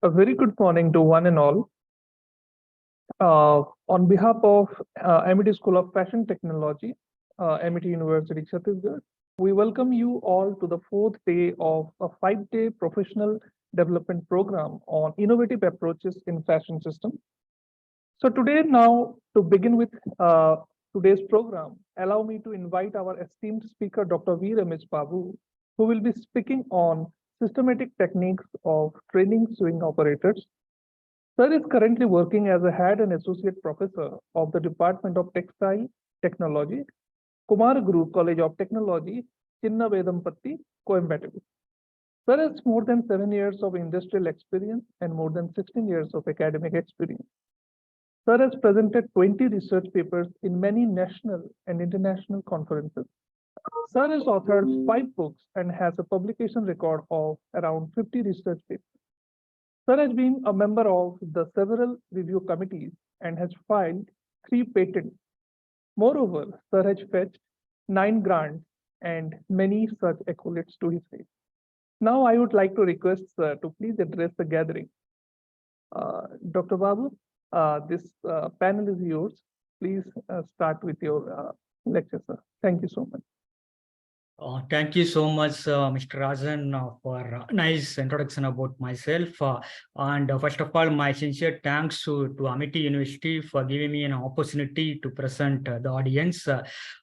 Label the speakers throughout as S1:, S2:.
S1: A very good morning to one and all. On behalf of Amity School of Fashion Technology, Amity University, Chhattisgarh, we welcome you all to the fourth day of a 5-day professional development program on innovative approaches in fashion systems. So today, now to begin with today's program, allow me to invite our esteemed speaker, Dr. V. Ramesh Babu, who will be speaking on systematic techniques of training sewing operators. Sir is currently working as a head and associate professor of the Department of Textile Technology, Kumar Group College of Technology, Chinna Vedampatti, Coimbatore. Sir has more than 7 years of industrial experience and more than 16 years of academic experience. Sir has presented 20 research papers in many national and international conferences. Sir has authored 5 books and has a publication record of around 50 research papers. Sir has been a member of the several review committees and has filed 3 patents. Moreover, Sir has fetched 9 grants and many such accolades to his name. Now I would like to request Sir to please address the gathering. Dr. Babu, this panel is yours. Please start with your lecture, sir. Thank you so much.
S2: Thank you so much, Mr. Rajan, for a nice introduction about myself. First of all, my sincere thanks to Amity University for giving me an opportunity to present the audience.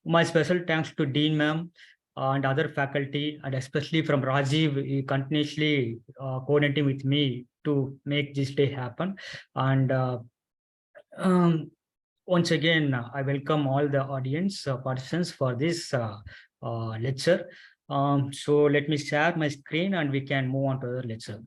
S2: My special thanks to Dean Ma'am and other faculty, and especially from Rajiv, he continuously coordinating with me to make this day happen. And once again, I welcome all the audience participants for this lecture. So let me share my screen and we can move on to the lecture.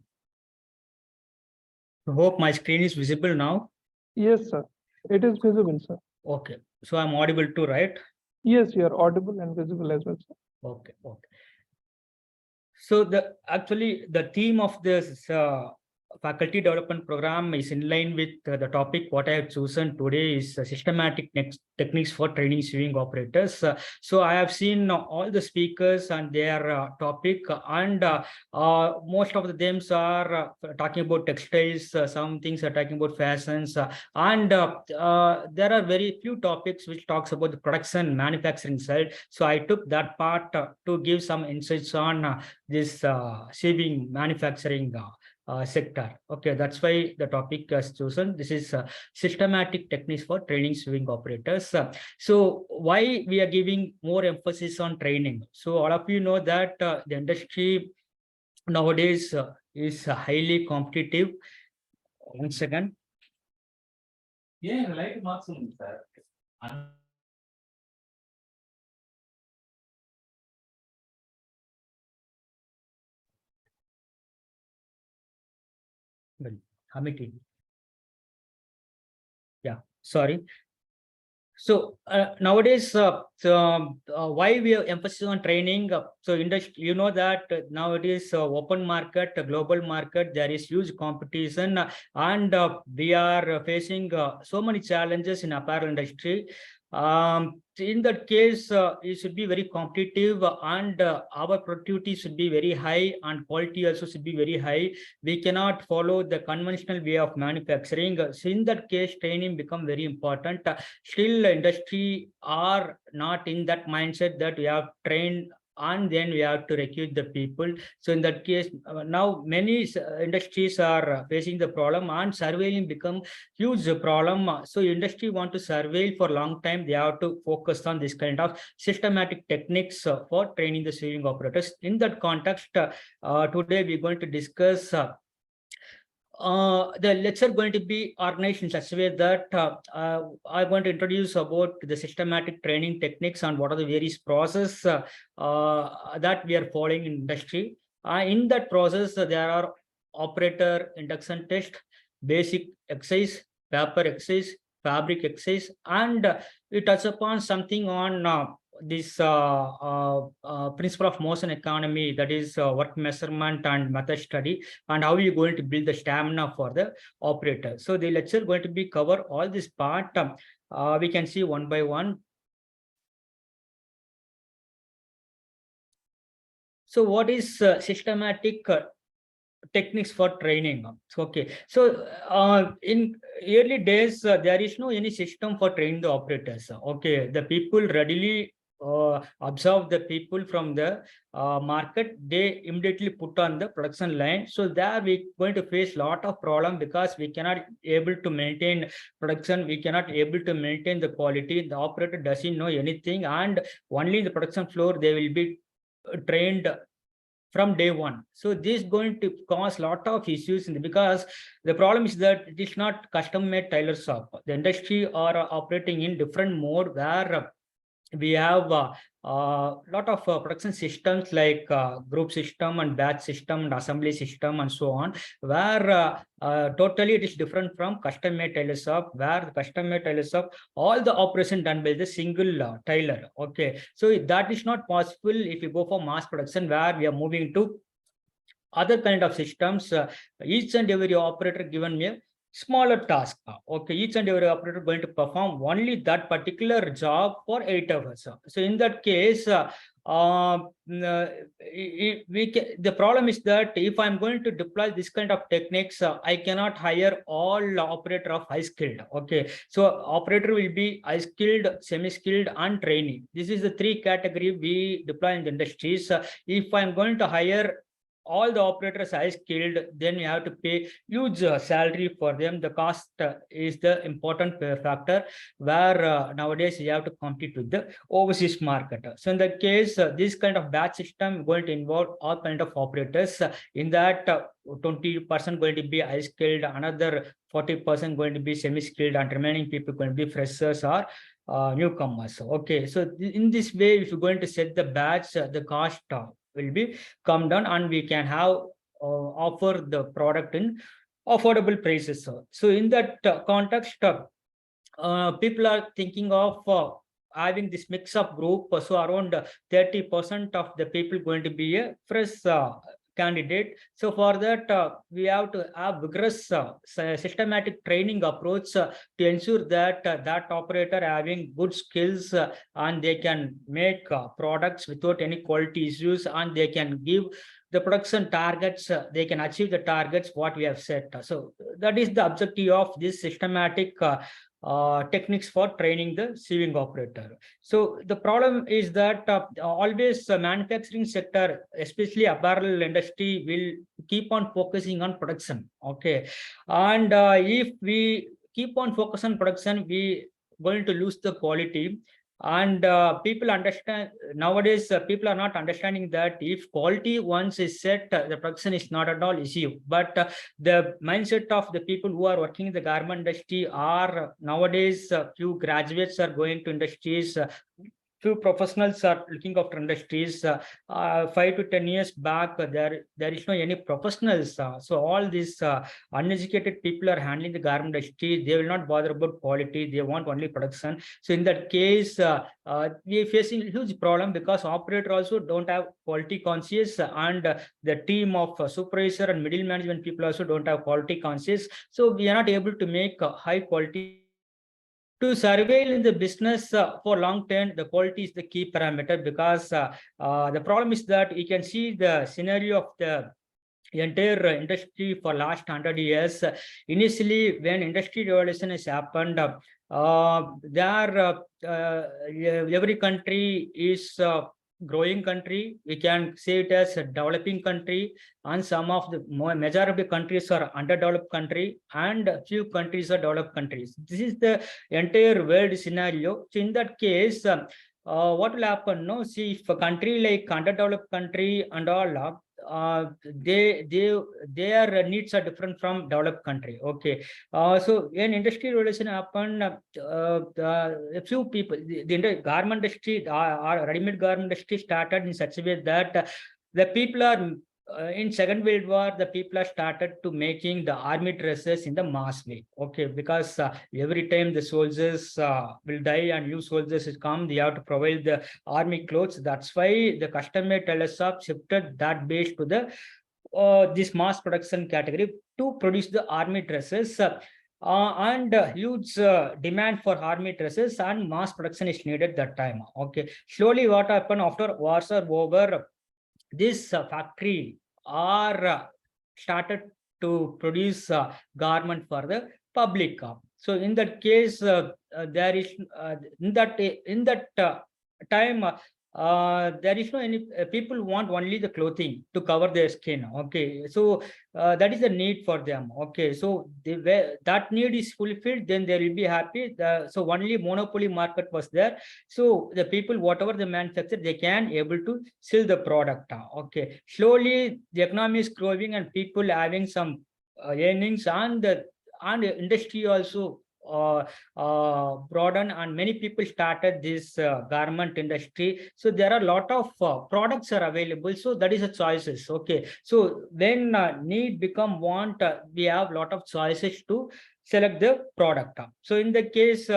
S2: I hope my screen is visible now.
S1: Yes, sir. It is visible, sir.
S2: Okay. So I'm audible too, right?
S1: Yes, you are audible and visible as well, sir.
S2: Okay. Okay. So actually the theme of this faculty development program is in line with the topic what I have chosen today is systematic techniques for training sewing operators. So I have seen all the speakers and their topic, and most of them are talking about textiles, some things are talking about fashions, and there are very few topics which talks about the production manufacturing side. So I took that part to give some insights on this sewing manufacturing sector. Okay, that's why the topic is chosen. This is systematic techniques for training sewing operators. So why we are giving more emphasis on training? So all of you know that the industry nowadays is highly competitive. One second. Yeah, like maximum, sir. Yeah, sorry. So nowadays, why we are emphasis on training? So industry, you know that nowadays open market, global market, there is huge competition, and we are facing so many challenges in apparel industry. In that case, it should be very competitive, and our productivity should be very high, and quality also should be very high. We cannot follow the conventional way of manufacturing. So in that case, training become very important. Still, industry are not in that mindset that we have trained and then we have to recruit the people. So in that case, now many industries are facing the problem, and surveilling become huge problem. So industry want to surveil for long time. They have to focus on this kind of systematic techniques for training the sewing operators. In that context, today we're going to discuss the lecture going to be organized in such a way that I want to introduce about the systematic training techniques and what are the various process that we are following in industry. In that process, there are operator induction test, basic exercise, paper exercise, fabric exercise, and we touch upon something on this principle of motion economy, that is work measurement and method study, and how you're going to build the stamina for the operator. So the lecture going to be cover all this part. We can see one by one. So what is systematic techniques for training. Okay, so in early days, there is no any system for training the operators. Okay, the people readily observe the people from the market, they immediately put on the production line. So there we going to face lot of problem because we cannot able to maintain production, we cannot able to maintain the quality. The operator doesn't know anything, and only the production floor they will be trained from day one. So this is going to cause lot of issues because the problem is that it is not custom made tailor shop. The industry are operating in different mode where we have a lot of production systems like group system and batch system and assembly system and so on, where totally it is different from custom made tailor shop, where the custom made tailor shop all the operation done by the single tailor. Okay, so that is not possible if you go for mass production, where we are moving to other kind of systems. Each and every operator given me a smaller task. Okay, each and every operator going to perform only that particular job for 8 hours. So in that case, the problem is that if I'm going to deploy this kind of techniques, I cannot hire all operator of high skilled. Okay, so operator will be high skilled, semi skilled, and trainee. This is the three category we deploy in the industries. If I'm going to hire all the operators high skilled, then you have to pay huge salary for them. The cost is the important factor, where nowadays you have to compete with the overseas market. So in that case, this kind of batch system going to involve all kind of operators. In that 20% going to be high skilled, another 40% going to be semi skilled, and remaining people going to be freshers or newcomers. Okay, so in this way, if you're going to set the batch, the cost will be come down, and we can have offer the product in affordable prices. So in that context, people are thinking of having this mix of group. So around 30% of the people going to be a fresh candidate. So for that, we have to have vigorous systematic training approach to ensure that that operator having good skills, and they can make products without any quality issues, and they can give the production targets, they can achieve the targets what we have set. So that is the objective of this systematic techniques for training the sieving operator. So the problem is that always manufacturing sector, especially apparel industry, will keep on focusing on production. Okay, and if we keep on focus on production, we going to lose the quality. And people understand nowadays, people are not understanding that if quality once is set, the production is not at all issue. But the mindset of the people who are working in the garment industry are nowadays, few graduates are going to industries, few professionals are looking after industries. 5 to 10 years back, there is no any professionals. So all these uneducated people are handling the garment industry. They will not bother about quality. They want only production. So in that case, we are facing a huge problem because operator also don't have quality conscious, and the team of supervisor and middle management people also don't have quality conscious. So we are not able to make high quality. To surveil in the business for long term, the quality is the key parameter, because the problem is that you can see the scenario of the entire industry for last 100 years. Initially, when industry revolution has happened, every country is growing country. We can say it as a developing country, and some of the majority of countries are underdeveloped country, and a few countries are developed countries. This is the entire world scenario. So in that case, what will happen? No, see, if a country like underdeveloped country and all, their needs are different from developed country. Okay, so when industry revolution happened, a few people, the garment industry, ready-made garment industry started in such a way that the people are in Second World War, the people are started to making the army dresses in the mass way. Okay, because every time the soldiers will die and new soldiers will come, they have to provide the army clothes. That's why the custom-made tailor shop shifted that base to the this mass production category to produce the army dresses. And huge demand for army dresses and mass production is needed that time. Okay, slowly what happened after wars are over, this factory are started to produce garment for the public. So in that case, there is in that time. There is no any people want only the clothing to cover their skin. Okay, so that is the need for them. Okay, so that need is fulfilled, then they will be happy. So only monopoly market was there. So the people, whatever the manufacture, they can able to sell the product. Okay, slowly the economy is growing and people having some earnings, and the industry also broaden, and many people started this garment industry. So there are a lot of products are available, so that is a choices. Okay, so when need become want, we have lot of choices to select the product. So in the case,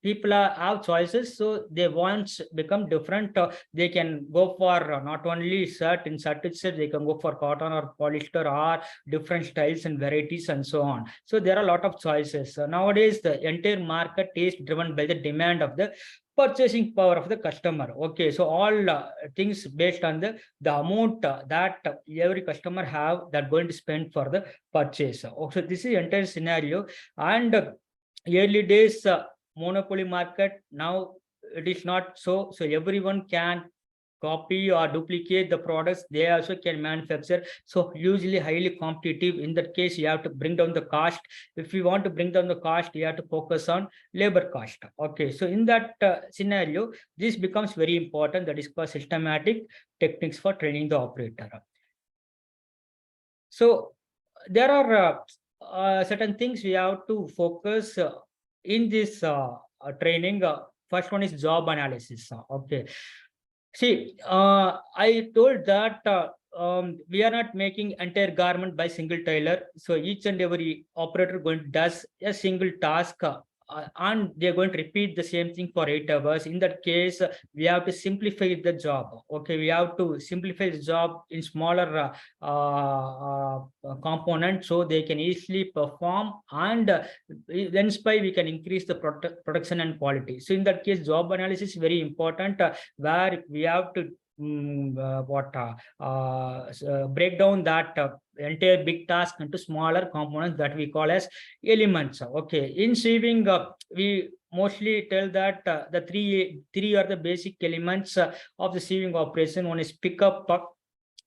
S2: people have choices, so they wants become different. They can go for not only shirt. In shirt itself, they can go for cotton or polyester or different styles and varieties and so on. So there are a lot of choices. Nowadays, the entire market is driven by the demand of the purchasing power of the customer. Okay, so all things based on the amount that every customer have that going to spend for the purchase. Also, this is entire scenario. And early days monopoly market, now it is not so. So everyone can copy or duplicate the products, they also can manufacture. So usually highly competitive. In that case, you have to bring down the cost. If you want to bring down the cost, you have to focus on labor cost. Okay, so in that scenario, this becomes very important. That is called systematic techniques for training the operator. So there are certain things we have to focus in this training. First one is job analysis. Okay, see, I told that we are not making entire garment by single tailor. So each and every operator going does a single task, and they're going to repeat the same thing for 8 hours. In that case, we have to simplify the job. Okay, we have to simplify the job in smaller components, so they can easily perform, and then by we can increase the production and quality. So in that case, job analysis is very important, where we have to break down that entire big task into smaller components that we call as elements. Okay, in sieving, we mostly tell that the three are the basic elements of the sieving operation. One is pick up,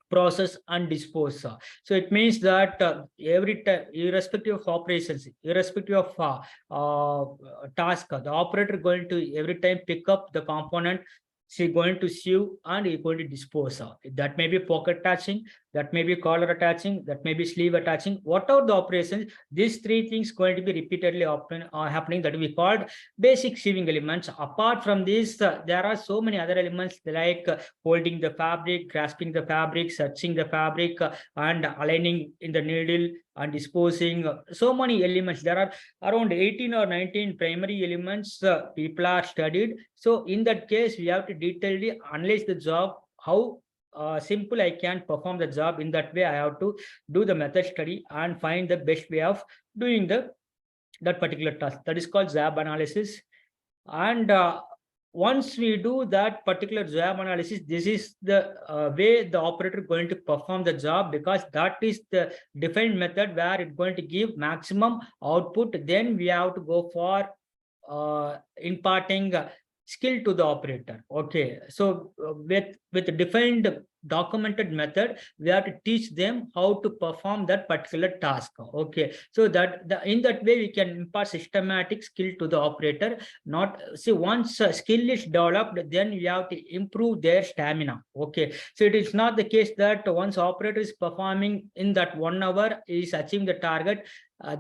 S2: process, and dispose. So it means that every time, irrespective of operations, irrespective of task, the operator going to every time pick up the component, she going to sieve, and he going to dispose of. That may be pocket attaching, that may be collar attaching, that may be sleeve attaching. Whatever the operations, these three things going to be repeatedly happening, that we called basic sieving elements. Apart from this, there are so many other elements like holding the fabric, grasping the fabric, searching the fabric, and aligning in the needle, and disposing. So many elements. There are around 18 or 19 primary elements people are studied. So in that case, we have to detailedly analyze the job, how simple I can perform the job. In that way, I have to do the method study and find the best way of doing that particular task. That is called job analysis. And once we do that particular job analysis, this is the way the operator going to perform the job, because that is the defined method where it's going to give maximum output. Then we have to go for imparting skill to the operator. Okay, so with defined documented method, we have to teach them how to perform that particular task. Okay, so that in that way we can impart systematic skill to the operator. Not see, once skill is developed, then we have to improve their stamina. Okay, so it is not the case that once operator is performing in that 1 hour, is achieving the target,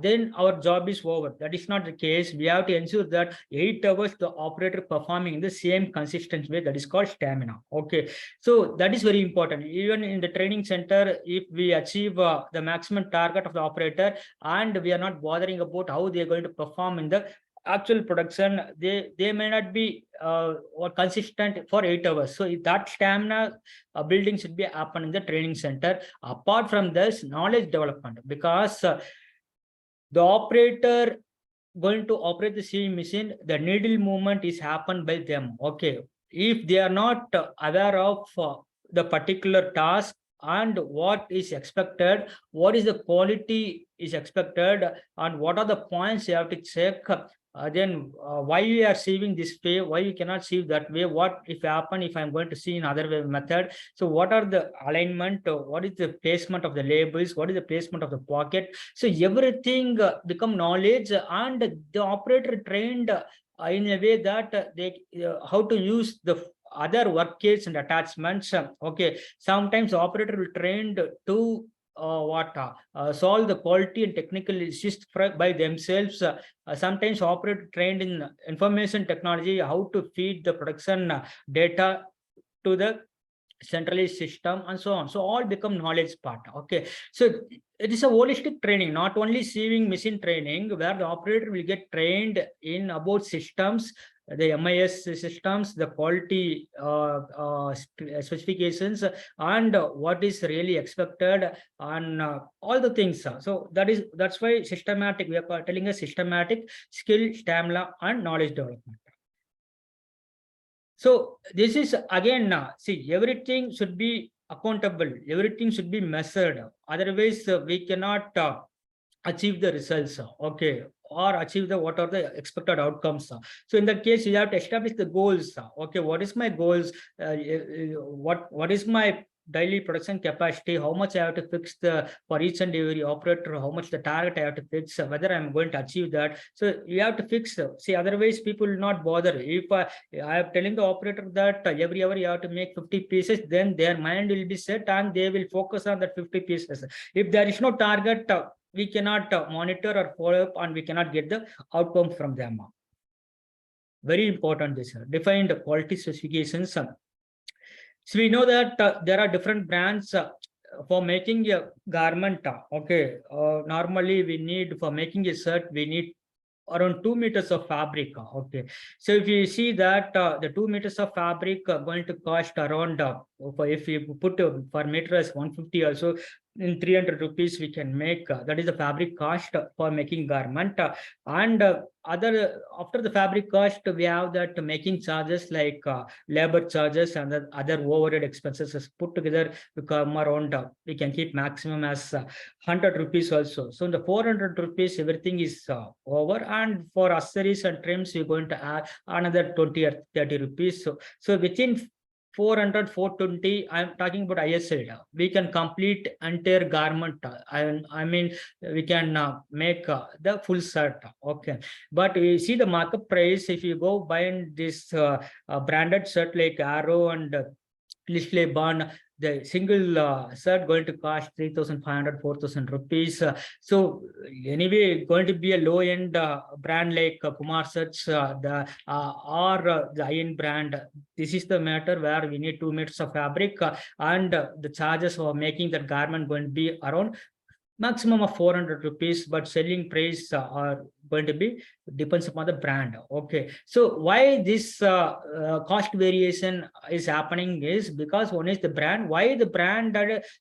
S2: then our job is over. That is not the case. We have to ensure that 8 hours the operator performing in the same consistent way. That is called stamina. Okay, so that is very important. Even in the training center, if we achieve the maximum target of the operator, and we are not bothering about how they are going to perform in the actual production, they may not be or consistent for 8 hours. So that stamina building should be happen in the training center. Apart from this, knowledge development, because the operator going to operate the sewing machine, the needle movement is happened by them. Okay, if they are not aware of the particular task, and what is expected, what is the quality is expected, and what are the points you have to check. Then why we are saving this way, why we cannot save that way, what if happen if I'm going to see in other way method. So what are the alignment, what is the placement of the labels, what is the placement of the pocket. So everything become knowledge, and the operator trained in a way that they how to use the other work kits and attachments. Okay, sometimes operator will trained to solve the quality and technical issues by themselves. Sometimes operator trained in information technology, how to feed the production data to the centralized system and so on. So all become knowledge part. Okay, so it is a holistic training, not only saving machine training, where the operator will get trained in about systems, the MIS systems, the quality specifications, and what is really expected, and all the things. So that's why systematic, we are telling a systematic skill, stamina, and knowledge development. So this is again, see, everything should be accountable, everything should be measured. Otherwise, we cannot achieve the results, okay, or achieve the what are the expected outcomes. So in that case, you have to establish the goals. Okay, what is my goals? What is my daily production capacity? How much I have to fix the for each and every operator? How much the target I have to fix? Whether I'm going to achieve that? So you have to fix. See, otherwise people will not bother. If I am telling the operator that every hour you have to make 50 pieces, then their mind will be set and they will focus on that 50 pieces. If there is no target, we cannot monitor or follow up, and we cannot get the outcome from them. Very important, this defined quality specifications. So we know that there are different brands for making a garment. Okay, normally we need, for making a shirt, we need around 2 meters of fabric. Okay, so if you see that the 2 meters of fabric going to cost around if you put per meter as 150, also in 300 rupees we can make, that is the fabric cost for making garment. And other, after the fabric cost, we have that making charges like labor charges and the other overhead expenses is put together to come around, we can keep maximum as 100 rupees also. So in the 400 rupees everything is over, and for accessories and trims you're going to add another 20 or 30 rupees. So within 400, 420, I'm talking about ISL, we can complete entire garment. I mean, we can make the full shirt. Okay, but we see the markup price. If you go buy this branded shirt like Arrow and Listley Bond, the single shirt going to cost 3,500, 4,000 rupees. So anyway, going to be a low end brand like Kumar shirts, or the high-end brand. This is the matter where we need 2 meters of fabric, and the charges for making that garment going to be around maximum of 400 rupees, but selling price are going to be depends upon the brand. Okay, so why this cost variation is happening is because one is the brand. Why the brand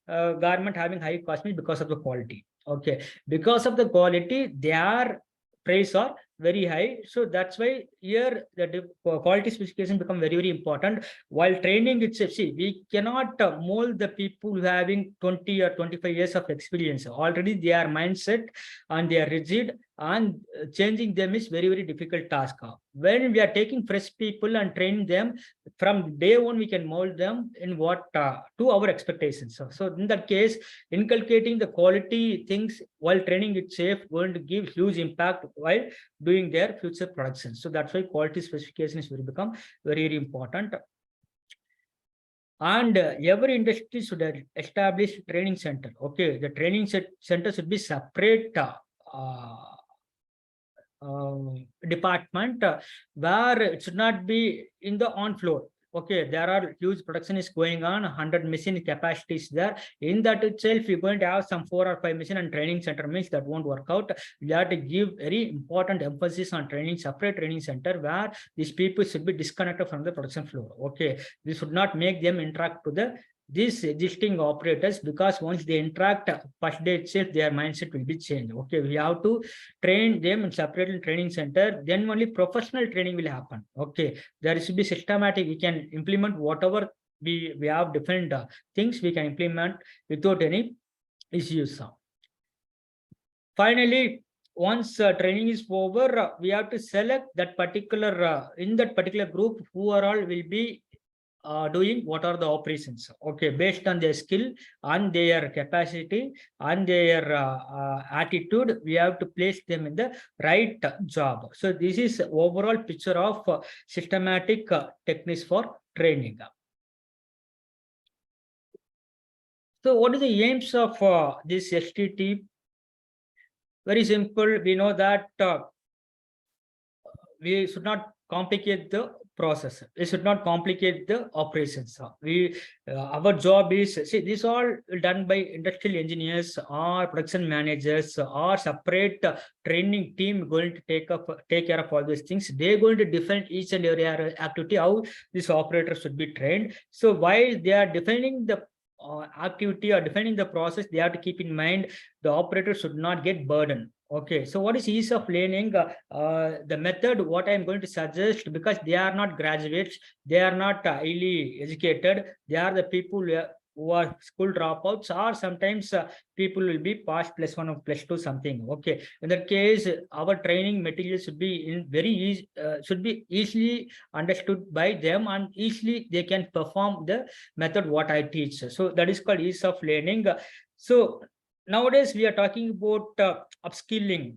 S2: garment having high cost means because of the quality. Okay, because of the quality, their price are very high. So that's why here the quality specification become very, very important. While training itself, see, we cannot mold the people having 20 or 25 years of experience. Already they are mindset and they are rigid, and changing them is very, very difficult task. When we are taking fresh people and training them from day one, we can mold them in what to our expectations. So in that case, inculcating the quality things while training itself going to give huge impact while doing their future production. So that's why quality specification is become very, very important. And every industry should establish training center. Okay, the training center should be separate department where it should not be in the on floor. Okay, there are huge production is going on, 100 machine capacities there. In that itself, you're going to have some 4 or 5 machine and training center means that won't work out. You have to give very important emphasis on training, separate training center where these people should be disconnected from the production floor. Okay, this should not make them interact to the these existing operators, because once they interact first day itself, their mindset will be changed. Okay, we have to train them in separate training center, then only professional training will happen. Okay, there should be systematic, we can implement whatever we have different things we can implement without any issues. Finally, once training is over, we have to select that particular in that particular group who are all will be doing what are the operations. Okay, based on their skill and their capacity and their attitude, we have to place them in the right job. So this is overall picture of systematic techniques for training. So what is the aims of this STT? Very simple. We know that we should not complicate the process. We should not complicate the operations. Our job is, see, this all done by industrial engineers or production managers or separate training team going to take care of all these things. They're going to define each and every activity, how this operator should be trained. So while they are defining the activity or defining the process, they have to keep in mind the operator should not get burdened. Okay, so what is ease of learning? The method, what I'm going to suggest, because they are not graduates, they are not highly educated, they are the people who are school dropouts, or sometimes people will be past +1 or +2 something. Okay, in that case, our training material should be in very easy, should be easily understood by them, and easily they can perform the method what I teach. So that is called ease of learning. So nowadays we are talking about upskilling,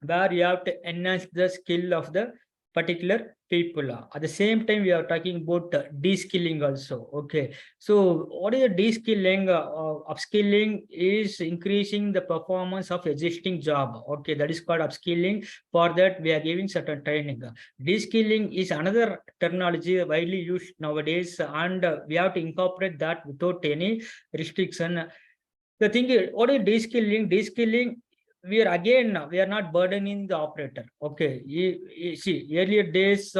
S2: where you have to enhance the skill of the particular people. At the same time, we are talking about de-skilling also. Okay, so what is the de-skilling? Upskilling is increasing the performance of existing job. Okay, that is called upskilling. For that, we are giving certain training. De-skilling is another terminology widely used nowadays, and we have to incorporate that without any restriction. The thing is, what is de-skilling? De-skilling, we are not burdening the operator. Okay, you see, earlier days,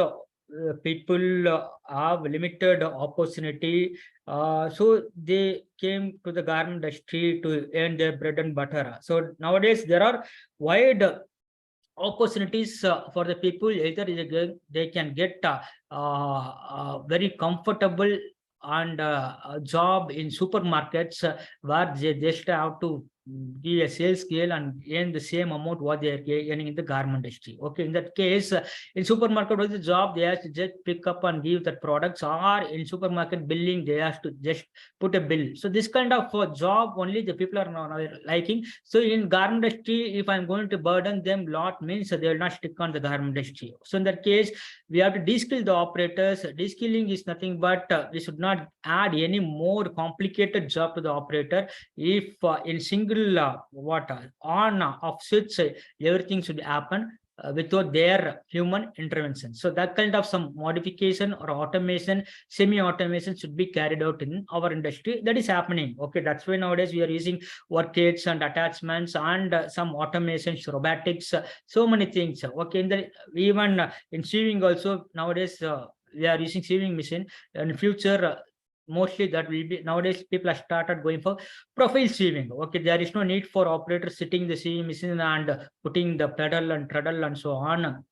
S2: people have limited opportunity, so they came to the garment industry to earn their bread and butter. So nowadays there are wide opportunities for the people. Either they can get very comfortable and a job in supermarkets, where they just have to give a sales scale and earn the same amount what they are earning in the garment industry. Okay, in that case, in supermarket, what is the job? They have to just pick up and give that products, or in supermarket billing, they have to just put a bill. So this kind of job only the people are not liking. So in garment industry, if I'm going to burden them lot, means they will not stick on the garment industry. So in that case, we have to de-skill the operators. De-skilling is nothing but we should not add any more complicated job to the operator. If in single on off switch, everything should happen without their human intervention. So that kind of some modification or automation, semi-automation should be carried out in our industry. That is happening. Okay, that's why nowadays we are using work-aids and attachments and some automations, robotics, so many things. Okay, even in sewing also nowadays we are using sewing machine. In future, mostly that will be, nowadays people have started going for profile sewing. Okay, there is no need for operator sitting the sewing machine and putting the pedal and treadle and so on.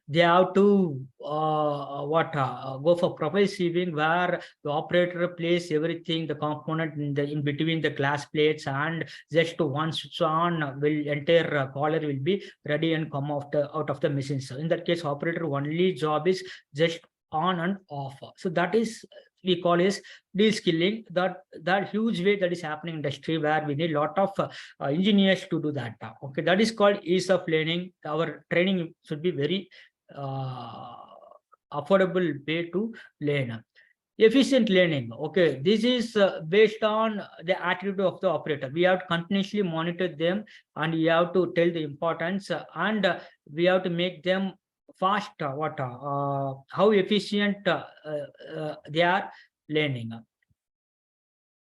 S2: They have to go for profile sewing, where the operator place everything, the component in between the glass plates, and just one switch on, will entire collar will be ready and come out of the machine. So in that case, operator only job is just on and off. So that is we call is de-skilling. That huge way that is happening in industry, where we need a lot of engineers to do that. Okay, that is called ease of learning. Our training should be very affordable way to learn. Efficient learning. Okay, this is based on the attitude of the operator. We have to continuously monitor them, and we have to tell the importance, and we have to make them fast, how efficient they are learning.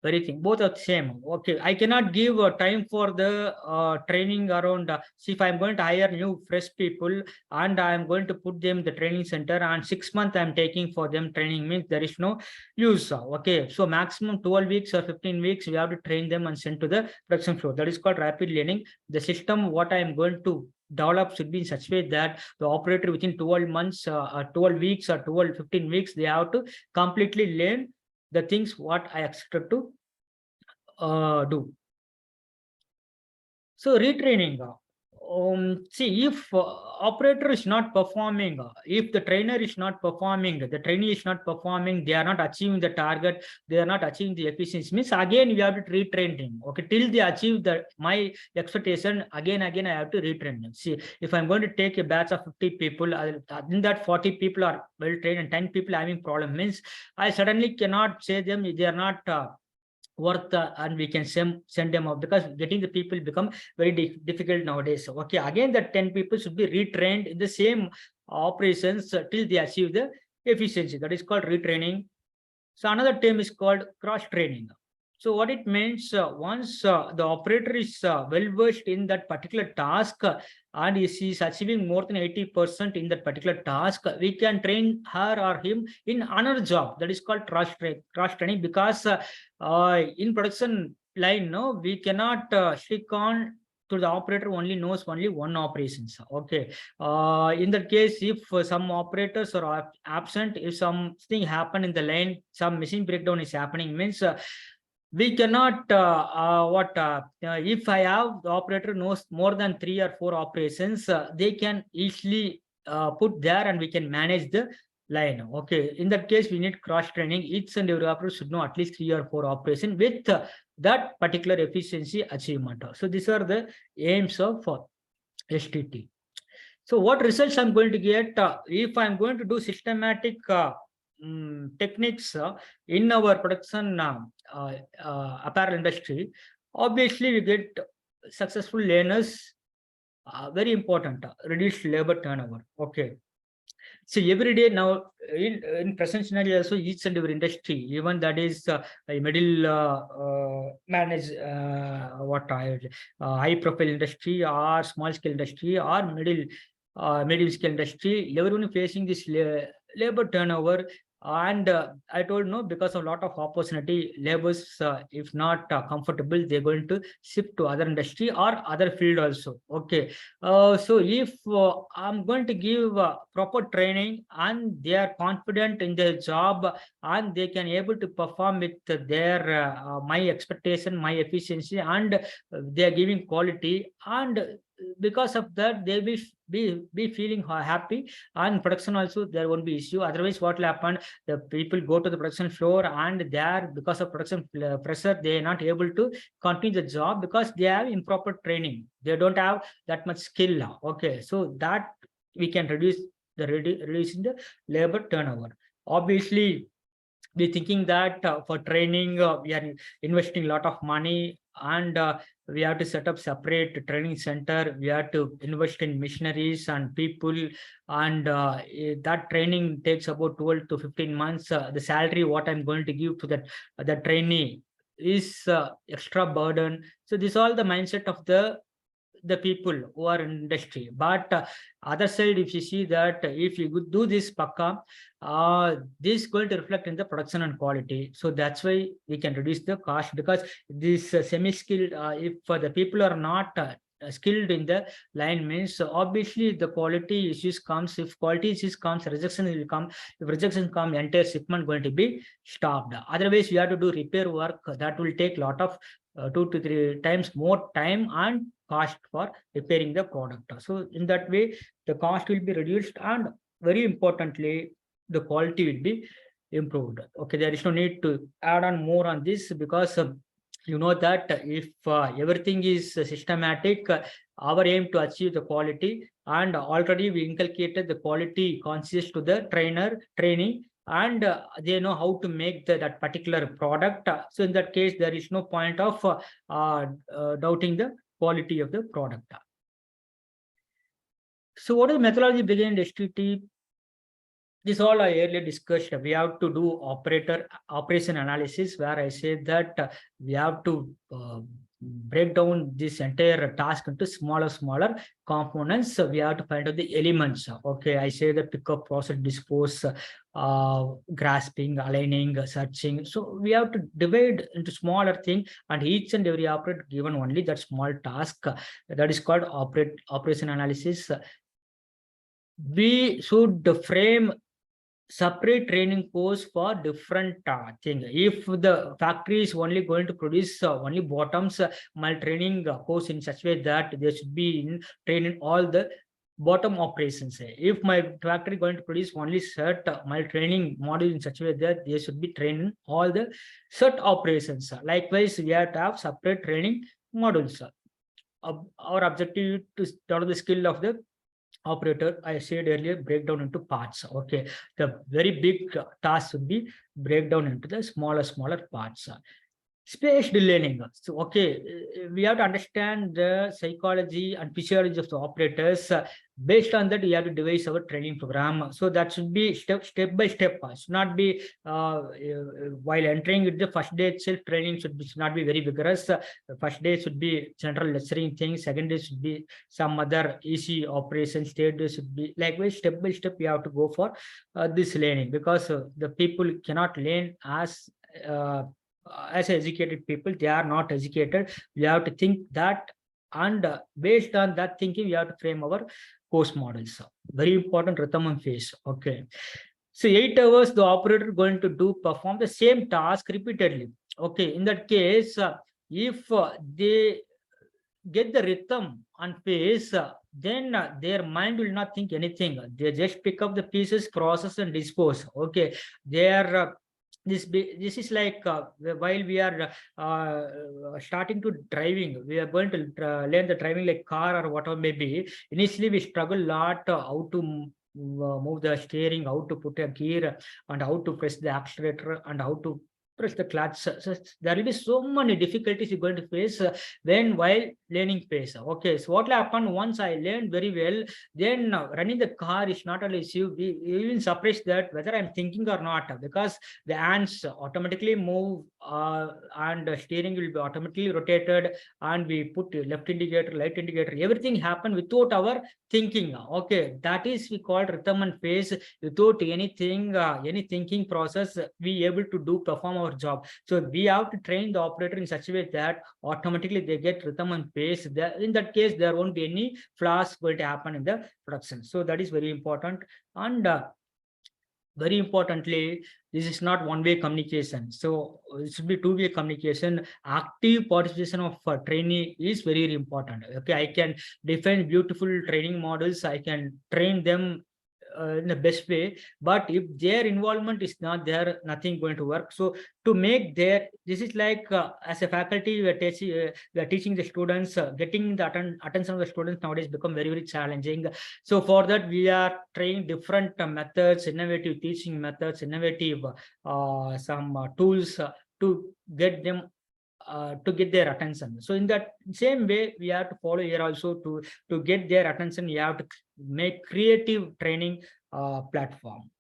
S2: Very thing, both are the same. Okay, I cannot give time for the training around. See, if I'm going to hire new fresh people and I'm going to put them in the training center, and 6 months I'm taking for them training, means there is no use. Okay, so maximum 12 weeks or 15 weeks we have to train them and send to the production floor. That is called rapid learning. The system what I am going to develop should be in such way that the operator within 12 months, 12 weeks or 15 weeks, they have to completely learn the things what I expected to do. So retraining. See, if operator is not performing, if the trainer is not performing, the trainee is not performing, they are not achieving the target, they are not achieving the efficiency, means again we have to retrain them. Okay, till they achieve my expectation, again I have to retrain them. See, if I'm going to take a batch of 50 people, in that 40 people are well trained and 10 people having problem, means I suddenly cannot say them they are not worth and we can send them out, because getting the people become very difficult nowadays. Okay, again that 10 people should be retrained in the same operations till they achieve the efficiency. That is called retraining. So another term is called cross training. So what it means, once the operator is well versed in that particular task and he is achieving more than 80% in that particular task, we can train her or him in another job. That is called cross training, because in production line, no, we cannot stick on to the operator only knows only one operations. Okay, in that case, if some operators are absent, if something happen in the line, some machine breakdown is happening, means we cannot if I have the operator knows more than 3 or 4 operations, they can easily put there and we can manage the line. Okay, in that case we need cross training. Each and every operator should know at least 3 or 4 operations with that particular efficiency achievement. So these are the aims of STT. So what results I'm going to get if I'm going to do systematic techniques in our production apparel industry? Obviously we get successful learners, very important, reduced labor turnover. Okay, so every day now in present scenario also, each and every industry, even that is a middle manage high profile industry or small scale industry or medium scale industry, everyone facing this labor turnover. And I told no, because of a lot of opportunity, labors if not comfortable, they're going to shift to other industry or other field also. Okay, so if I'm going to give proper training and they are confident in their job and they can able to perform with their my expectation, my efficiency, and they are giving quality, and because of that they will be feeling happy, and production also there won't be issue. Otherwise what will happen, the people go to the production floor and there, because of production pressure, they are not able to continue the job because they have improper training, they don't have that much skill now. Okay, so that we can reduce reducing the labor turnover. Obviously we thinking that for training we are investing a lot of money, and we have to set up separate training center, we have to invest in missionaries and people, and that training takes about 12 to 15 months. The salary what I'm going to give to the trainee is extra burden. So this is all the mindset of the people who are in industry. But other side, if you see that if you do this pakka, this is going to reflect in the production and quality. So that's why we can reduce the cost, because this semi-skilled, if the people are not skilled in the line, means obviously the quality issues comes. If quality issues comes, rejection will come. If rejection come, entire shipment going to be stopped. Otherwise you have to do repair work, that will take a lot of 2 to 3 times more time and cost for repairing the product. So in that way the cost will be reduced, and very importantly the quality will be improved. Okay, there is no need to add on more on this, because you know that if everything is systematic, our aim to achieve the quality, and already we inculcated the quality conscious to the trainee, and they know how to make that particular product. So in that case there is no point of doubting the quality of the product. So what is methodology behind STT? This all I earlier discussed. We have to do operation analysis, where I said that we have to break down this entire task into smaller components. So we have to find out the elements. Okay, I say the pick up, process, dispose, grasping, aligning, searching. So we have to divide into smaller thing, and each and every operator given only that small task. That is called operation analysis. We should frame separate training course for different thing. If the factory is only going to produce only bottoms, my training course in such way that they should be in training all the bottom operations. If my factory going to produce only shirt, my training module in such a way that they should be training all the shirt operations. Likewise, we have to have separate training modules. Our objective to develop the skill of the operator, I said earlier, break down into parts. Okay, the very big task should be break down into the smaller parts. Spaced learning. So, okay, we have to understand the psychology and physiology of the operators. Based on that, we have to devise our training program. So that should be step by step. Should not be while entering it, the first day itself training should not be very vigorous. The first day should be general lecturing things. Second day should be some other easy operations. Third day should be likewise step by step. We have to go for this learning, because the people cannot learn as educated people. They are not educated. We have to think that, and based on that thinking, we have to frame our course models. Very important rhythm phase. Okay, so 8 hours the operator going to perform the same task repeatedly. Okay, in that case, if they get the rhythm and pace, then their mind will not think anything. They just pick up the pieces, process and dispose. Okay, they are this is like while we are starting to driving, we are going to learn the driving like car or whatever may be. Initially we struggle a lot how to move the steering, how to put a gear, and how to press the accelerator, and how to press the clutch. So there will be so many difficulties you're going to face while learning pace. Okay, so what will happen once I learned very well, then running the car is not an issue. We even suppress that whether I'm thinking or not, because the hands automatically move and the steering will be automatically rotated, and we put left indicator, right indicator, everything happen without our thinking. Okay, that is we call rhythm and pace. Without anything, any thinking process, we able to perform our job. So we have to train the operator in such a way that automatically they get rhythm and pace. In that case, there won't be any flaws going to happen in the production. So that is very important. And very importantly, this is not one-way communication. So it should be two-way communication. Active participation of trainee is very, very important. Okay, I can define beautiful training models. I can train them in the best way, but if their involvement is not there, nothing going to work. So to make their, this is like as a faculty we are teaching the students, getting the attention of the students nowadays become very, very challenging. So for that we are trying different methods, innovative teaching methods, innovative some tools to get them to get their attention. So in that same way, we have to follow here also to get their attention. You have to make creative training platform.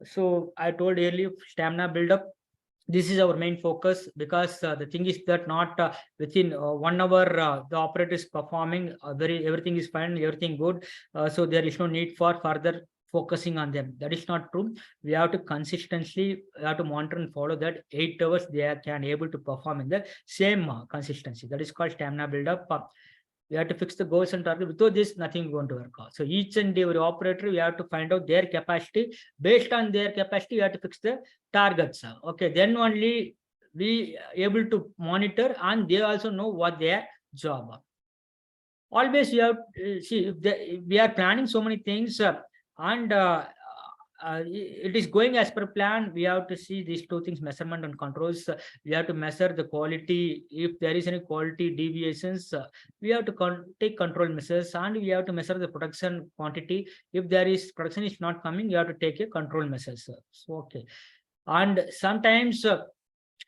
S2: So I told earlier, stamina build up. This is our main focus, because the thing is that not within 1 hour the operator is performing everything is fine, everything good. So there is no need for further focusing on them. That is not true. We have to consistently, we have to monitor and follow that 8 hours they can able to perform in the same consistency. That is called stamina build up. We have to fix the goals and target. Without this, nothing going to work out. So each and every operator, we have to find out their capacity. Based on their capacity, we have to fix the targets. Okay, then only we able to monitor, and they also know what their job are. Always we have see if we are planning so many things, and it is going as per plan. We have to see these two things, measurement and controls. We have to measure the quality. If there is any quality deviations, we have to take control measures, and we have to measure the production quantity. If there is production is not coming, you have to take a control measures. So okay, and sometimes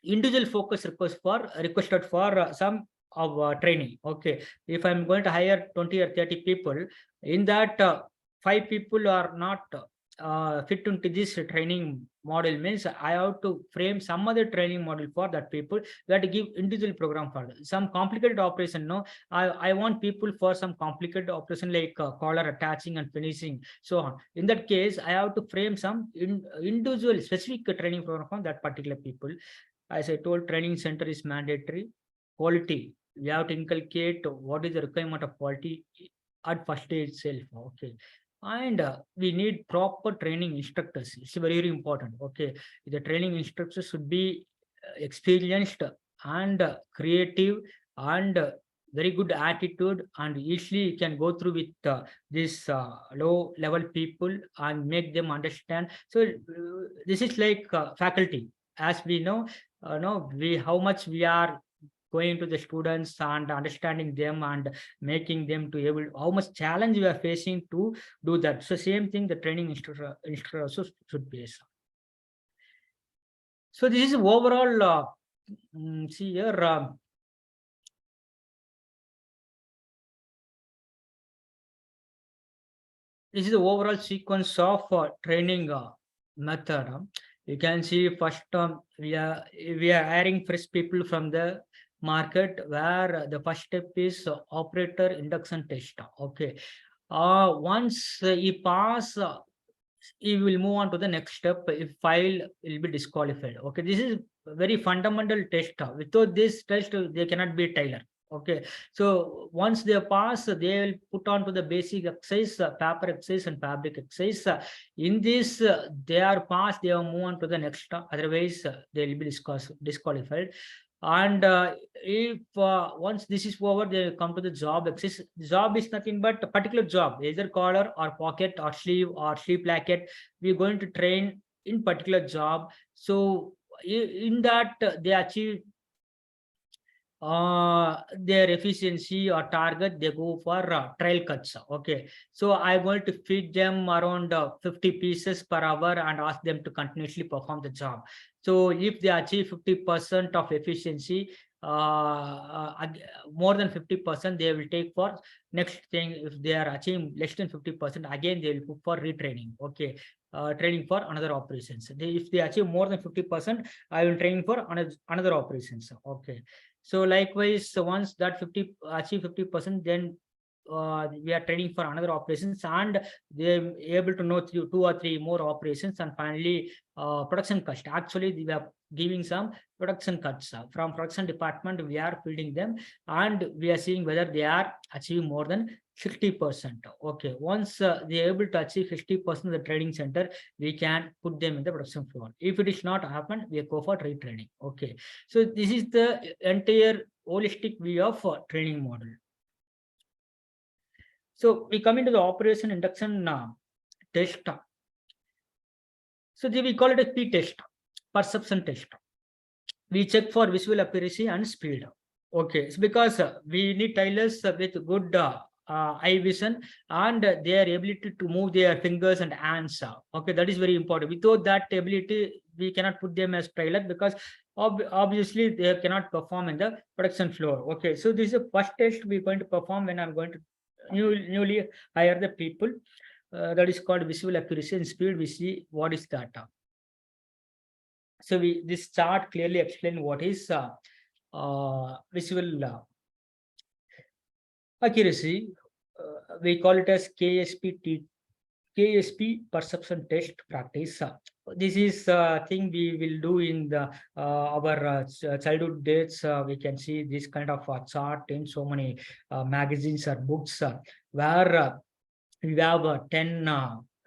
S2: individual focus requested for some of training. Okay, if I'm going to hire 20 or 30 people, in that 5 people are not fit into this training model, means I have to frame some other training model for that people. We have to give individual program for that. Some complicated operation, no, I want people for some complicated operation like collar attaching and finishing, so on. In that case, I have to frame some individual specific training program for that particular people. As I told, training center is mandatory. Quality, we have to inculcate what is the requirement of quality at first day itself. Okay, and we need proper training instructors. It's very, very important. Okay, the training instructors should be experienced and creative and very good attitude, and usually you can go through with this low level people and make them understand. So this is like faculty, as we know, we how much we are going to the students and understanding them and making them to able, how much challenge we are facing to do that. So same thing the training instructor also should be. So this is overall see here this is the overall sequence of training method. You can see first we are hiring fresh people from the market, where the first step is operator induction test. Okay, once he pass, he will move on to the next step. If file will be disqualified. Okay, this is very fundamental test. Without this test, they cannot be tailor. Okay, so once they pass, they will put on to the basic exercise, paper exercise and fabric exercise. In this, they are passed, they will move on to the next. Otherwise, they will be disqualified. And if once this is over, they come to the job exercise. Job is nothing but a particular job, either collar or pocket or sleeve placket. We're going to train in particular job. So in that they achieve their efficiency or target, they go for trial cuts. Okay, so I'm going to feed them around 50 pieces per hour and ask them to continuously perform the job. So if they achieve 50% of efficiency, more than 50%, they will take for next thing. If they are achieving less than 50%, again they will put for retraining. Okay, training for another operations. If they achieve more than 50%, I will train for another operations. Okay, so likewise, so once that 50 achieve 50%, then we are training for another operations, and they're able to know two or three more operations, and finally production cost. Actually, we are giving some production cuts from production department. We are feeding them, and we are seeing whether they are achieving more than 60%. Okay, once they are able to achieve 60% of the training center, we can put them in the production floor. If it is not happened, we go for retraining. Okay, so this is the entire holistic view of training model. So we come into the operation induction test. So we call it a P test, perception test. We check for visual accuracy and speed. Okay, it's because we need tailors with good eye vision, and their ability to move their fingers and hands. Okay, that is very important. Without that ability, we cannot put them as tailor, because obviously they cannot perform in the production floor. Okay, so this is the first test we're going to perform when I'm going to newly hire the people. That is called visual accuracy and speed. We see what is that. So this chart clearly explain what is visual accuracy. We call it as KSP perception test practice. This is thing we will do in the our childhood days. We can see this kind of chart in so many magazines or books, where we have 10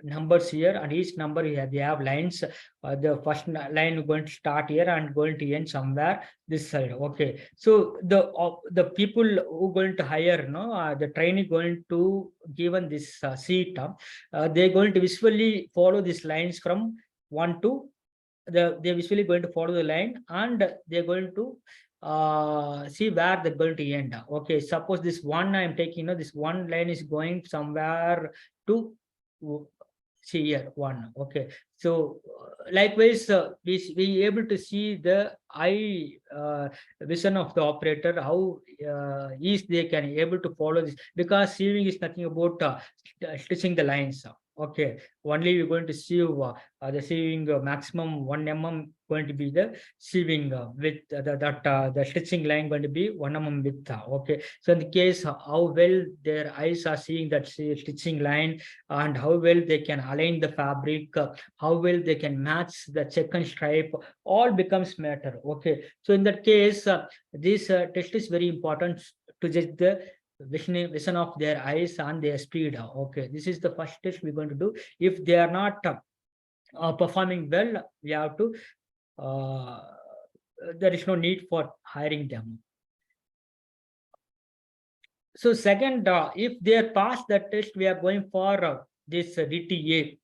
S2: numbers here, and each number they have lines. The first line going to start here and going to end somewhere this side. Okay, so the people who going to hire, the trainee going to given this seat, they're going to visually follow these lines from 1 to they're visually going to follow the line, and they're going to see where they're going to end. Okay, suppose this one I'm taking, this one line is going somewhere to see here one. Okay, so likewise we able to see the eye vision of the operator, how easy they can able to follow this, because sieving is nothing about stitching the lines. Okay, only we're going to sieve the sieving maximum 1 mm going to be the sieving with the stitching line going to be 1 mm width. Okay, so in the case how well their eyes are seeing that stitching line, and how well they can align the fabric, how well they can match the check and stripe, all becomes matter. Okay, so in that case this test is very important to judge the vision of their eyes and their speed. Okay, this is the first test we're going to do. If they are not performing well, we have to there is no need for hiring them. So second, if they are past that test, we are going for this DTA.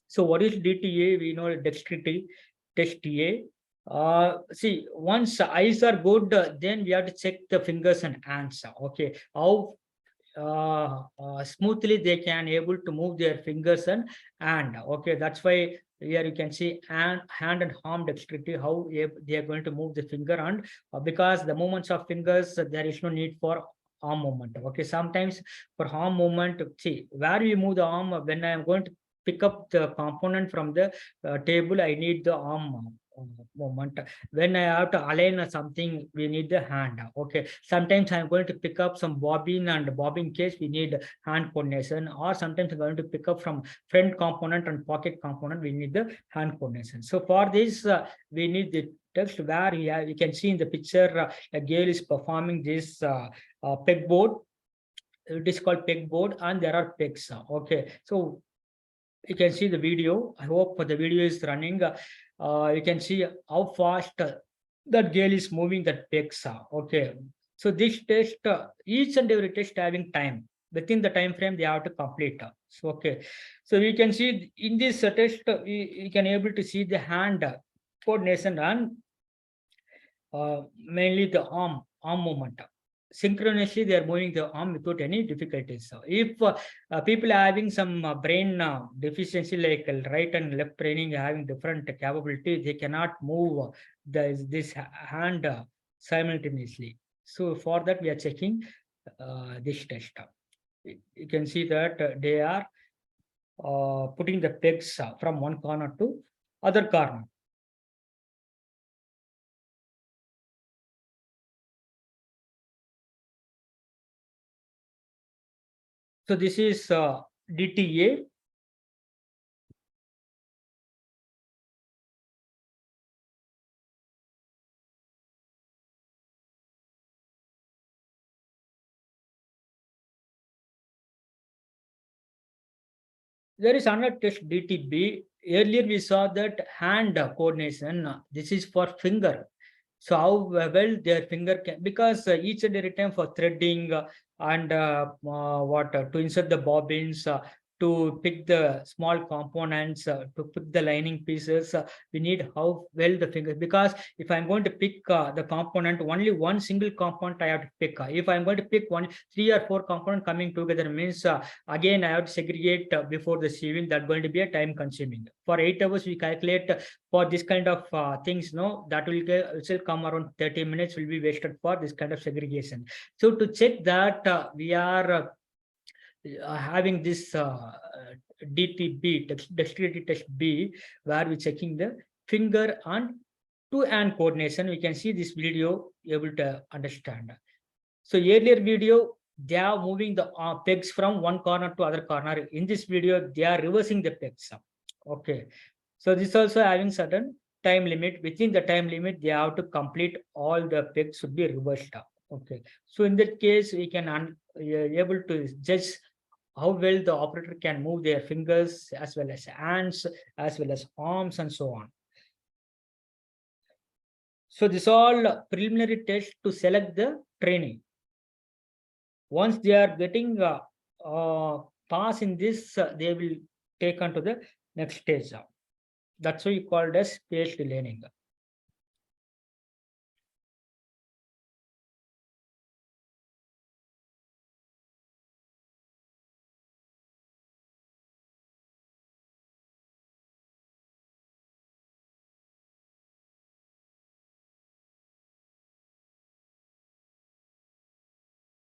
S2: So what is DTA? We know dexterity test TA. See, once eyes are good, then we have to check the fingers and hands. Okay, how smoothly they can able to move their fingers and hand. Okay, that's why here you can see hand and arm dexterity, how they are going to move the finger, and because the movements of fingers, there is no need for arm movement. Okay, sometimes for arm movement, see where we move the arm, when I am going to pick up the component from the table, I need the arm movement. When I have to align something, we need the hand. Okay, sometimes I'm going to pick up some bobbin and bobbin case, we need hand coordination, or sometimes I'm going to pick up from front component and pocket component, we need the hand coordination. So for this, we need the text where you can see in the picture, a girl is performing this pegboard. It is called pegboard, and there are pegs. Okay, so you can see the video. I hope the video is running. You can see how fast that girl is moving that pegs. Okay, so this test, each and every test having time. Within the time frame, they have to complete. So okay, so we can see in this test, we can able to see the hand coordination and mainly the arm movement. Synchronously, they are moving the arm without any difficulties. So if people are having some brain deficiency, like right and left braining having different capability, they cannot move this hand simultaneously. So for that, we are checking this test. You can see that they are putting the pegs from one corner to other corner. So this is DTA. There is another test, DTB. Earlier we saw that hand coordination. This is for finger. So how well their finger can, because each and every time for threading and to insert the bobbins, to pick the small components, to pick the lining pieces, we need how well the finger, because if I'm going to pick the component, only one single component I have to pick. If I'm going to pick 3 or 4 components coming together, means again I have to segregate before the sieving. That's going to be a time consuming. For 8 hours we calculate for this kind of things, no, that will come around 30 minutes will be wasted for this kind of segregation. So to check that, we are having this DTB, dexterity test B, where we're checking the finger and two hand coordination. We can see this video able to understand. So earlier video, they are moving the pegs from one corner to other corner. In this video, they are reversing the pegs. Okay, so this also having certain time limit. Within the time limit, they have to complete all the pegs should be reversed. Okay, so in that case, we can able to judge how well the operator can move their fingers as well as hands, as well as arms, and so on. So this all preliminary test to select the training. Once they are getting pass in this, they will take on to the next stage. That's why you called as spaced learning.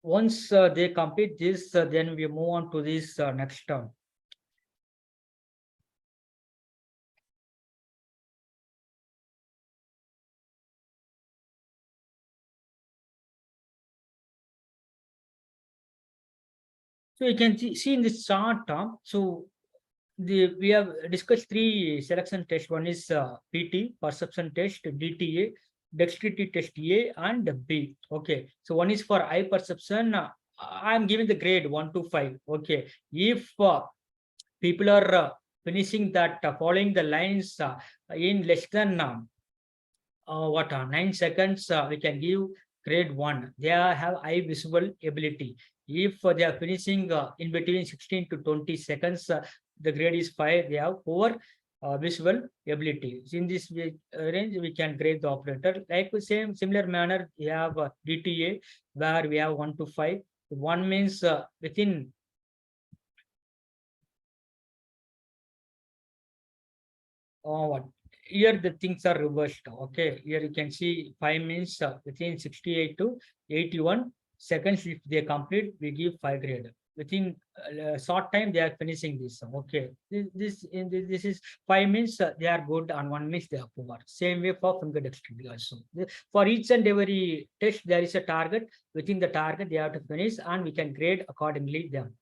S2: Once they complete this, then we move on to this next term. So you can see in this chart. So we have discussed 3 selection tests. One is PT, perception test, DTA, dexterity test A and B. Okay, so one is for eye perception, I'm giving the grade 1 to 5. Okay. If people are finishing that, following the lines in less than 9 seconds, we can give grade 1. They have high visual ability. If they are finishing in between 16 to 20 seconds, the grade is 5. They have poor visual ability. In this range, we can grade the operator. Like the same similar manner, we have DTA, where we have 1 to 5. 1 means within what here the things are reversed. Okay, here you can see 5 means within 68 to 81 seconds. If they complete, we give 5 grade. Within a short time, they are finishing this. Okay, this is 5 means they are good, and 1 means they are poor. Same way for finger dexterity also. For each and every test, there is a target. Within the target, they have to finish, and we can grade accordingly them.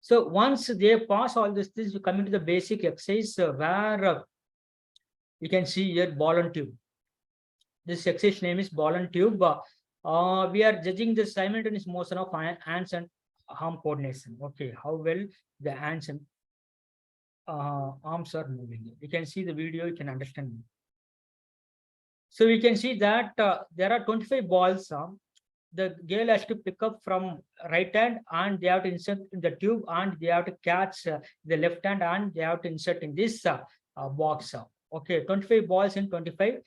S2: So once they pass all this, we come into the basic exercise where you can see here ball and tube. This exercise name is ball and tube. We are judging the simultaneous motion of hands and arm coordination. Okay, how well the hands and arms are moving. You can see the video, you can understand. So we can see that there are 25 balls. The girl has to pick up from right hand, and they have to insert in the tube, and they have to catch the left hand, and they have to insert in this box. Okay, 25 balls in 25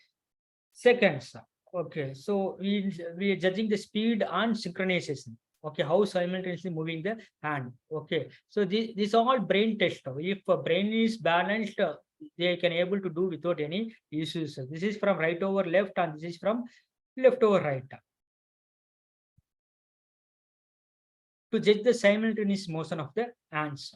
S2: seconds. Okay, so we are judging the speed and synchronization. Okay, how simultaneously moving the hand. Okay, so this all brain test. If a brain is balanced, they can able to do without any issues. This is from right over left, and this is from left over right. To judge the simultaneous motion of the hands.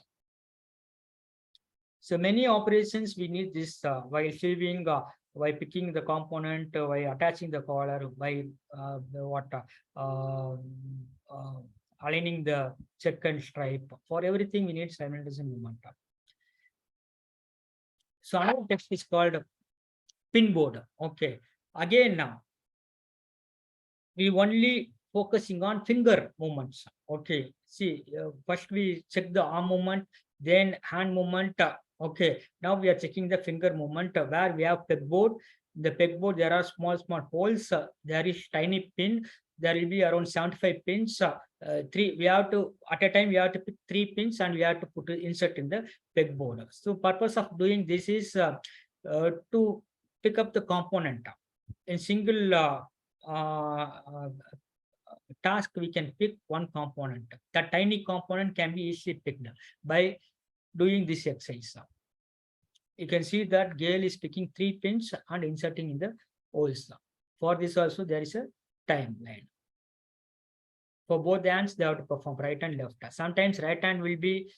S2: So many operations we need this while shaving, by picking the component, by attaching the collar, by aligning the check and stripe. For everything, we need simultaneous movement. So another text is called pin board. Okay. Again, now we only focusing on finger movements. Okay. See, first we check the arm movement, then hand movement. Okay. Now we are checking the finger movement where we have pegboard. The pegboard, there are small holes. There is tiny pin. There will be around 75 pins. We have to, at a time, we have to pick 3 pins, and we have to put insert in the pegboard. So purpose of doing this is to pick up the component in single task. We can pick one component. That tiny component can be easily picked by doing this exercise. You can see that Gail is picking 3 pins and inserting in the holes. For this also there is a timeline. For both hands, they have to perform right and left. Sometimes right hand will be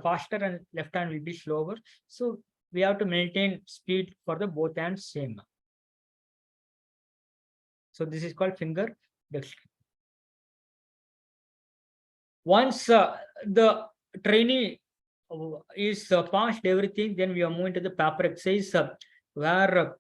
S2: faster and left hand will be slower. So we have to maintain speed for the both hands same. So this is called finger dexterity. Once the trainee is passed everything, then we are moving to the paper exercise where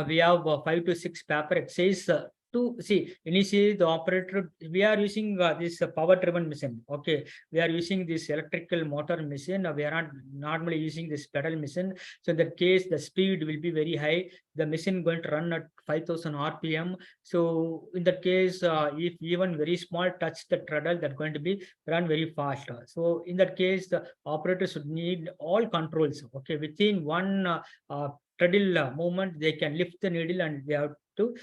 S2: we have 5 to 6 paper exercise to see. Initially, the operator, we are using this power driven machine. Okay, we are using this electrical motor machine. We are not normally using this pedal machine. So in that case, the speed will be very high. The machine going to run at 5000 RPM. So in that case, if even very small touch the treadle, that's going to be run very fast. So in that case, the operator should need all controls. Okay, within one treadle movement, they can lift the needle, and they have to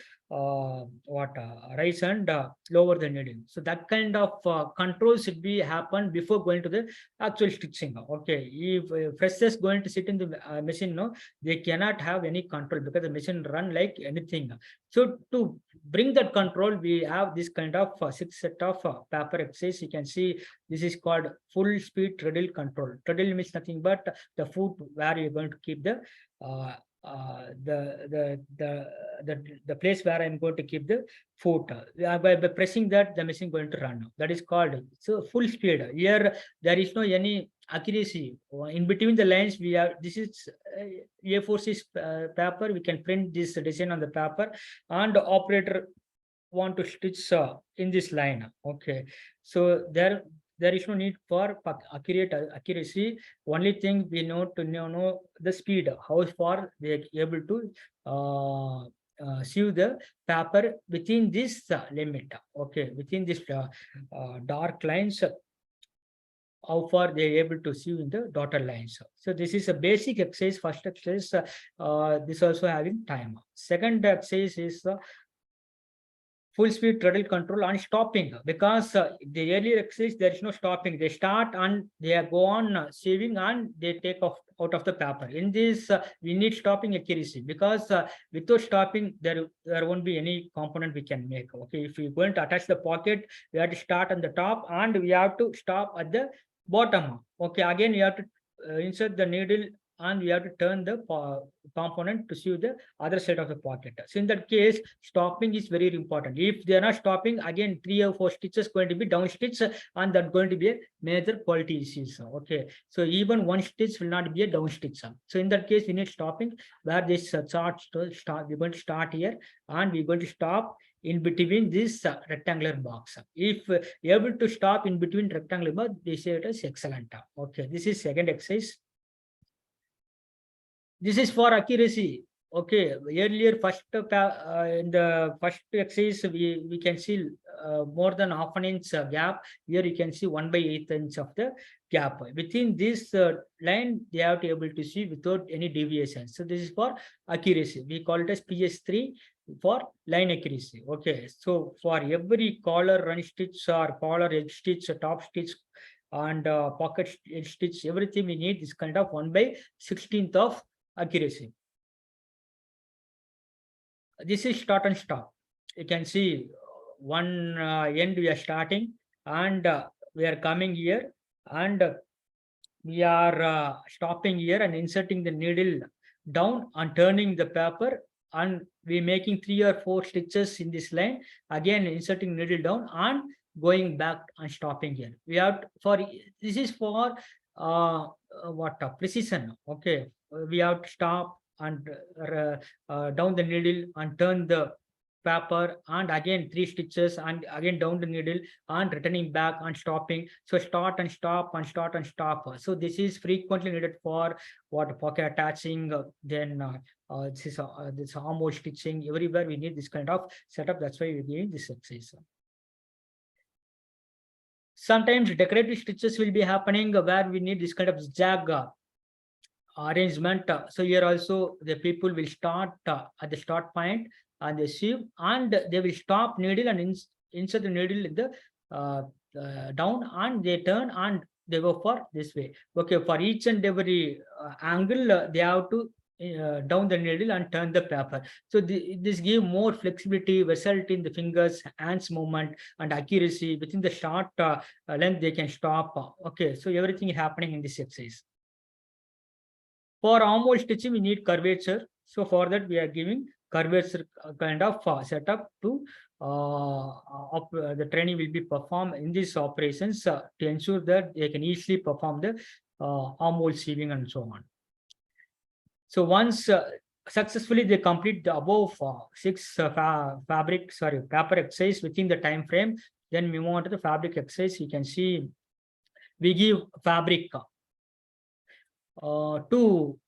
S2: rise and lower the needle. So that kind of control should be happen before going to the actual stitching. Okay, if freshers going to sit in the machine, no, they cannot have any control because the machine run like anything. So to bring that control, we have this kind of 6 set of paper exercise. You can see this is called full speed treadle control. Treadle means nothing but the foot where you're going to keep the place where I'm going to keep the foot. By pressing that, the machine going to run. That is called so full speed. Here there is no any accuracy in between the lines. We have this is A4 paper. We can print this design on the paper, and the operator want to stitch in this line. Okay, so there is no need for accuracy. Only thing we know to know the speed, how far they are able to sew the paper within this limit. Okay, within this dark lines, how far they are able to see in the dotted lines. So this is a basic exercise. First exercise, this also having time. Second exercise is full speed throttle control and stopping, because the earlier exercise there is no stopping. They start and they go on saving and they take off out of the paper. In this we need stopping accuracy, because without stopping there won't be any component we can make. Okay, if we're going to attach the pocket, we have to start on the top and we have to stop at the bottom. Okay, again we have to insert the needle and we have to turn the component to see the other side of the pocket. So in that case, stopping is very important. If they are not stopping, again 3 or 4 stitches going to be down stitch, and that's going to be a major quality issues. Okay, so even 1 stitch will not be a down stitch. So in that case, we need stopping, where this chart start. We're going to start here and we're going to stop in between this rectangular box. If you're able to stop in between rectangular box, they say it is excellent. Okay, this is second exercise. This is for accuracy. Okay, earlier in the first exercise we can see more than half an inch gap. Here you can see 1/8 inch of the gap. Within this line they have to able to see without any deviation. So this is for accuracy. We call it as PS3 for line accuracy. Okay, so for every collar run stitch or collar edge stitch, top stitch and pocket edge stitch, everything we need is kind of 1/16 of accuracy. This is start and stop. You can see one end we are starting and we are coming here, and we are stopping here and inserting the needle down and turning the paper, and we making 3 or 4 stitches in this line, again inserting needle down and going back and stopping here. We have for this is for precision. Okay, we have to stop and down the needle and turn the paper, and again 3 stitches and again down the needle and returning back and stopping. So start and stop and start and stop. So this is frequently needed for pocket attaching, then this armhole stitching. Everywhere we need this kind of setup. That's why we're doing this exercise. Sometimes decorative stitches will be happening where we need this kind of zigzag arrangement. So here also the people will start at the start point and they sew, and they will stop needle and insert the needle in the down, and they turn and they go for this way. Okay, for each and every angle they have to down the needle and turn the paper. So this give more flexibility, versatility in the fingers, hands movement, and accuracy. Within the short length they can stop. Okay, so everything is happening in this exercise. For armhole stitching we need curvature. So for that we are giving curvature kind of setup to the training will be performed in these operations to ensure that they can easily perform the armhole sewing and so on. So once successfully they complete the above 6 paper exercise within the time frame, then we move on to the fabric exercise. You can see we give fabric to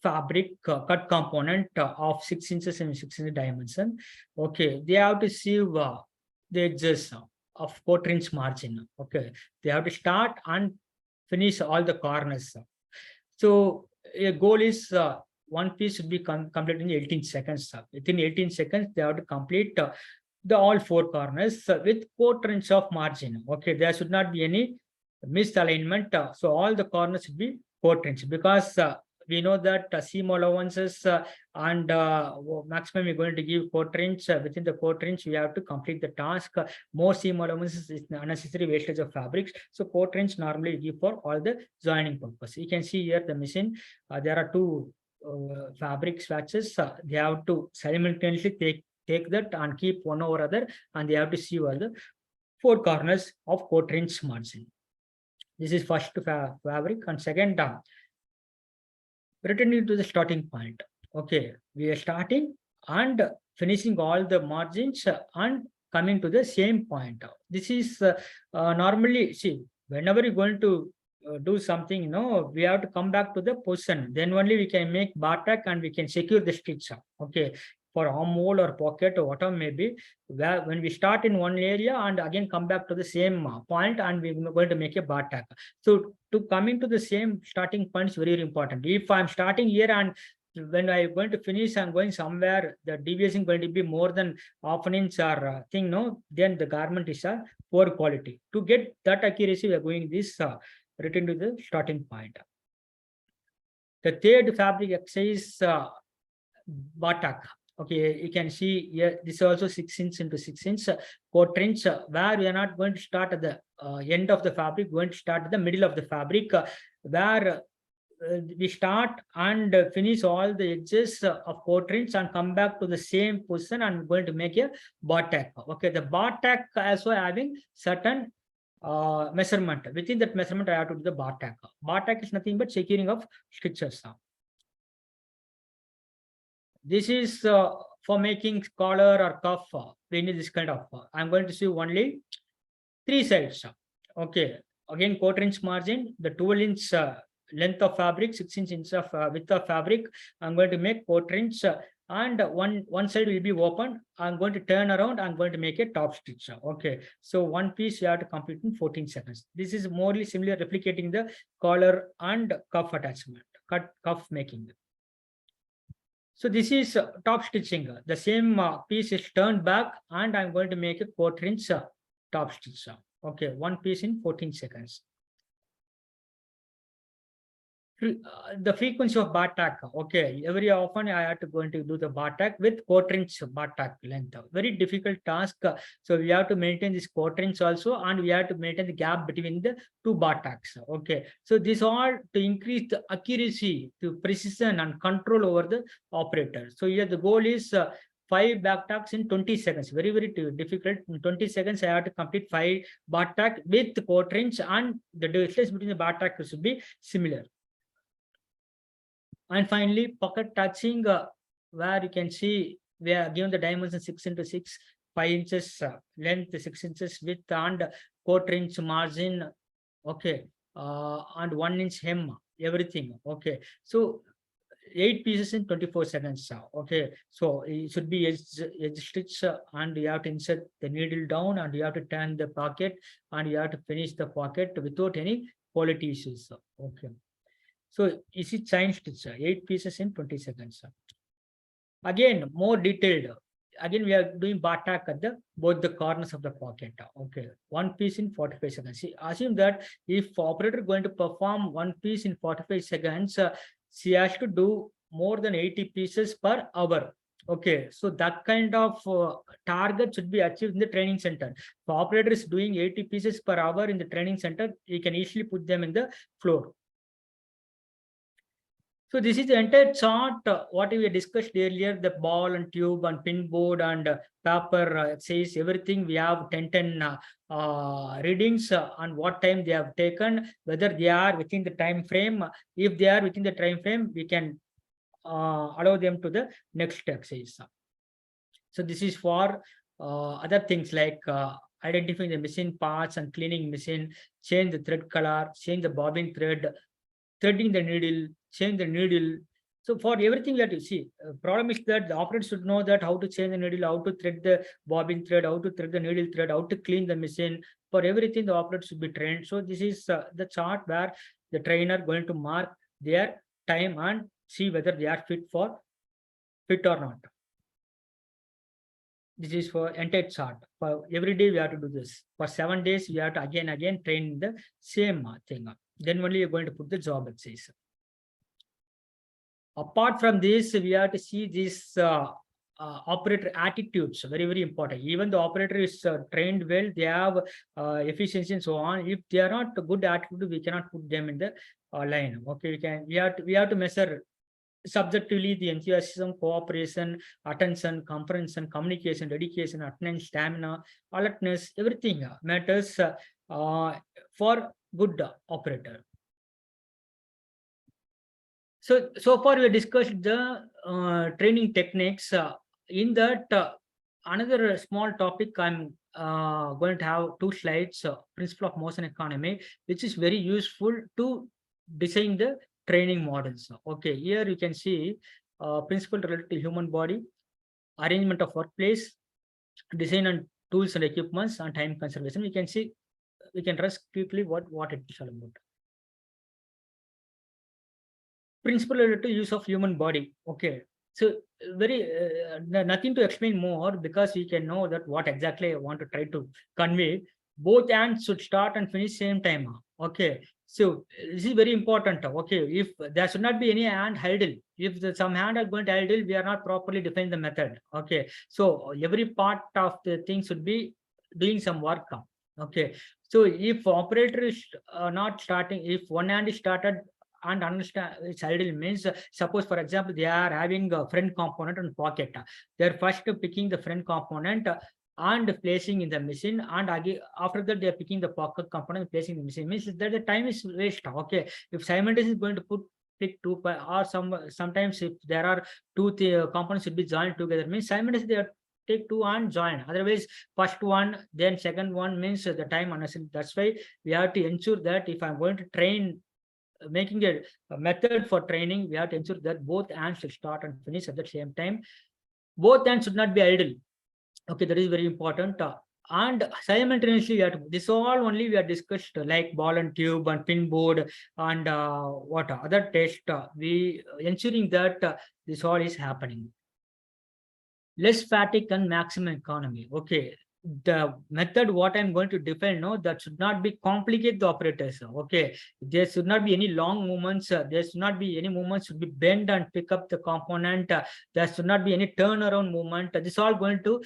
S2: fabric cut component of 6 inches and 6 inch dimension. Okay, they have to sew the edges of 4" margin. Okay, they have to start and finish all the corners. So a goal is one piece should be completed in 18 seconds. Within 18 seconds they have to complete the all 4 corners with 4" of margin. Okay, there should not be any misalignment. So all the corners should be 4", because we know that seam allowances and maximum we're going to give 4". Within the 4" we have to complete the task. More seam allowances is unnecessary wastage of fabrics. So 4" normally we give for all the joining purpose. You can see here the machine. There are 2 fabric swatches. They have to simultaneously take that and keep one over other, and they have to sew all the 4 corners of 4" margin. This is first fabric, and second returning to the starting point. Okay, we are starting and finishing all the margins and coming to the same point. This is normally, see, whenever you're going to do something, we have to come back to the position. Then only we can make bar tack and we can secure the stitch. Okay, for armhole or pocket or whatever maybe, where when we start in one area and again come back to the same point and we're going to make a bar tack. So to coming to the same starting point is very important. If I'm starting here and when I'm going to finish, I'm going somewhere, the deviation going to be more than half an inch or thing, then the garment is a poor quality. To get that accuracy, we are going this return to the starting point. The third fabric exercise, batak. Okay, you can see here, this is also 6 inch into 6 inch quarter inch, where we are not going to start at the end of the fabric, going to start at the middle of the fabric, where we start and finish all the edges of quarter inch and come back to the same position and going to make a bar tack. Okay, the bar tack also having certain measurement. Within that measurement, I have to do the bar tack. Bar tack is nothing but securing of stitches. This is for making collar or cuff. We need this kind of. I'm going to see only 3 sides. Okay, again quarter inch margin, the 12 inch length of fabric, 16 inch of width of fabric. I'm going to make quarter inch and one side will be open. I'm going to turn around. I'm going to make a top stitch. Okay, so one piece you have to complete in 14 seconds. This is morely similar, replicating the collar and cuff attachment, cuff making. So this is top stitching. The same piece is turned back and I'm going to make a quarter inch top stitch. Okay, one piece in 14 seconds. The frequency of bar tack. Okay, every often I have to going to do the bar tack with quarter inch bar tack length. Very difficult task. So we have to maintain this quarter inch also, and we have to maintain the gap between the 2 bar tacks. Okay, so this all to increase the accuracy, to precision and control over the operator. So here the goal is 5 back tacks in 20 seconds. Very, very difficult. In 20 seconds, I have to complete 5 bar tack with quarter inch, and the distance between the bar tack should be similar. And finally, pocket touching, where you can see we are given the dimension 6 into 6, 5 inches length, 6 inches width, and quarter inch margin. Okay, and 1 inch hem, everything. Okay, so 8 pieces in 24 seconds. Okay, so it should be edge stitch, and you have to insert the needle down, and you have to turn the pocket, and you have to finish the pocket without any quality issues. Okay. So is it chain stitch? 8 pieces in 20 seconds. Again, more detailed. Again, we are doing bar tack at both the corners of the pocket. Okay, 1 piece in 45 seconds. See, assume that if operator going to perform 1 piece in 45 seconds, she has to do more than 80 pieces per hour. Okay, so that kind of target should be achieved in the training center. If operator is doing 80 pieces per hour in the training center, you can easily put them in the floor. So this is the entire chart, what we discussed earlier, the ball and tube and pin board and paper says everything. We have 10 readings on what time they have taken, whether they are within the time frame. If they are within the time frame, we can allow them to the next exercise. So this is for other things like identifying the missing parts and cleaning machine, change the thread color, change the bobbin thread, threading the needle, change the needle. So for everything that you see, problem is that the operator should know that how to change the needle, how to thread the bobbin thread, how to thread the needle thread, how to clean the machine. For everything, the operator should be trained. So this is the chart where the trainer going to mark their time and see whether they are fit or not. This is for entire chart. For every day, we have to do this. For 7 days, we have to again train the same thing. Then only you're going to put the job exercise. Apart from this, we have to see this operator attitudes, very, very important. Even the operator is trained well, they have efficiency and so on. If they are not good attitude, we cannot put them in the line. Okay, we have to measure subjectively the enthusiasm, cooperation, attention, comprehension, communication, dedication, attendance, stamina, alertness, everything matters for good operator. So far we discussed the training techniques. in that another small topic, I'm going to have 2 slides, principle of motion economy, which is very useful to design the training models. Okay, here you can see principle related to human body, arrangement of workplace, design and tools and equipments, and time conservation. We can see, we can rest quickly what it is all about. Principle related to use of human body. Okay, so very nothing to explain more, because we can know that what exactly I want to try to convey. Both hands should start and finish same time. Okay, so this is very important. Okay, if there should not be any hand idle, if some hand are going to idle, we are not properly defining the method. Okay, so every part of the thing should be doing some work. Okay, so if operator is not starting, if one hand is started and understand it's idle, means suppose for example they are having a front component and pocket, they're first picking the front component and placing in the machine, and again after that they are picking the pocket component and placing in the machine, means that the time is waste. Okay, if simultaneously is going to pick two or sometimes if there are two components should be joined together, means simultaneously they are take two and join, otherwise first one then second one, means the time unnecessary. That's why we have to ensure that if I'm going to train, making a method for training, we have to ensure that both hands should start and finish at the same time. Both hands should not be idle. Okay, that is very important. And simultaneously, we have to, this all only we are discussed like ball and tube and pin board and what other test. We ensuring that this all is happening. Less fatigue and maximum economy. Okay, the method what I'm going to define, no, that should not be complicate the operators. Okay, there should not be any long movements, there should not be any movements should be bend and pick up the component, there should not be any turnaround movement. This all going to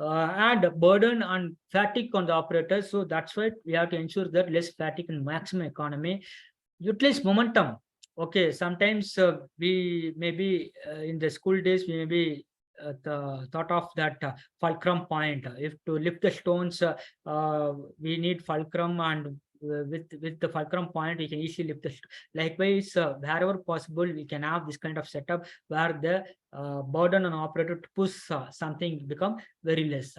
S2: add burden and fatigue on the operators. So that's why we have to ensure that less fatigue and maximum economy. Utilize momentum. Okay, sometimes we maybe in the school days we may be the thought of that fulcrum point. If to lift the stones, we need fulcrum, and with the fulcrum point we can easily lift the likewise wherever possible we can have this kind of setup where the burden on operator to push something become very less.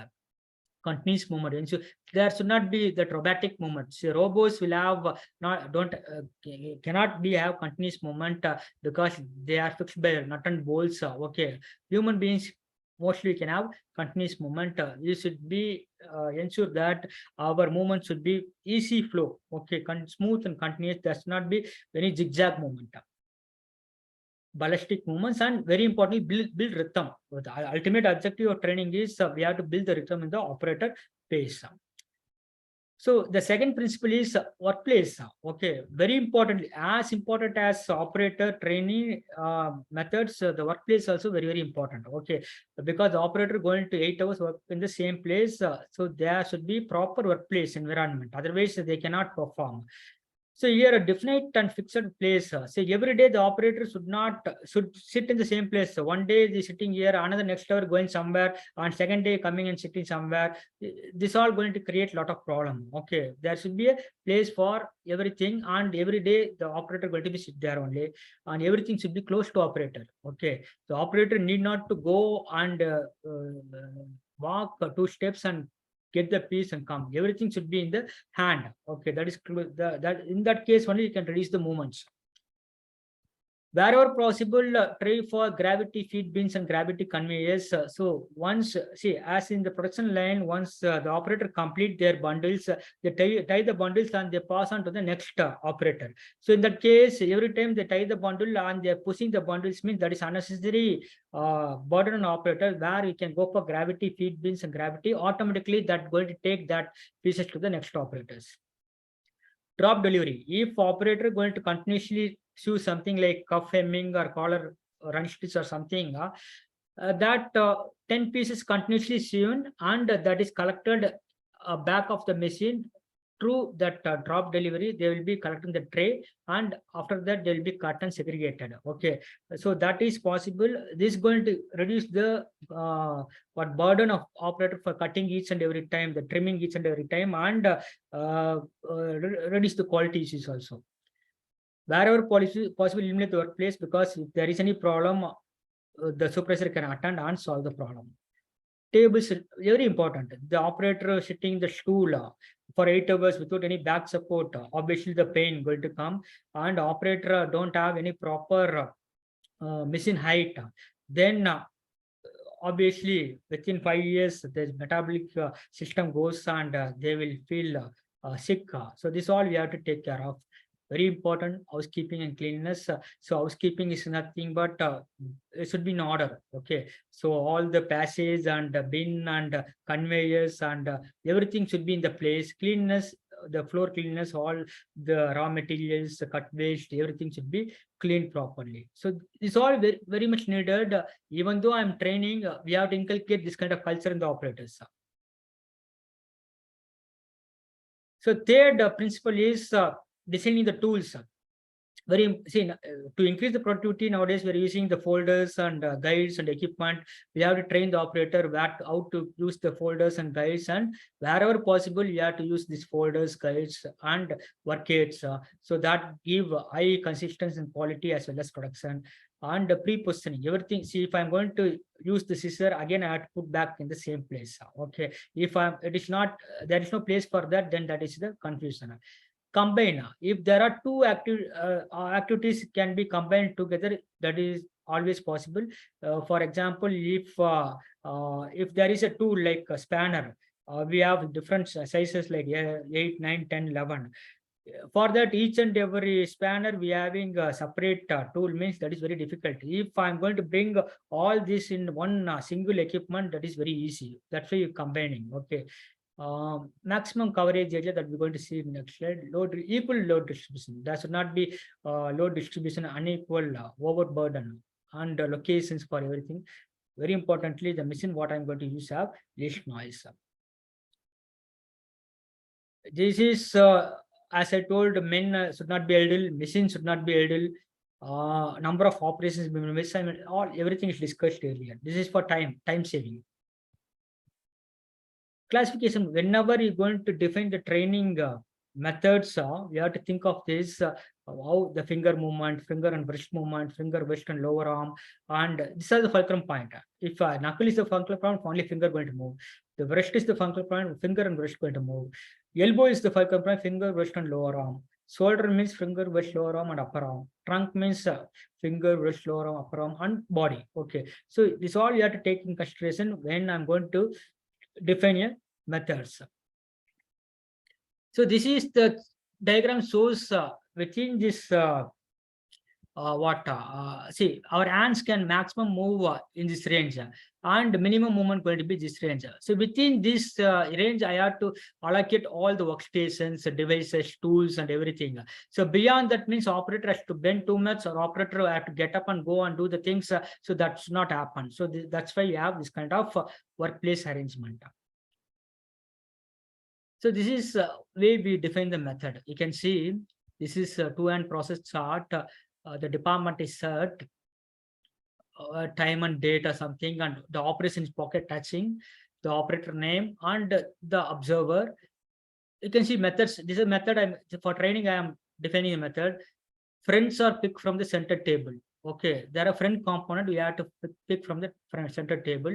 S2: Continuous movement, and so there should not be that robotic movement. So robots will have not don't cannot be have continuous movement because they are fixed by nut and bolts. Okay, human beings mostly can have continuous movement. You should be ensure that our movement should be easy flow. Okay, smooth and continuous. There should not be any zigzag movement. Ballistic movements, and very importantly build rhythm. The ultimate objective of training is we have to build the rhythm in the operator pace. So the second principle is workplace. Okay, very importantly, as important as operator training methods, the workplace also very important. Okay, because the operator going to 8 hours work in the same place, so there should be proper workplace environment. Otherwise, they cannot perform. So here a definite and fixed place. So every day the operator should sit in the same place. So one day they sitting here, another next hour going somewhere, and second day coming and sitting somewhere. This all going to create a lot of problem. Okay, there should be a place for everything, and every day the operator going to be sit there only, and everything should be close to operator. Okay, the operator need not to go and walk 2 steps and get the piece and come. Everything should be in the hand. Okay, that is that in that case only you can reduce the movements. Wherever possible, try for gravity feed bins and gravity conveyors. So once, see, as in the production line, once the operator complete their bundles, they tie the bundles and they pass on to the next operator. So in that case, every time they tie the bundle and they're pushing the bundles, means that is unnecessary burden on operator, where you can go for gravity feed bins and gravity, automatically that going to take that pieces to the next operators. Drop delivery. If operator going to continuously sew something like cuff hemming or collar run stitch or something, that 10 pieces continuously sewn, and that is collected back of the machine through that drop delivery. They will be collecting the tray, and after that they will be cut and segregated. Okay, so that is possible. This is going to reduce the what burden of operator for cutting each and every time, the trimming each and every time, and reduce the quality issues also. Wherever possible, eliminate the workplace, because if there is any problem, the supervisor can attend and solve the problem. Tables are very important. The operator sitting in the stool for 8 hours without any back support, obviously the pain going to come, and operator don't have any proper machine height, then obviously within 5 years the metabolic system goes and they will feel sick. So this all we have to take care of. Very important, housekeeping and cleanliness. So housekeeping is nothing but it should be in order. Okay, so all the passage and bin and conveyors and everything should be in the place. Cleanness, the floor cleanness, all the raw materials, the cut waste, everything should be cleaned properly. So it's all very, very much needed. Even though I'm training, we have to inculcate this kind of culture in the operators. So third principle is designing the tools. To increase the productivity nowadays, we're using the folders and guides and equipment. We have to train the operator how to use the folders and guides, and wherever possible, we have to use these folders, guides, and work aids, so that give high consistency and quality as well as production. And pre-positioning everything. See, if I'm going to use the scissor again, I have to put back in the same place. Okay, if it is not, there is no place for that, then that is the confusion. Combine, if there are two activities can be combined together, that is always possible. For example, if there is a tool like a spanner, we have different sizes like 8, 9, 10, 11. For that, each and every spanner we having a separate tool, means that is very difficult. If I'm going to bring all this in one single equipment, that is very easy. That's why you're combining. Okay. Maximum coverage area that we're going to see in next slide. Equal load distribution. There should not be load distribution unequal overburden, and locations for everything. Very importantly, the machine what I'm going to use have least noise. This is as I told, men should not be idle, machines should not be idle. Number of operations, everything is discussed earlier. This is for time saving. Classification, whenever you're going to define the training methods, you have to think of this, how the finger movement, finger and wrist movement, finger, wrist and lower arm, and this is the fulcrum point. If knuckle is the fulcrum point, only finger going to move. The wrist is the fulcrum point, finger and wrist going to move. Elbow is the fulcrum point, finger, wrist and lower arm. Shoulder means finger, wrist, lower arm and upper arm. Trunk means finger, wrist, lower arm, upper arm, and body. Okay, so this all you have to take in consideration when I'm going to define a methods. So this is the diagram shows within this see, our hands can maximum move in this range, and minimum movement going to be this range. So within this range, I have to allocate all the workstations, devices, tools, and everything. So beyond that means operator has to bend too much, or operator have to get up and go and do the things. So that's not happen. So that's why you have this kind of workplace arrangement. So this is way we define the method. You can see this is a 2-hand process chart. The department is set, time and date or something, and the operation is pocket touching, the operator name and the observer. You can see methods. This is a method. For training, I am defining a method. Friends are picked from the center table. Okay, there are friend component. We have to pick from the center table.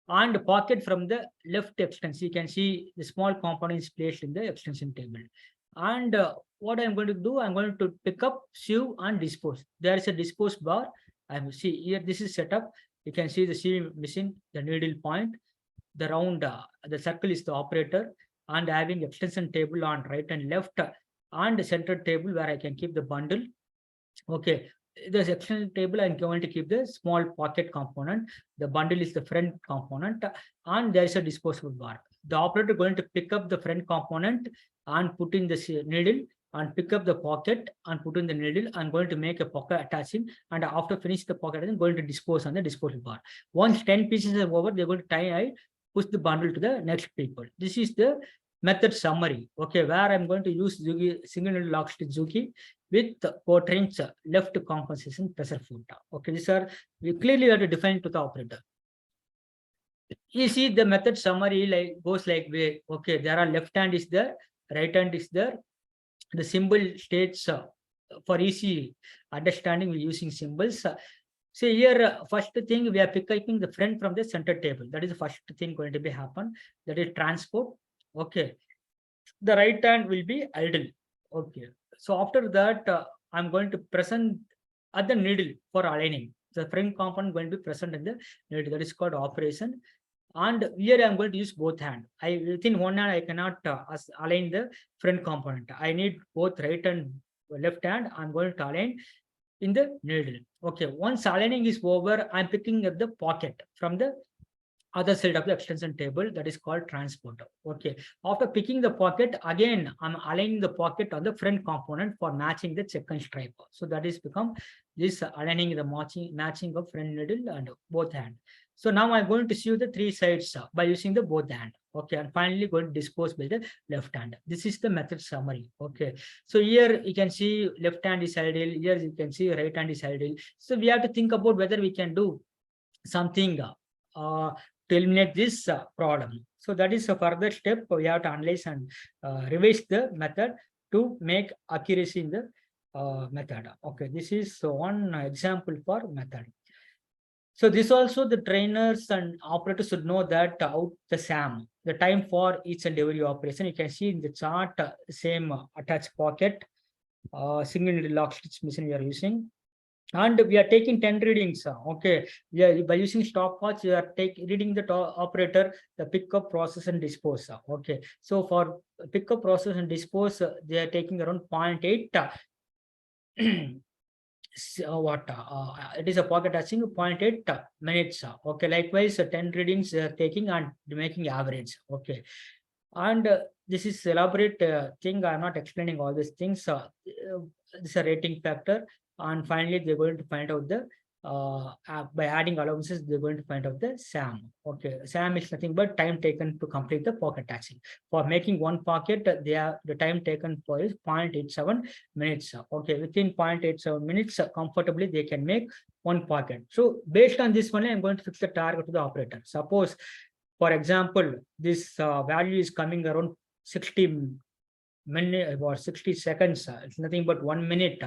S2: And pocket from the left extension. You can see the small component is placed in the extension table. And what I'm going to do, I'm going to pick up, sieve, and dispose. There is a dispose bar. I see here, this is set up. You can see the sieve machine, the needle point, the round, the circle is the operator, and having extension table on right and left, and the center table where I can keep the bundle. Okay. The extension table, I'm going to keep the small pocket component. The bundle is the front component, and there is a disposable bar. The operator going to pick up the front component and put in the needle, and pick up the pocket and put in the needle. I'm going to make a pocket attaching, and after finish the pocket, I'm going to dispose on the disposable bar. Once 10 pieces are over, they're going to tie, push the bundle to the next people. This is the method summary. Okay, where I'm going to use Zugi, single needle lock stitch Zugi with quadrants left compensation pressure foot. Okay, these are we clearly have to define to the operator. You see the method summary goes like way. Okay, there are left hand is there, right hand is there. The symbol states for easy understanding, we're using symbols. See here, first thing we are picking the friend from the center table. That is the first thing going to be happen. That is transport. Okay. The right hand will be idle. Okay. So after that, I'm going to present at the needle for aligning. The frame component going to be present in the needle. That is called operation. And here I'm going to use both hand. Within one hand I cannot align the front component. I need both right and left hand. I'm going to align in the needle. Okay. Once aligning is over, I'm picking up the pocket from the other side of the extension table, that is called transporter. Okay. After picking the pocket, again, I'm aligning the pocket on the front component for matching the check and stripe. So that is become this aligning the matching of front needle and both hand. So now I'm going to sew the three sides by using the both hand. Okay. And finally going to dispose by the left hand. This is the method summary. Okay. So here you can see left hand is idle. Here you can see right hand is idle. So we have to think about whether we can do something to eliminate this problem. So that is a further step. We have to analyze and revise the method to make accuracy in the method. Okay, this is one example for method. So this also the trainers and operators should know that out the SAM, the time for each and every operation. You can see in the chart, same attached pocket, single needle lock stitch machine we are using. And we are taking 10 readings. Okay, yeah, by using stopwatch, you are reading the operator, the pickup, process, and dispose. Okay, so for pickup, process, and dispose, they are taking around 0.8. It is a pocket touching 0.8 minutes. Okay, likewise, 10 readings they are taking and making average. Okay, and this is elaborate thing. I'm not explaining all these things. This is a rating factor. And finally, they're going to find out the by adding allowances, they're going to find out the SAM. Okay, SAM is nothing but time taken to complete the pocket attaching. For making one pocket, the time taken for is 0.87 minutes. Okay, within 0.87 minutes, comfortably they can make one pocket. So based on this one, I'm going to fix the target to the operator. Suppose, for example, this value is coming around 60 minutes or 60 seconds. It's nothing but 1 minute.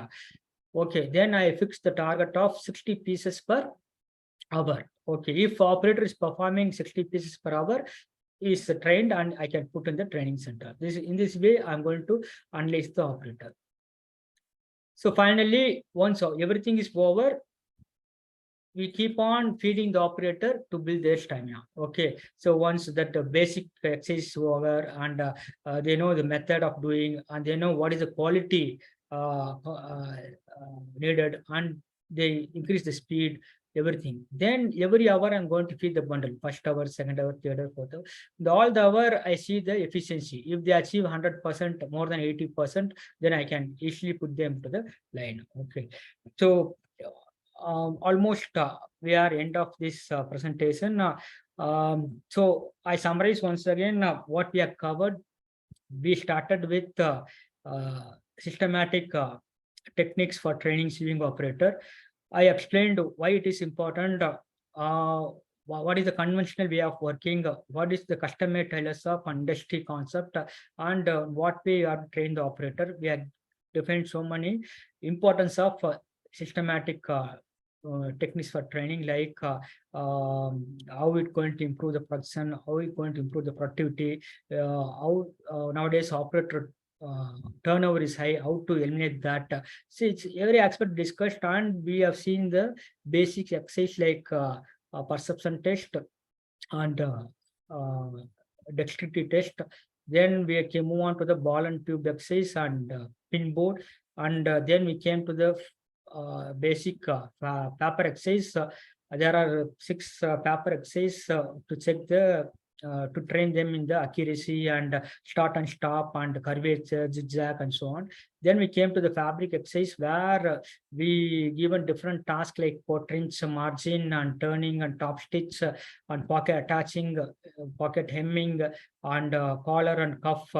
S2: Okay, then I fix the target of 60 pieces per hour. Okay, if operator is performing 60 pieces per hour, is trained and I can put in the training center. In this way, I'm going to analyze the operator. So finally, once everything is over, we keep on feeding the operator to build their stamina. Okay, so once that basic exercise is over and they know the method of doing and they know what is the quality needed and they increase the speed, everything. Then every hour I'm going to feed the bundle, first hour, second hour, third hour, fourth hour. All the hour I see the efficiency. If they achieve 100%, more than 80%, then I can easily put them to the line. Okay, so almost we are end of this presentation. So I summarize once again what we have covered. We started with systematic techniques for training sewing operator. I explained why it is important, what is the conventional way of working, what is the custom-made tailors of industry concept, and what way you have to train the operator. We have defined so many importance of systematic techniques for training, like how it's going to improve the production, how it's going to improve the productivity, how nowadays operator turnover is high, how to eliminate that. See, it's every aspect discussed, and we have seen the basic exercise like perception test and dexterity test. Then we can move on to the ball and tube exercise and pin board, and then we came to the basic paper exercise. There are 6 paper exercises to check the to train them in the accuracy and start and stop and curvature, zigzag, and so on. Then we came to the fabric exercise, where we given different tasks like portrinch, margin, and turning, and top stitch, and pocket attaching, pocket hemming, and collar and cuff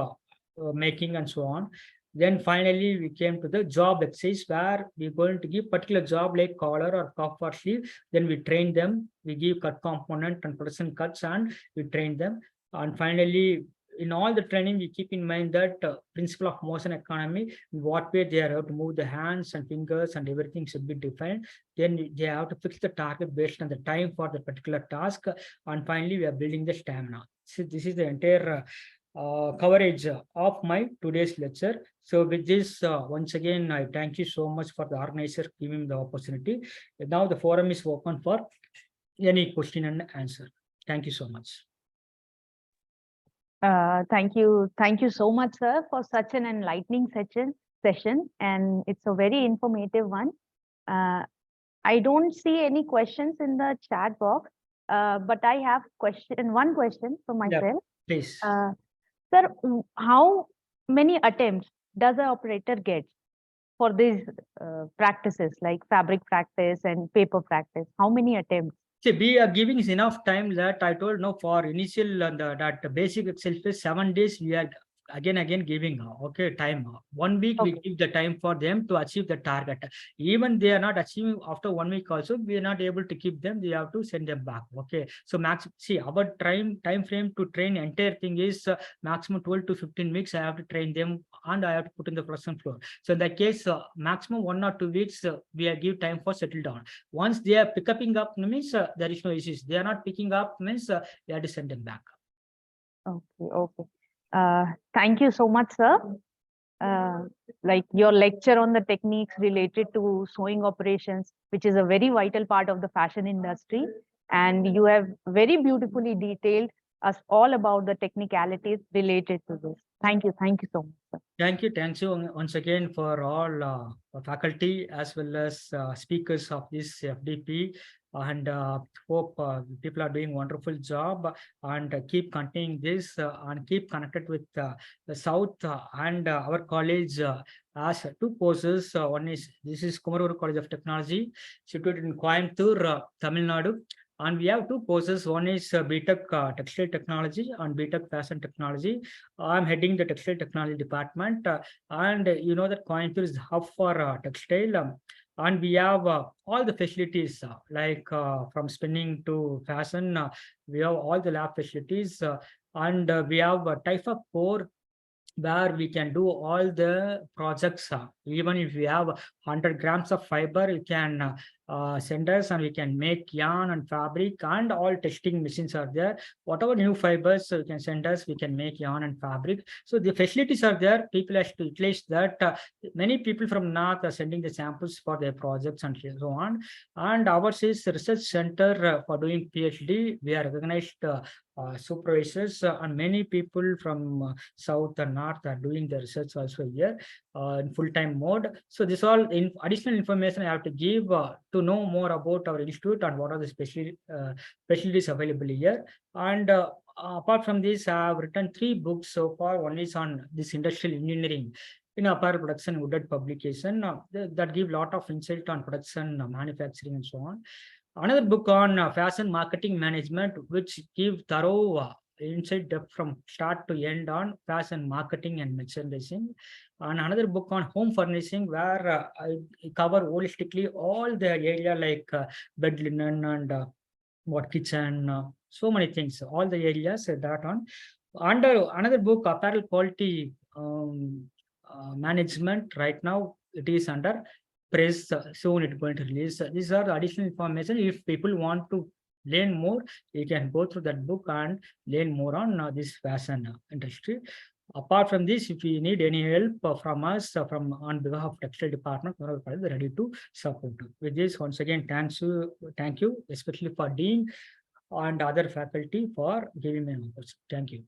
S2: making, and so on. Then finally, we came to the job exercise, where we're going to give particular job like collar or cuff or sleeve. Then we train them. We give cut component and production cuts, and we train them. And finally, in all the training, we keep in mind that principle of motion economy, in what way they are have to move the hands and fingers and everything should be defined. Then they have to fix the target based on the time for the particular task. And finally, we are building the stamina. So this is the entire coverage of my today's lecture. So with this, once again, I thank you so much for the organizer giving me the opportunity. Now the forum is open for any question and answer. Thank you so much.
S3: Thank you so much, sir, for such an enlightening session, and it's a very informative one. I don't see any questions in the chat box, but I have one question for myself.
S2: Please.
S3: Sir, how many attempts does an operator get for these practices like fabric practice and paper practice? How many attempts?
S2: See, we are giving enough time that I told no for initial that basic itself is 7 days. We are again giving time. 1 week we
S3: Okay.
S2: give the time for them to achieve the target. Even they are not achieving after 1 week also, we are not able to keep them. We have to send them back. Okay, so our time frame to train entire thing is maximum 12 to 15 weeks. I have to train them and I have to put in the production floor. So in that case, maximum 1 or 2 weeks we are give time for settle down. Once they are picking up means there is no issues. They are not picking up means we have to send them back.
S3: Okay. Thank you so much, sir. Like your lecture on the techniques related to sewing operations, which is a very vital part of the fashion industry. And you have very beautifully detailed us all about the technicalities related to this. Thank you so much, sir.
S2: Thank you once again for all faculty as well as speakers of this FDP, and hope people are doing wonderful job, and keep continuing this and keep connected with the South and our college as 2 courses. This is Kumaruru College of Technology situated in Coimbatore, Tamil Nadu. And we have 2 courses. One is BTech Textile Technology and BTech Fashion Technology. I'm heading the Textile Technology department, and you know that Coimbatore is the hub for textile. And we have all the facilities like from spinning to fashion. We have all the lab facilities, and we have a type of core where we can do all the projects. Even if we have 100 grams of fiber, you can send us and we can make yarn and fabric, and all testing machines are there. Whatever new fibers you can send us, we can make yarn and fabric. So the facilities are there. People have to utilize that. Many people from North are sending the samples for their projects and so on. And ours is research center for doing PhD. We are recognized supervisors, and many people from South and North are doing the research also here in full-time mode. So this all additional information I have to give to know more about our institute and what are the specialties available here. And apart from this, I have written 3 books so far. One is on this industrial engineering in apparel production, Wooded publication that give lot of insight on production, manufacturing, and so on. Another book on fashion marketing management, which give thorough insight depth from start to end on fashion marketing and merchandising. And another book on home furnishing, where I cover holistically all the area like bed linen and what kitchen, so many things, all the areas that on. Under another book, apparel quality management. Right now, it is under press, soon it's going to release. These are the additional information. If people want to learn more, you can go through that book and learn more on this fashion industry. Apart from this, if you need any help from us, from on behalf of textile department, we are ready to support you. With this, once again, thank you, especially for Dean and other faculty for giving me an opportunity. Thank you.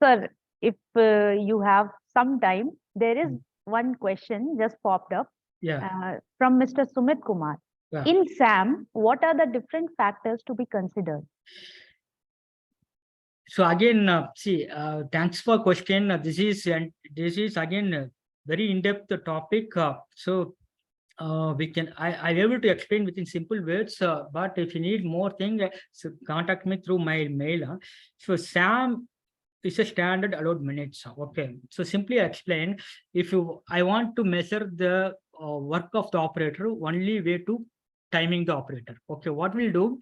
S3: Sir, if you have some time, there is one question just popped up from Mr. Sumit Kumar.
S2: Yeah.
S3: In SAM, what are the different factors to be considered?
S2: So again, thanks for question. This is again a very in-depth topic. So we can I'm able to explain within simple words. But if you need more thing, so contact me through my mail. So SAM is a standard allowed minutes. Okay. So simply explain. If I want to measure the work of the operator, only way to timing the operator. Okay, what we'll do,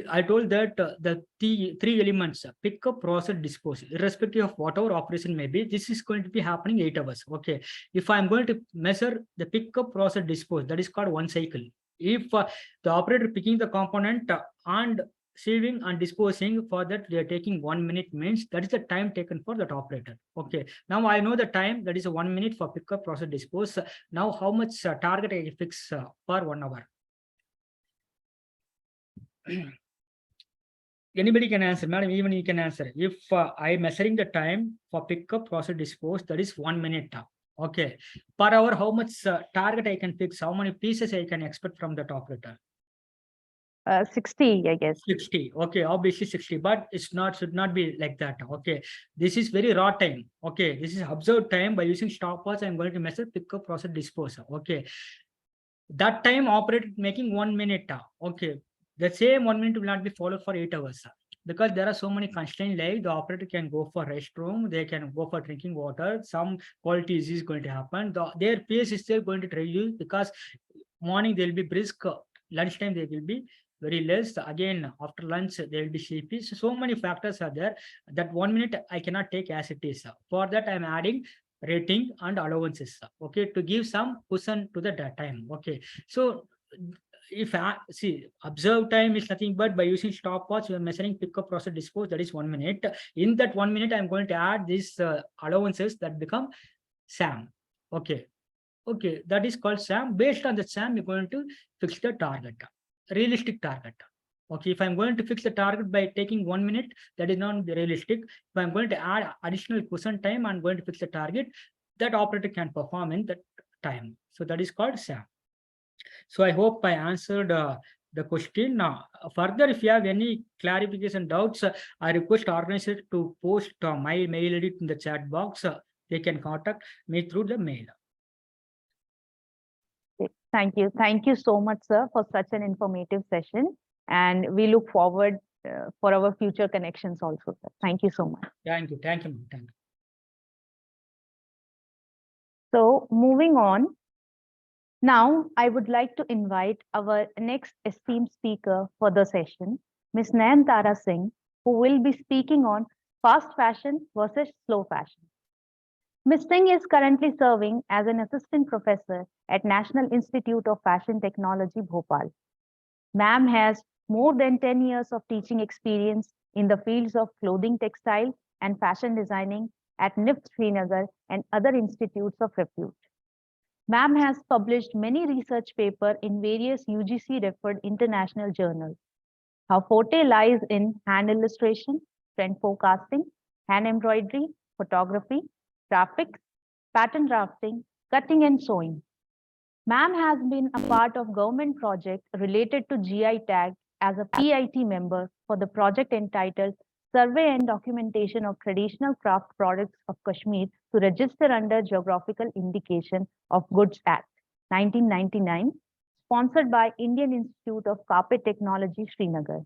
S2: I told that the three elements, pick up, process, dispose, irrespective of whatever operation may be, this is going to be happening 8 hours. Okay, if I'm going to measure the pick up, process, dispose, that is called one cycle. If the operator picking the component and receiving and disposing, for that they are taking 1 minute, means that is the time taken for that operator. Okay, now I know the time, that is a 1 minute for pick up, process, dispose. Now how much target I fix per 1 hour? Anybody can answer, madam, even you can answer. If I measuring the time for pick up, process, dispose, that is 1 minute. Okay, per hour, how much target I can fix? How many pieces I can expect from that operator?
S3: 60, I guess.
S2: 60. Okay, obviously 60, but it's not, should not be like that. Okay, this is very raw time. Okay, this is observed time. By using stopwatch, I'm going to measure pick up, process, dispose. Okay, that time operator making 1 minute. Okay, the same 1 minute will not be followed for 8 hours, because there are so many constraints, like the operator can go for restroom, they can go for drinking water, some quality is going to happen, their pace is still going to reduce, because morning they'll be brisk, lunchtime they will be very less, again after lunch they will be sleepy. So many factors are there, that 1 minute I cannot take as it is. For that I'm adding rating and allowances, okay, to give some cushion to the time. Okay, so if I see, observe time is nothing but by using stopwatch, we are measuring pick up, process, dispose, that is 1 minute. In that 1 minute, I'm going to add these allowances that become SAM. Okay, okay, that is called SAM. Based on the SAM, you're going to fix the target, realistic target. Okay, if I'm going to fix the target by taking 1 minute, that is not realistic. If I'm going to add additional cushion time, I'm going to fix the target, that operator can perform in that time. So that is called SAM. So I hope I answered the question. Further, if you have any clarification doubts, I request organizers to post my mail ID in the chat box. They can contact me through the mail.
S3: Thank you. Thank you so much, sir, for such an informative session. And we look forward for our future connections also, sir. Thank you so much.
S2: Thank you. Thank you. Thank you.
S3: So moving on, now I would like to invite our next esteemed speaker for the session, Ms. Nayantara Singh, who will be speaking on fast fashion versus slow fashion. Ms. Singh is currently serving as an assistant professor at National Institute of Fashion Technology, Bhopal. Ma'am has more than 10 years of teaching experience in the fields of clothing, textile, and fashion designing at NIFT Srinagar and other institutes of repute. Ma'am has published many research papers in various UGC-referred international journals. Her forte lies in hand illustration, trend forecasting, hand embroidery, photography, graphics, pattern drafting, cutting and sewing. Ma'am has been a part of government project related to GI tag as a PIT member for the project entitled Survey and Documentation of Traditional Craft Products of Kashmir to register under Geographical Indication of Goods Act 1999, sponsored by Indian Institute of Carpet Technology, Srinagar.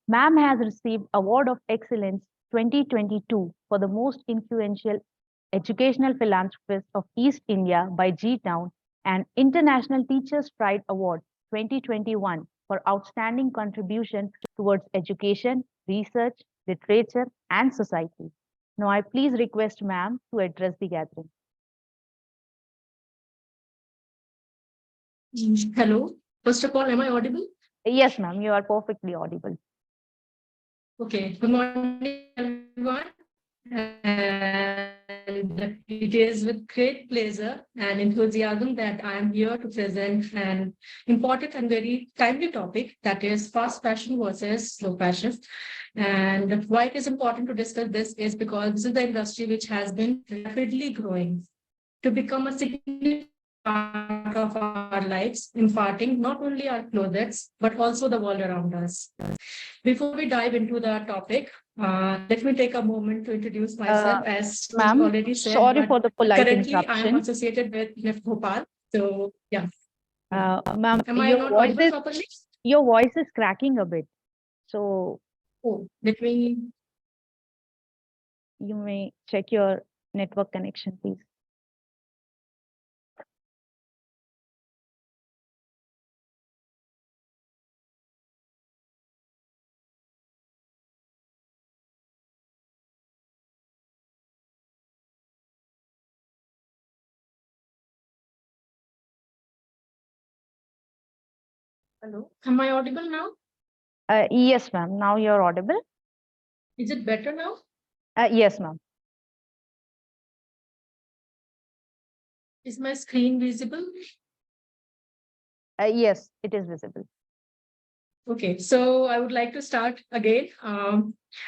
S3: Ma'am has received Award of Excellence 2022 for the most influential educational philanthropist of East India by G-Town and International Teachers Pride Award 2021 for outstanding contribution towards education, research, literature, and society. Now I please request ma'am to address the gathering.
S4: Hello. First of all, am I audible?
S3: Yes, ma'am, you are perfectly audible.
S4: Okay. Good morning, everyone. And it is with great pleasure and enthusiasm that I am here to present an important and very timely topic, that is fast fashion versus slow fashion. And why it is important to discuss this is because this is the industry which has been rapidly growing to become a significant part of our lives, imparting not only our clothes, but also the world around us. Before we dive into the topic, let me take a moment to introduce myself. As
S3: Ma'am,
S4: already said,
S3: sorry for the polite
S4: currently I am
S3: interruption.
S4: associated with NIFT Bhopal. So yeah.
S3: Ma'am,
S4: Am I not audible properly?
S3: your voice is cracking a bit. So
S4: Let me.
S3: You may check your network connection, please.
S4: Hello, am I audible now?
S3: Yes, ma'am. Now you're audible.
S4: Is it better now?
S3: Yes, ma'am.
S4: Is my screen visible?
S3: Yes, it is visible.
S4: Okay, so I would like to start again.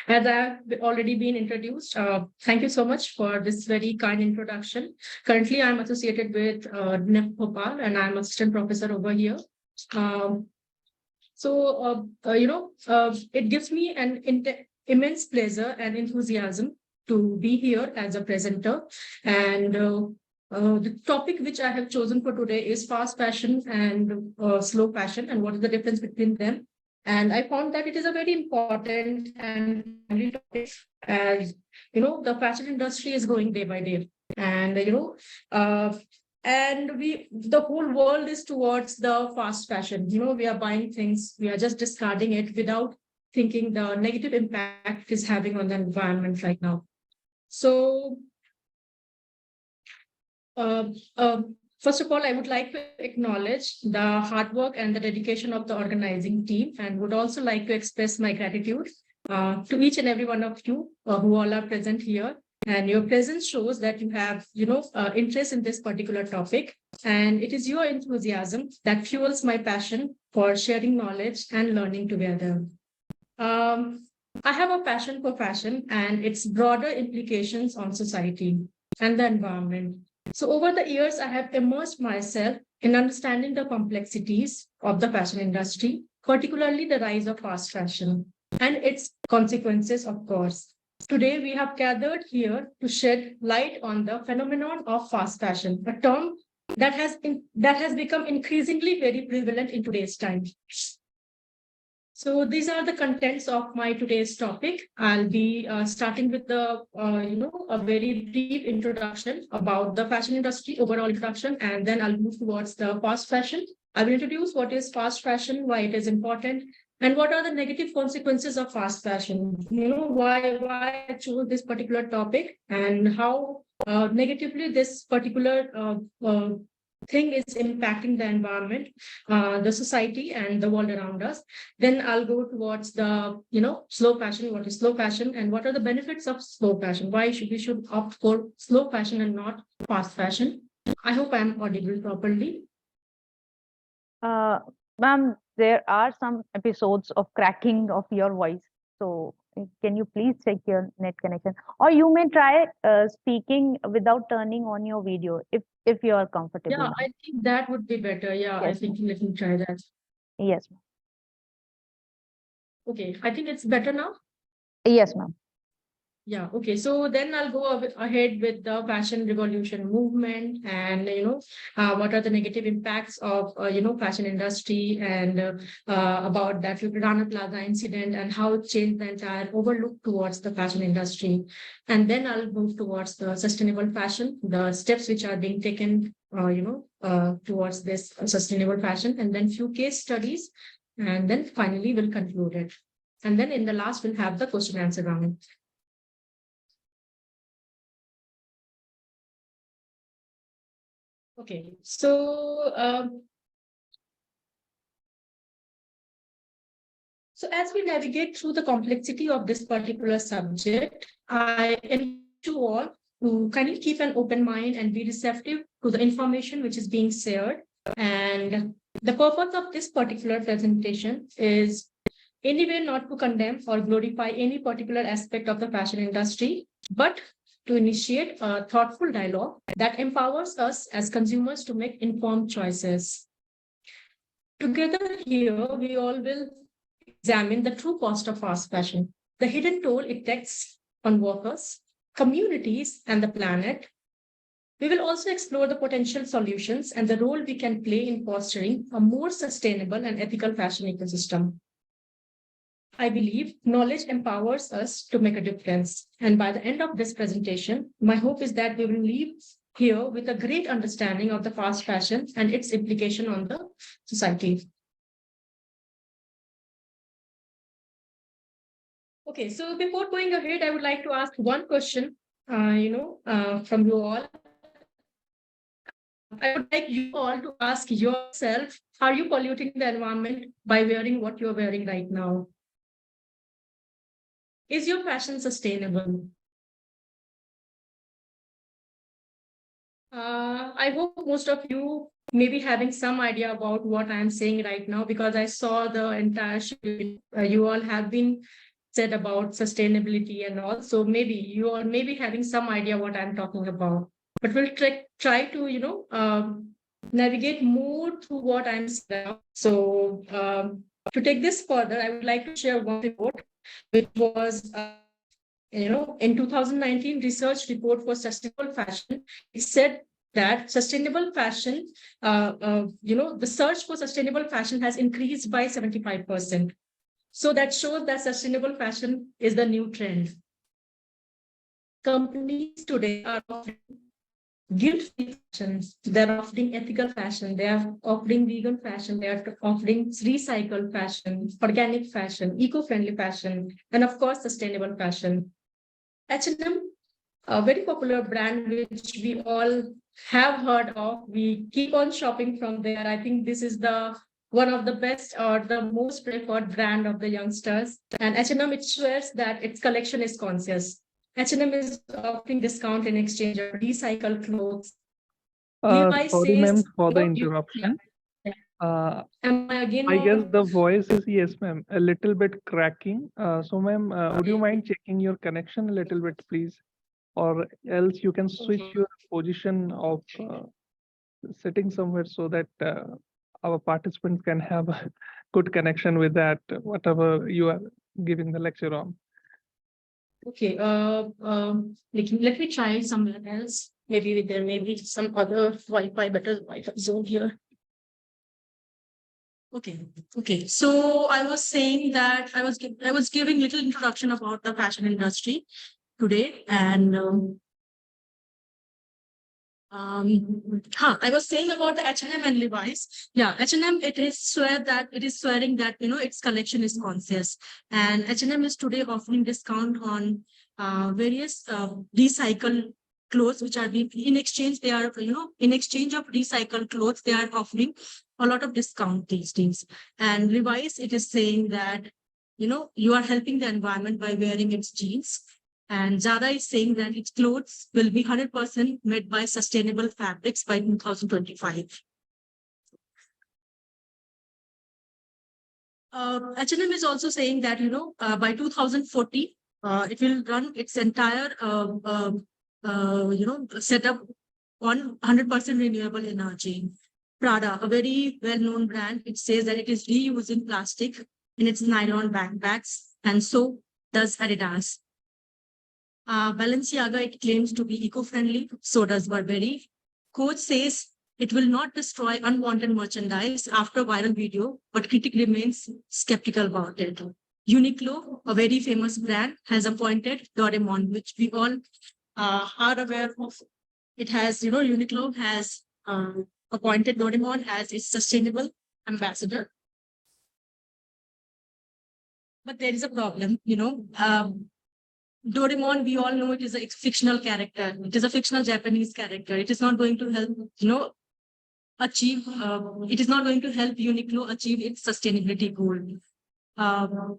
S4: As I've already been introduced, thank you so much for this very kind introduction. Currently, I'm associated with NIF Bhopal and I'm assistant professor over here. Um, it gives me an immense pleasure and enthusiasm to be here as a presenter. And the topic which I have chosen for today is fast fashion and slow fashion, and what is the difference between them. And I found that it is a very important and timely topic, as the fashion industry is growing day by day. And uh, the whole world is towards the fast fashion. We are buying things, we are just discarding it without thinking the negative impact it is having on the environment right now. So uh, uh, first of all, I would like to acknowledge the hard work and the dedication of the organizing team, and would also like to express my gratitude to each and every one of you who all are present here. And your presence shows that you have, interest in this particular topic. And it is your enthusiasm that fuels my passion for sharing knowledge and learning together. Um, I have a passion for fashion and its broader implications on society and the environment. So over the years, I have immersed myself in understanding the complexities of the fashion industry, particularly the rise of fast fashion and its consequences, of course. Today, we have gathered here to shed light on the phenomenon of fast fashion, a term that has become increasingly very prevalent in today's time. So these are the contents of my today's topic. I'll be starting with a very brief introduction about the fashion industry, overall introduction, and then I'll move towards the fast fashion. I will introduce what is fast fashion, why it is important, and what are the negative consequences of fast fashion. Why I chose this particular topic and how negatively this particular thing is impacting the environment, the society, and the world around us. Then I'll go towards the, slow fashion. What is slow fashion and what are the benefits of slow fashion? Why should we should opt for slow fashion and not fast fashion? I hope I'm audible properly.
S3: Ma'am, there are some episodes of cracking of your voice. So can you please check your net connection? Or you may try speaking without turning on your video if you are comfortable.
S4: Yeah,
S3: ma'am.
S4: I think that would be better. Yeah, I
S3: Yes,
S4: think let me try that.
S3: Yes, ma'am.
S4: Okay, I think it's better now.
S3: Yes, ma'am.
S4: Yeah, okay. So then I'll go ahead with the fashion revolution movement and, what are the negative impacts of, fashion industry and about that Rana Plaza incident and how it changed the entire overlook towards the fashion industry. And then I'll move towards the sustainable fashion, the steps which are being taken, towards this sustainable fashion, and then few case studies. And then finally we'll conclude it. And then in the last, we'll have the question and answer round. Okay, so as we navigate through the complexity of this particular subject, I invite you all to kindly keep an open mind and be receptive to the information which is being shared. And the purpose of this particular presentation is anyway not to condemn or glorify any particular aspect of the fashion industry, but to initiate a thoughtful dialogue that empowers us as consumers to make informed choices. Together here, we all will examine the true cost of fast fashion, the hidden toll it takes on workers, communities, and the planet. We will also explore the potential solutions and the role we can play in fostering a more sustainable and ethical fashion ecosystem. I believe knowledge empowers us to make a difference. And by the end of this presentation, my hope is that we will leave here with a great understanding of the fast fashion and its implication on the society. Okay, so before going ahead, I would like to ask one question, from you all. I would like you all to ask yourself, are you polluting the environment by wearing what you're wearing right now? Is your fashion sustainable? I hope most of you may be having some idea about what I'm saying right now, because I saw the entire schedule. You all have been said about sustainability and all. So maybe you all may be having some idea what I'm talking about. But we'll try to, navigate more through what I'm saying now. So to take this further, I would like to share one report, which was in 2019 research report for sustainable fashion. It said that sustainable fashion, the search for sustainable fashion has increased by 75%. So that shows that sustainable fashion is the new trend. Companies today are offering guilt-free fashions. They're offering ethical fashion. They are offering vegan fashion. They are offering recycled fashion, organic fashion, eco-friendly fashion, and of course, sustainable fashion. H&M, a very popular brand which we all have heard of. We keep on shopping from there. I think this is the one of the best or the most preferred brand of the youngsters. And H&M, it swears that its collection is conscious. H&M is offering discount in exchange of recycled clothes. Levi's
S1: Sorry, ma'am,
S4: says,
S1: for the
S4: you know, you-
S1: interruption.
S4: Am I again
S1: I guess
S4: audible?
S1: the voice is, yes, ma'am, a little bit cracking. So, ma'am, would you mind checking your connection a little bit, please? Or else you can switch
S4: Okay.
S1: your position of sitting somewhere so that our participants can have a good connection with that, whatever you are giving the lecture on.
S4: Okay, let me try somewhere else. Maybe there may be some other Wi-Fi, better Wi-Fi zone here. Okay. So I was saying that I was giving little introduction about the fashion industry today, and I was saying about the H&M and Levi's. Yeah, H&M, it is swearing that its collection is conscious, and H&M is today offering discount on various recycled clothes which are being in exchange. They are in exchange of recycled clothes, they are offering a lot of discount these days. And Levi's, it is saying that you are helping the environment by wearing its jeans. And Zara is saying that its clothes will be 100% made by sustainable fabrics by 2025. H&M is also saying that, by 2040, it will run its entire, setup on 100% renewable energy. Prada, a very well-known brand, it says that it is reusing plastic in its nylon backpacks, and so does Adidas. Balenciaga, it claims to be eco-friendly, so does Burberry. Coach says it will not destroy unwanted merchandise after viral video, but critic remains skeptical about it. Uniqlo, a very famous brand, has appointed Doraemon, which we all are aware of. It has, Uniqlo has appointed Doraemon as its sustainable ambassador. But there is a problem, Doraemon, we all know it is a fictional character. It is a fictional Japanese character. It is not going to help, achieve, it is not going to help Uniqlo achieve its sustainability goal.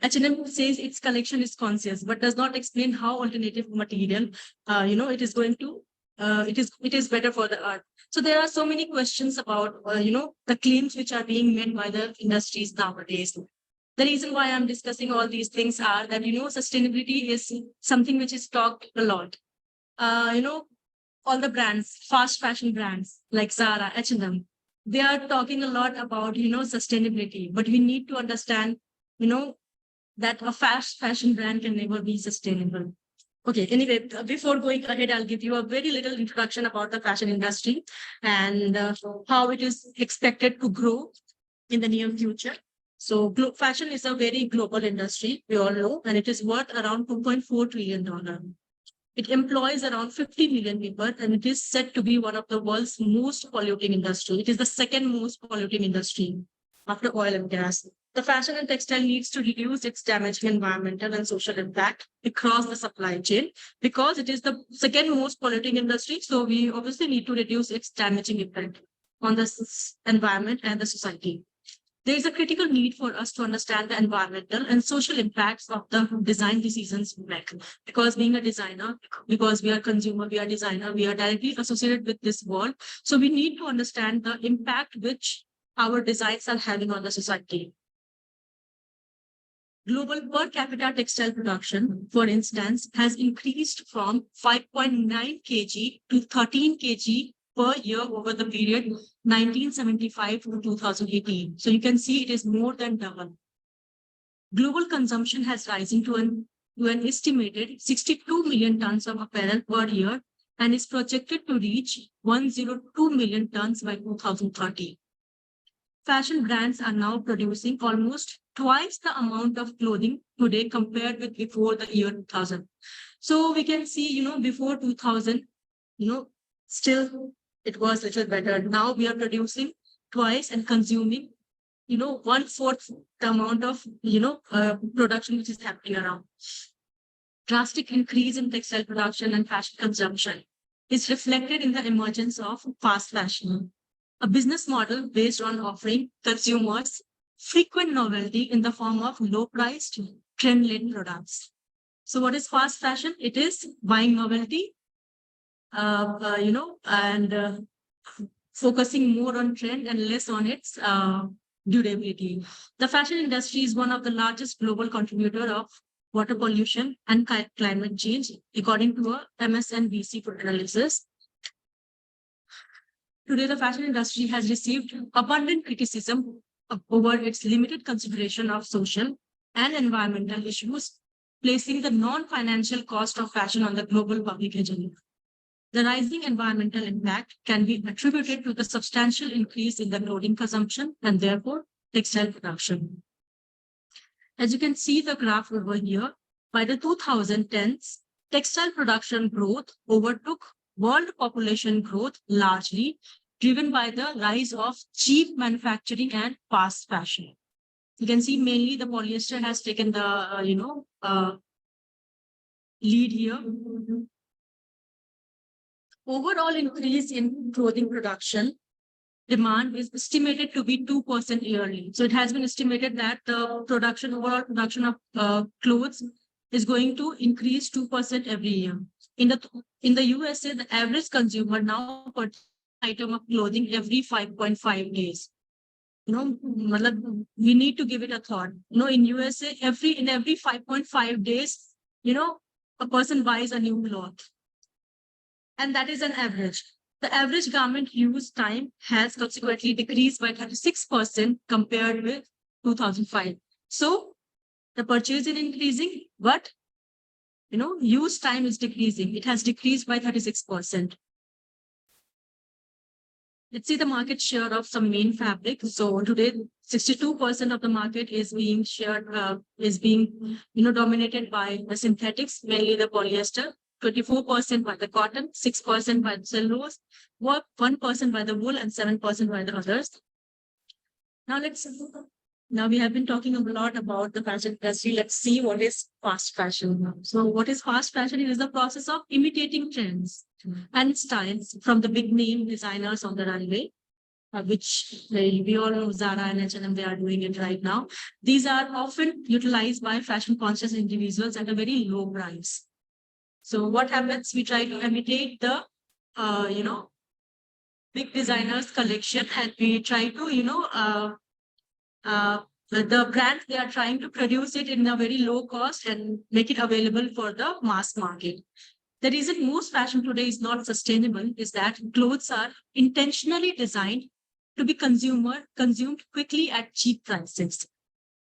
S4: H&M says its collection is conscious, but does not explain how alternative material, it is going to, it is better for the earth. So there are so many questions about, the claims which are being made by the industries nowadays. The reason why I'm discussing all these things are that, sustainability is something which is talked a lot. All the brands, fast fashion brands like Zara, H&M, they are talking a lot about, sustainability, but we need to understand, that a fast fashion brand can never be sustainable. Okay, anyway, before going ahead, I'll give you a very little introduction about the fashion industry and how it is expected to grow in the near future. So fashion is a very global industry, we all know, and it is worth around $2.4 trillion. It employs around 50 million people, and it is said to be one of the world's most polluting industry. It is the second most polluting industry after oil and gas. The fashion and textile needs to reduce its damaging environmental and social impact across the supply chain because it is the second most polluting industry. So we obviously need to reduce its damaging impact on the environment and the society. There is a critical need for us to understand the environmental and social impacts of the design decisions we make. Because being a designer, because we are consumer, we are designer, we are directly associated with this world. So we need to understand the impact which our designs are having on the society. Global per capita textile production, for instance, has increased from 5.9 kg to 13 kg per year over the period 1975 to 2018. So you can see it is more than double. Global consumption has risen to an estimated 62 million tons of apparel per year and is projected to reach 102 million tons by 2030. Fashion brands are now producing almost twice the amount of clothing today compared with before the year 2000. So we can see, before 2000, still it was a little better. Now we are producing twice and consuming, 1/4 the amount of, production which is happening around. Drastic increase in textile production and fashion consumption is reflected in the emergence of fast fashion, a business model based on offering consumers frequent novelty in the form of low-priced, trend-led products. So what is fast fashion? It is buying novelty, and focusing more on trend and less on its durability. The fashion industry is one of the largest global contributor of water pollution and climate change, according to a MSNBC analysis. Today, the fashion industry has received abundant criticism over its limited consideration of social and environmental issues, placing the non-financial cost of fashion on the global public agenda. The rising environmental impact can be attributed to the substantial increase in the clothing consumption and therefore textile production. As you can see the graph over here, by the 2010s, textile production growth overtook world population growth largely driven by the rise of cheap manufacturing and fast fashion. You can see mainly the polyester has taken the, lead here. Overall increase in clothing production demand is estimated to be 2% yearly. So it has been estimated that the overall production of clothes is going to increase 2% every year. In the USA, the average consumer now purchases an item of clothing every 5.5 days. We need to give it a thought. In USA, in every 5.5 days, a person buys a new cloth. And that is an average. The average garment use time has consequently decreased by 36% compared with 2005. So the purchase is increasing, but use time is decreasing. It has decreased by 36%. Let's see the market share of some main fabric. So today, 62% of the market is being shared, dominated by the synthetics, mainly the polyester. 24% by the cotton, 6% by the cellulose, 1% by the wool, and 7% by the others. Now we have been talking a lot about the fashion industry. Let's see what is fast fashion. So what is fast fashion? It is the process of imitating trends and styles from the big name designers on the runway, which we all know Zara and H&M, they are doing it right now. These are often utilized by fashion conscious individuals at a very low price. So what happens? We try to imitate the, big designers collection, and we try to, the brands, they are trying to produce it in a very low cost and make it available for the mass market. The reason most fashion today is not sustainable is that clothes are intentionally designed to be consumed quickly at cheap prices,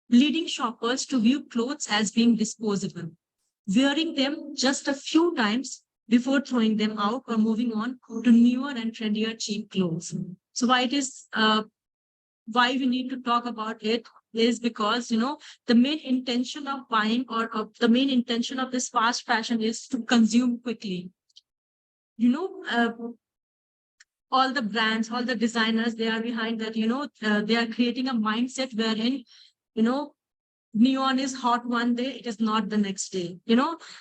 S4: leading shoppers to view clothes as being disposable, wearing them just a few times before throwing them out or moving on to newer and trendier cheap clothes. So why we need to talk about it is because, the main intention of buying or the main intention of this fast fashion is to consume quickly. All the brands, all the designers, they are behind that, they are creating a mindset wherein neon is hot one day, it is not the next day.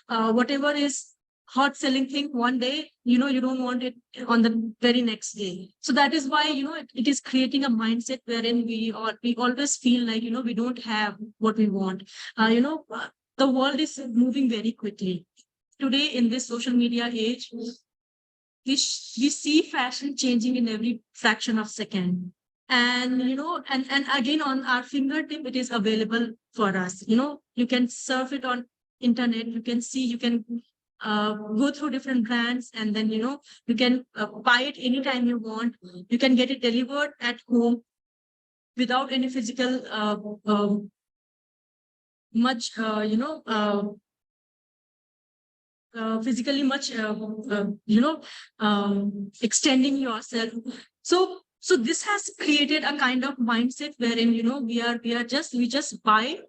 S4: Whatever is hot selling thing one day, you don't want it on the very next day. So that is why, it is creating a mindset wherein we always feel like, we don't have what we want. The world is moving very quickly. Today in this social media age, we see fashion changing in every fraction of second. And, and again, on our fingertip, it is available for us. You can surf it on internet, you can see, you can go through different brands, and then, you can buy it anytime you want. You can get it delivered at home without any physical, much, physically much, extending yourself. So this has created a kind of mindset wherein, we just buy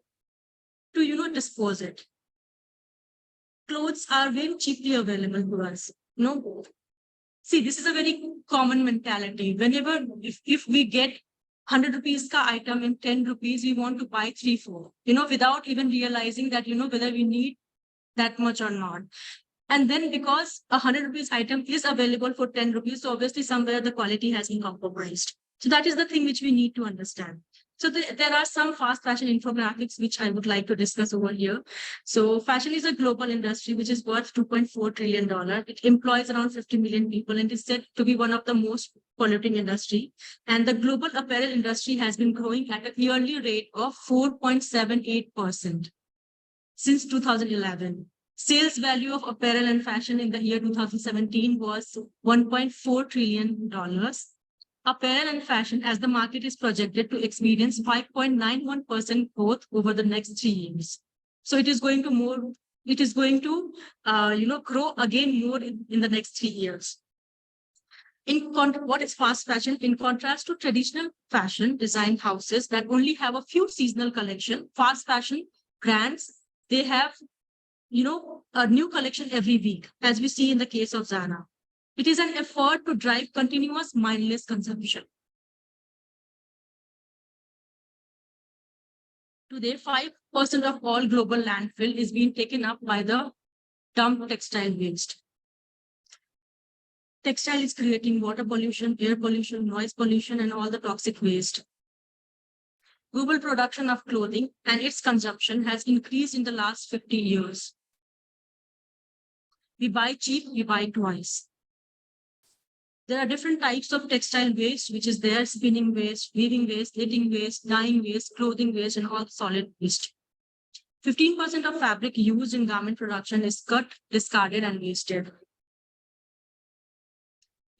S4: to, dispose it. Clothes are very cheaply available to us. See, this is a very common mentality. Whenever, if we get 100 rupees ka item in 10 rupees, we want to buy 3-4, without even realizing that, whether we need that much or not. And then because 100 rupees item is available for 10 rupees, so obviously somewhere the quality has been compromised. So that is the thing which we need to understand. So there are some fast fashion infographics which I would like to discuss over here. So fashion is a global industry which is worth $2.4 trillion. It employs around 50 million people and is said to be one of the most polluting industry. And the global apparel industry has been growing at a yearly rate of 4.78% since 2011. Sales value of apparel and fashion in the year 2017 was $1.4 trillion. Apparel and fashion, as the market is projected to experience 5.91% growth over the next 3 years. So it is going to grow again more in the next 3 years. What is fast fashion? In contrast to traditional fashion design houses that only have a few seasonal collection, fast fashion brands, they have, a new collection every week, as we see in the case of Zara. It is an effort to drive continuous mindless consumption. Today, 5% of all global landfill is being taken up by the dumped textile waste. Textile is creating water pollution, air pollution, noise pollution, and all the toxic waste. Global production of clothing and its consumption has increased in the last 50 years. We buy cheap, we buy twice. There are different types of textile waste, which is there: spinning waste, weaving waste, knitting waste, dyeing waste, clothing waste, and all solid waste. 15% of fabric used in garment production is cut, discarded, and wasted.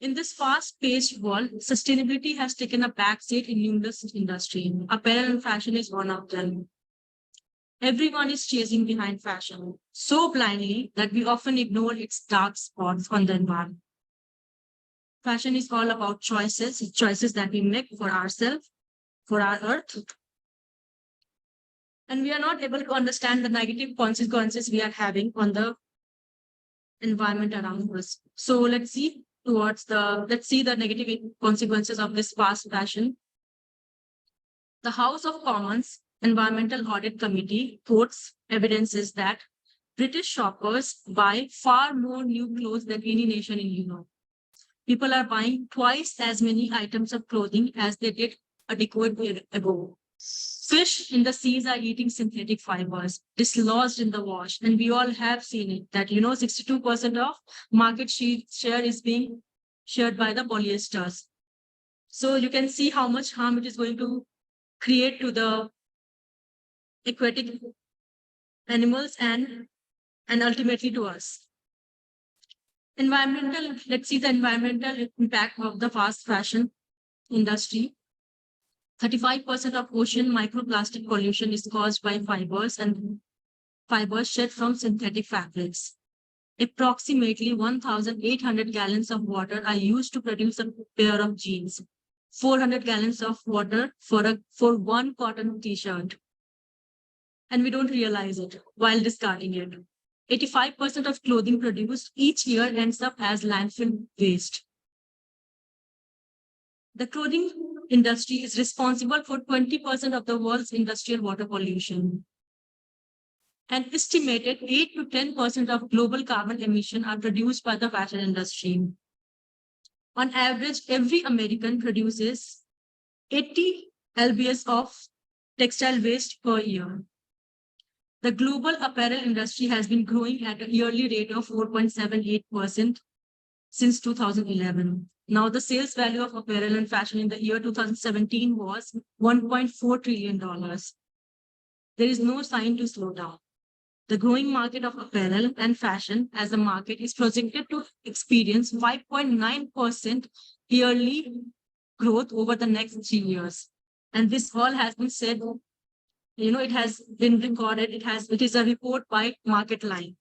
S4: In this fast-paced world, sustainability has taken a backseat in numerous industries. Apparel and fashion is one of them. Everyone is chasing behind fashion so blindly that we often ignore its dark spots on the environment. Fashion is all about choices that we make for ourselves, for our earth. And we are not able to understand the negative consequences we are having on the environment around us. So let's see the negative consequences of this fast fashion. The House of Commons Environmental Audit Committee quotes evidences that British shoppers buy far more new clothes than any nation in Europe. People are buying twice as many items of clothing as they did a decade ago. Fish in the seas are eating synthetic fibers, dislodged in the wash, and we all have seen it that 62% of market share is being shared by the polyesters. So you can see how much harm it is going to create to the aquatic animals and ultimately to us. Let's see the environmental impact of the fast fashion industry. 35% of ocean microplastic pollution is caused by fibers shed from synthetic fabrics. Approximately 1,800 gallons of water are used to produce a pair of jeans, 400 gallons of water for one cotton t-shirt. And we don't realize it while discarding it. 85% of clothing produced each year ends up as landfill waste. The clothing industry is responsible for 20% of the world's industrial water pollution. An estimated 8 to 10% of global carbon emission are produced by the fashion industry. On average, every American produces 80 lbs of textile waste per year. The global apparel industry has been growing at a yearly rate of 4.78% since 2011. Now, the sales value of apparel and fashion in the year 2017 was $1.4 trillion. There is no sign to slow down. The growing market of apparel and fashion as a market is projected to experience 5.9% yearly growth over the next 3 years. And this all has been said, it has been recorded. It is a report by MarketLine.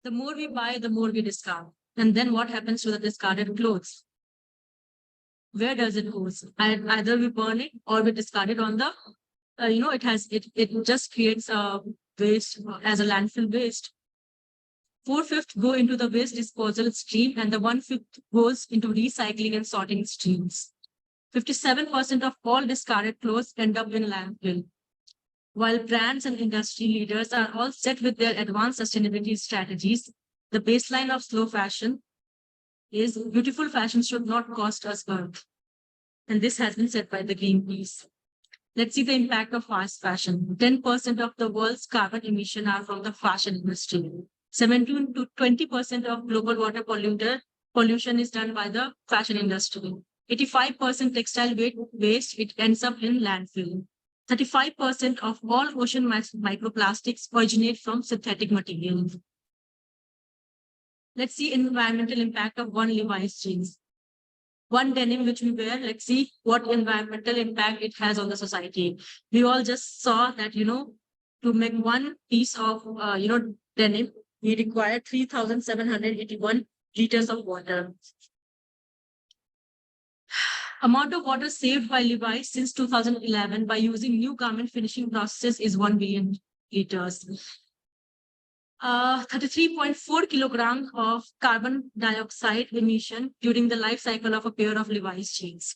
S4: The more we buy, the more we discard. And then what happens to the discarded clothes? Where does it go? Either we burn it or we discard it on the, it just creates a waste as a landfill waste. 4/5 go into the waste disposal stream and the 1/5 goes into recycling and sorting streams. 57% of all discarded clothes end up in landfill. While brands and industry leaders are all set with their advanced sustainability strategies, the baseline of slow fashion is beautiful fashion should not cost us earth. And this has been said by the Greenpeace. Let's see the impact of fast fashion. 10% of the world's carbon emission are from the fashion industry. 17 to 20% of global water pollution is done by the fashion industry. 85% textile waste, it ends up in landfill. 35% of all ocean microplastics originate from synthetic materials. Let's see environmental impact of one Levi's jeans. One denim which we wear, let's see what environmental impact it has on the society. We all just saw that, to make one piece of, denim, we require 3,781 liters of water. Amount of water saved by Levi's since 2011 by using new garment finishing processes is 1 billion liters. 33.4 kilograms of carbon dioxide emission during the life cycle of a pair of Levi's jeans.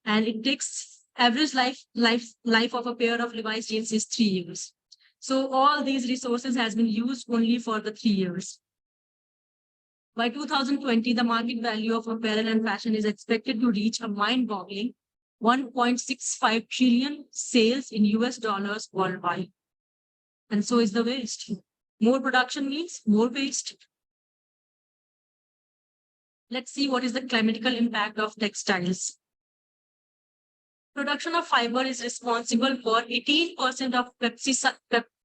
S4: And it takes average life of a pair of Levi's jeans is 3 years. So all these resources has been used only for the 3 years. By 2020, the market value of apparel and fashion is expected to reach a mind-boggling 1.65 trillion sales in US dollars worldwide. And so is the waste. More production means more waste. Let's see what is the climatical impact of textiles. Production of fiber is responsible for 18% of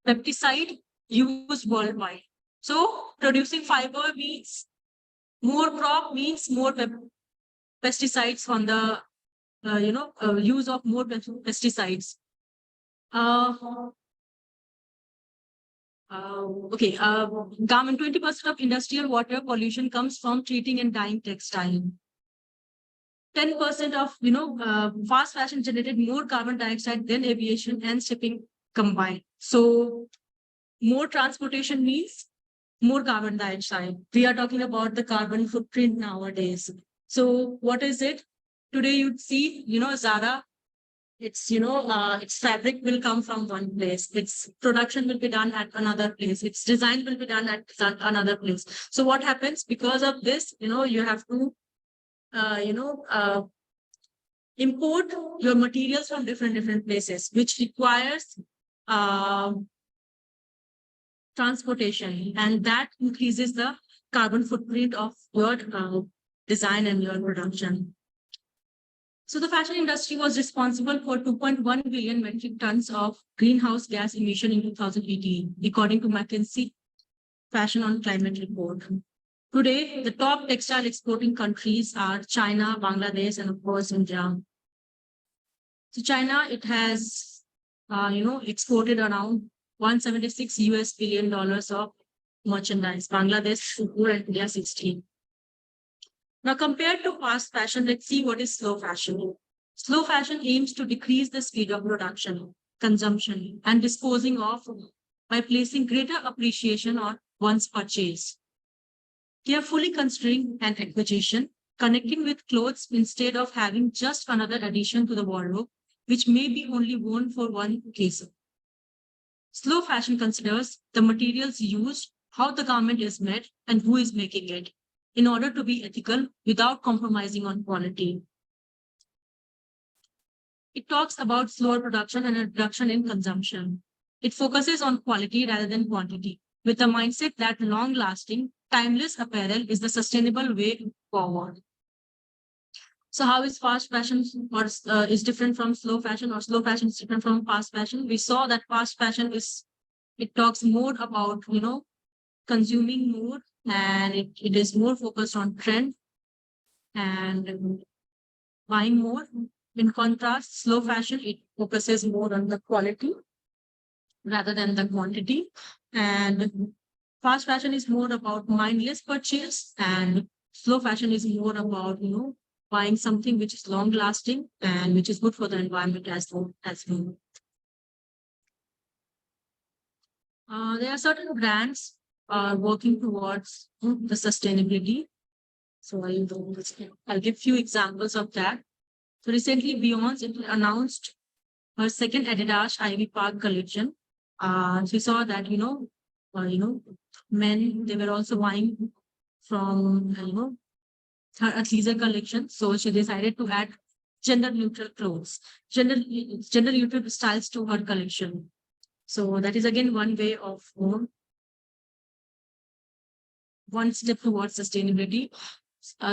S4: pesticide used worldwide. So producing fiber means more crop means more pesticides on the use of more pesticides. Garment 20% of industrial water pollution comes from treating and dyeing textile. 10% of fast fashion generated more carbon dioxide than aviation and shipping combined. So more transportation means more carbon dioxide. We are talking about the carbon footprint nowadays. So what is it? Today you'd see, Zara, its fabric will come from one place. Its production will be done at another place. Its design will be done at another place. So what happens? Because of this, you have to, import your materials from different places, which requires transportation, and that increases the carbon footprint of your design and your production. So the fashion industry was responsible for 2.1 billion metric tons of greenhouse gas emission in 2018, according to McKinsey Fashion on Climate Report. Today, the top textile exporting countries are China, Bangladesh, and of course, India. So China, it has, exported around $176 billion of merchandise. Bangladesh, 4, and India, 16. Now, compared to fast fashion, let's see what is slow fashion. Slow fashion aims to decrease the speed of production, consumption, and disposing of by placing greater appreciation on one's purchase. carefully considering an acquisition, connecting with clothes instead of having just another addition to the wardrobe, which may be only worn for one occasion. Slow fashion considers the materials used, how the garment is made, and who is making it, in order to be ethical without compromising on quality. It talks about slower production and a reduction in consumption. It focuses on quality rather than quantity, with the mindset that long-lasting, timeless apparel is the sustainable way forward. So how is fast fashion or is different from slow fashion, or slow fashion is different from fast fashion? We saw that fast fashion it talks more about, consuming more, and it is more focused on trend and buying more. In contrast, slow fashion, it focuses more on the quality rather than the quantity. And fast fashion is more about mindless purchase, and slow fashion is more about, buying something which is long lasting and which is good for the environment as well. There are certain brands working towards the sustainability. So I'll give few examples of that. So recently, Beyonce announced her second Adidas Ivy Park collection. She saw that men, they were also buying from her athleisure collection. So she decided to add gender neutral clothes, gender neutral styles to her collection. So that is again one way of one step towards sustainability.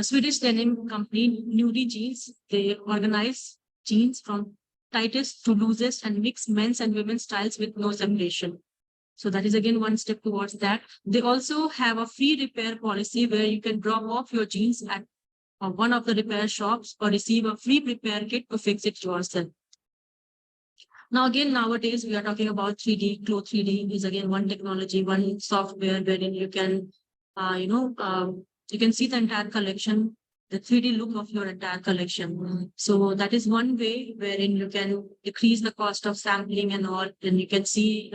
S4: Swedish denim company Nudie Jeans, they organize jeans from tightest to loosest and mix men's and women's styles with no separation. So that is again one step towards that. They also have a free repair policy where you can drop off your jeans at one of the repair shops or receive a free repair kit to fix it yourself. Now, again, nowadays we are talking about 3D. Cloth 3D is again one technology, one software wherein you can, you can see the entire collection, the 3D look of your entire collection. So that is one way wherein you can decrease the cost of sampling and all, and you can see.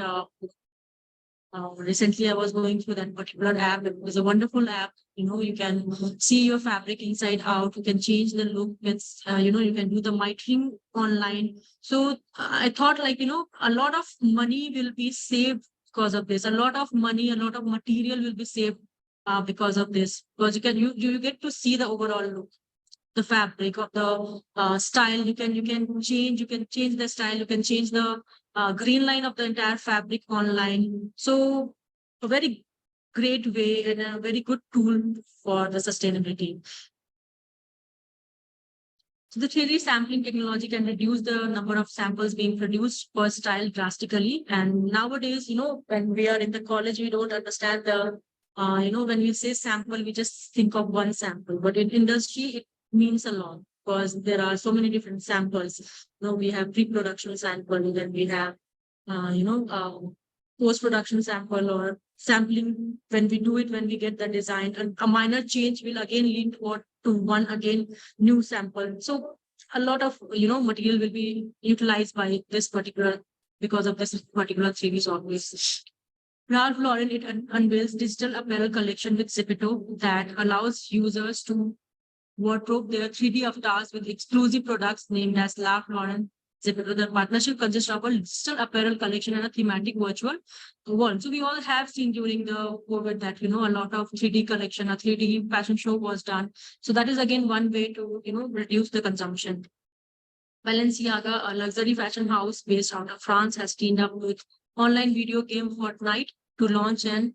S4: Recently, I was going through that particular app. It was a wonderful app. You can see your fabric inside out. You can change the look. It's, you can do the mitering online. So I thought a lot of money will be saved because of this. A lot of money, a lot of material will be saved because of this. Because you get to see the overall look, the fabric of the style. You can change the style. You can change the green line of the entire fabric online. So a very great way and a very good tool for the sustainability. So the 3D sampling technology can reduce the number of samples being produced per style drastically. And nowadays, when we are in the college, we don't understand the, when we say sample, we just think of one sample. But in industry, it means a lot because there are so many different samples. We have pre-production sample, then we have, post-production sample or sampling when we do it, when we get the design. And a minor change will again lead to one again new sample. So a lot of material will be utilized by this particular because of this particular 3D software. Ralph Lauren it unveils digital apparel collection with Zepeto that allows users to wardrobe their 3D avatars with exclusive products named as Ralph Lauren Zepeto. The partnership consists of a digital apparel collection and a thematic virtual world. So we all have seen during the COVID that, a lot of 3D collection, a 3D fashion show was done. So that is again one way to, reduce the consumption. Balenciaga, a luxury fashion house based out of France, has teamed up with online video game Fortnite to launch an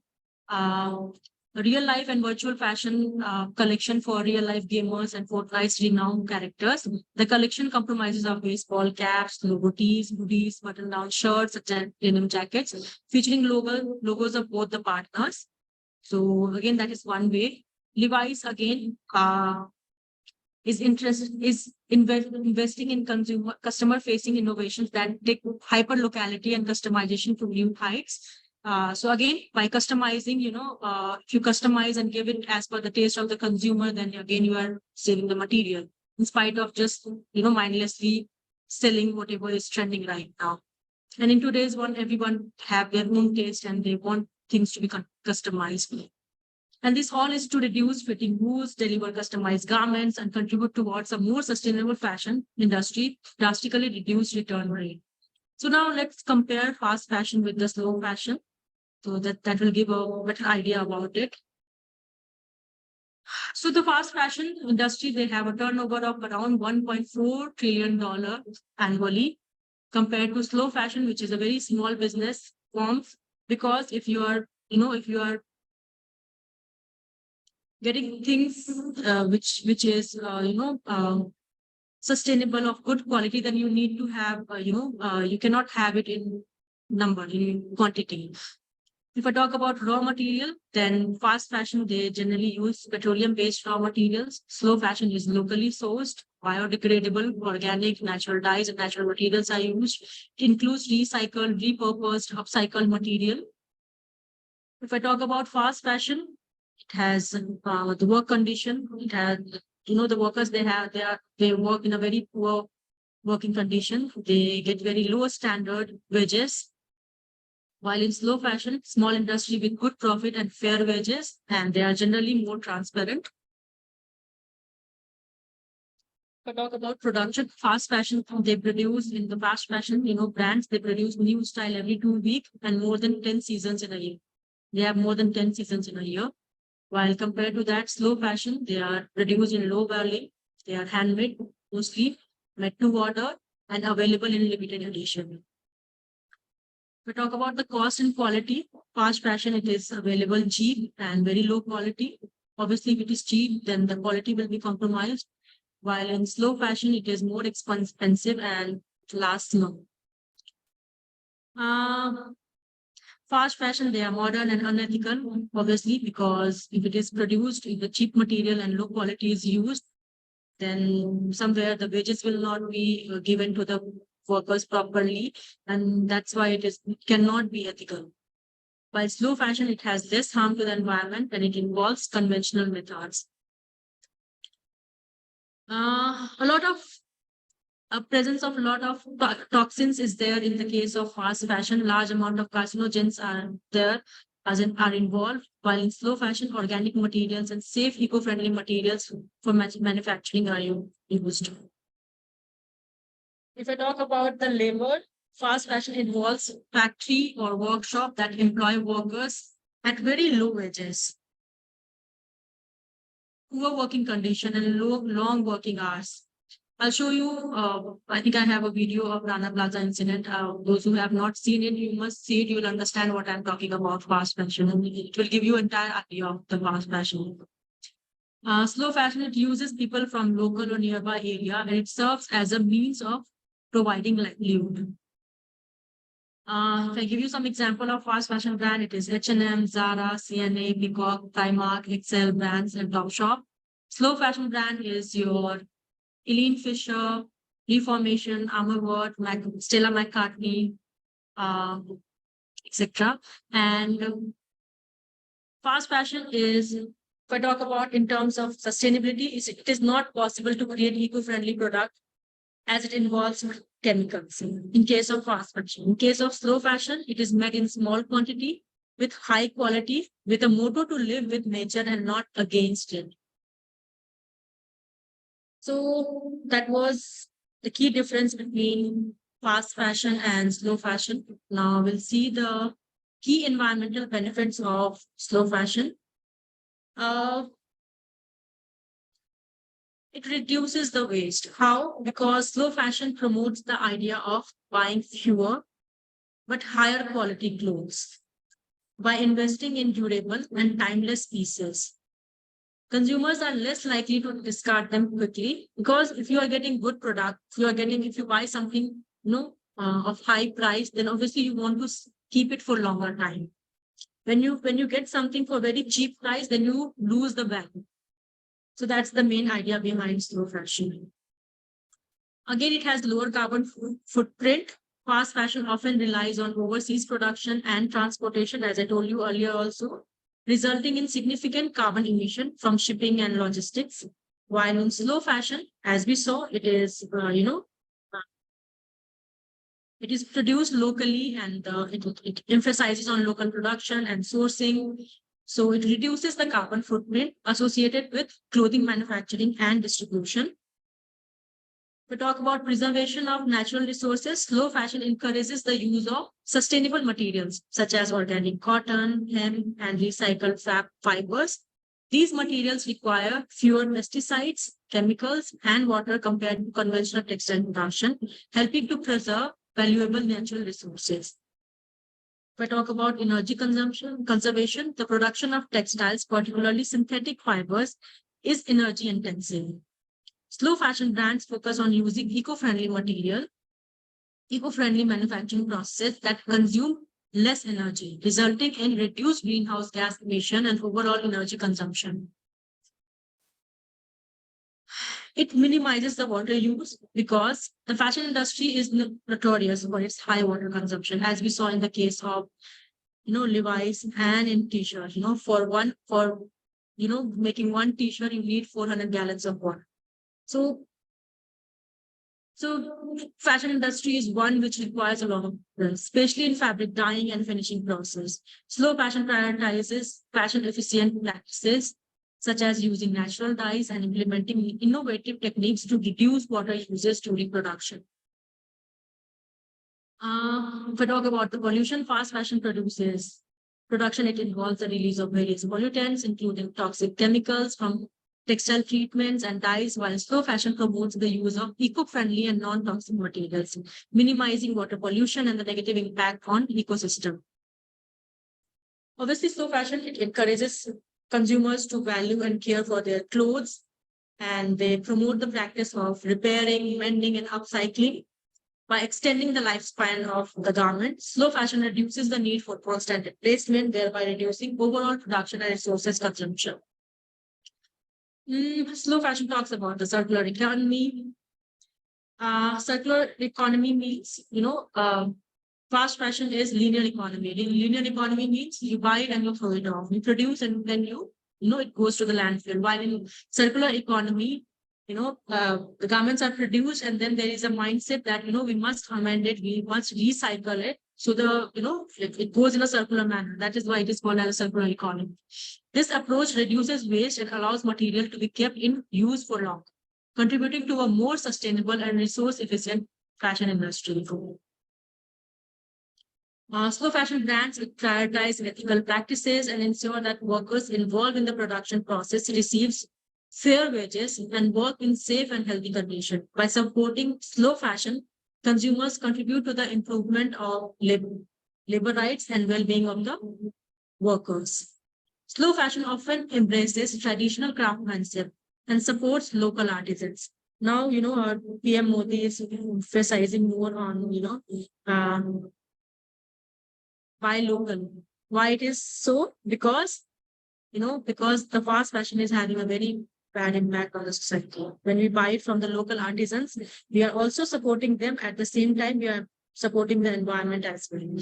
S4: real life and virtual fashion collection for real life gamers and Fortnite's renowned characters. The collection comprises of baseball caps, logo tees, hoodies, button-down shirts, and denim jackets, featuring logos of both the partners. So again, that is one way. Levi's again is investing in customer-facing innovations that take hyper locality and customization to new heights. So again, by customizing, if you customize and give it as per the taste of the consumer, then again, you are saving the material in spite of just, mindlessly selling whatever is trending right now. And in today's world, everyone have their own taste and they want things to be customized. And this all is to reduce fitting wounds, deliver customized garments, and contribute towards a more sustainable fashion industry, drastically reduce return rate. So now let's compare fast fashion with the slow fashion. So that will give a better idea about it. So the fast fashion industry, they have a turnover of around $1.4 trillion annually, compared to slow fashion, which is a very small business forms. Because if you are getting things which is sustainable of good quality, then you need to have you cannot have it in number, in quantity. If I talk about raw material, then fast fashion, they generally use petroleum-based raw materials. Slow fashion is locally sourced, biodegradable, organic, natural dyes and natural materials are used. It includes recycled, repurposed, upcycled material. If I talk about fast fashion, it has the work condition. It has, the workers they work in a very poor working condition. They get very low standard wages. While in slow fashion, small industry with good profit and fair wages, and they are generally more transparent. If I talk about production, fast fashion, they produce in the fast fashion, brands, they produce new style every 2 weeks and more than 10 seasons in a year. They have more than 10 seasons in a year. While compared to that, slow fashion, they are produced in low volume. They are handmade, mostly made to order and available in limited edition. We talk about the cost and quality. Fast fashion, it is available cheap and very low quality. Obviously, if it is cheap, then the quality will be compromised. While in slow fashion, it is more expensive and lasts long. Fast fashion, they are modern and unethical, obviously, because if it is produced in the cheap material and low quality is used, then somewhere the wages will not be given to the workers properly, and that's why it cannot be ethical. While slow fashion, it has less harm to the environment and it involves conventional methods. A lot of presence of a lot of toxins is there in the case of fast fashion. Large amount of carcinogens are there, are involved, while in slow fashion, organic materials and safe eco-friendly materials for manufacturing are used. If I talk about the labor, fast fashion involves factory or workshop that employ workers at very low wages, poor working condition and long working hours. I'll show you, I think I have a video of Rana Plaza incident. Those who have not seen it, you must see it. You'll understand what I'm talking about, fast fashion. And it will give you entire idea of the fast fashion. Slow fashion, it uses people from local or nearby area, and it serves as a means of providing livelihood. If I give you some example of fast fashion brand, it is H&M, Zara, CNA, Peacock, Primark, Excel brands, and Topshop. Slow fashion brand is your Eileen Fisher, Reformation, Armor Stella McCartney, etc. And fast fashion is, if I talk about in terms of sustainability, it is not possible to create eco-friendly product as it involves chemicals. In case of fast fashion, in case of slow fashion, it is made in small quantity with high quality, with a motto to live with nature and not against it. So that was the key difference between fast fashion and slow fashion. Now we'll see the key environmental benefits of slow fashion. It reduces the waste. How? Because slow fashion promotes the idea of buying fewer but higher quality clothes by investing in durable and timeless pieces. Consumers are less likely to discard them quickly, because if you are getting good product, if you buy something of high price, then obviously you want to keep it for longer time. When you get something for very cheap price, then you lose the value. So that's the main idea behind slow fashion. Again, it has lower carbon footprint. Fast fashion often relies on overseas production and transportation, as I told you earlier also, resulting in significant carbon emission from shipping and logistics. While in slow fashion, as we saw, it is, it is produced locally, and it emphasizes on local production and sourcing. So it reduces the carbon footprint associated with clothing manufacturing and distribution. We talk about preservation of natural resources. Slow fashion encourages the use of sustainable materials such as organic cotton, hemp, and recycled fibers. These materials require fewer pesticides, chemicals, and water compared to conventional textile production, helping to preserve valuable natural resources. If I talk about energy conservation, the production of textiles, particularly synthetic fibers, is energy intensive. Slow fashion brands focus on using eco-friendly material, eco-friendly manufacturing processes that consume less energy, resulting in reduced greenhouse gas emission and overall energy consumption. It minimizes the water use because the fashion industry is notorious for its high water consumption, as we saw in the case of Levi's and in t-shirt. For making one t-shirt, you need 400 gallons of water. So fashion industry is one which requires a lot of, especially in fabric dyeing and finishing process. Slow fashion prioritizes fashion efficient practices such as using natural dyes and implementing innovative techniques to reduce water uses during production. If I talk about the pollution fast fashion production, it involves the release of various pollutants, including toxic chemicals from textile treatments and dyes, while slow fashion promotes the use of eco-friendly and non-toxic materials, minimizing water pollution and the negative impact on ecosystem. Obviously, slow fashion, it encourages consumers to value and care for their clothes, and they promote the practice of repairing, mending, and upcycling. By extending the lifespan of the garment, slow fashion reduces the need for constant replacement, thereby reducing overall production and resources consumption. Slow fashion talks about the circular economy. Circular economy means, fast fashion is linear economy. Linear economy means you buy it and you throw it off. You produce and then it goes to the landfill. While in circular economy, the garments are produced and then there is a mindset that, we must amend it, we must recycle it. So it goes in a circular manner. That is why it is called as a circular economy. This approach reduces waste and allows material to be kept in use for long, contributing to a more sustainable and resource efficient fashion industry. Slow fashion brands prioritize ethical practices and ensure that workers involved in the production process receives fair wages and work in safe and healthy conditions. By supporting slow fashion, consumers contribute to the improvement of labor rights and well-being of the workers. Slow fashion often embraces traditional craftsmanship and supports local artisans. Now, our PM Modi is emphasizing more on, buy local. Why it is so? Because the fast fashion is having a very bad impact on the society. When we buy it from the local artisans, we are also supporting them. At the same time, we are supporting the environment as well.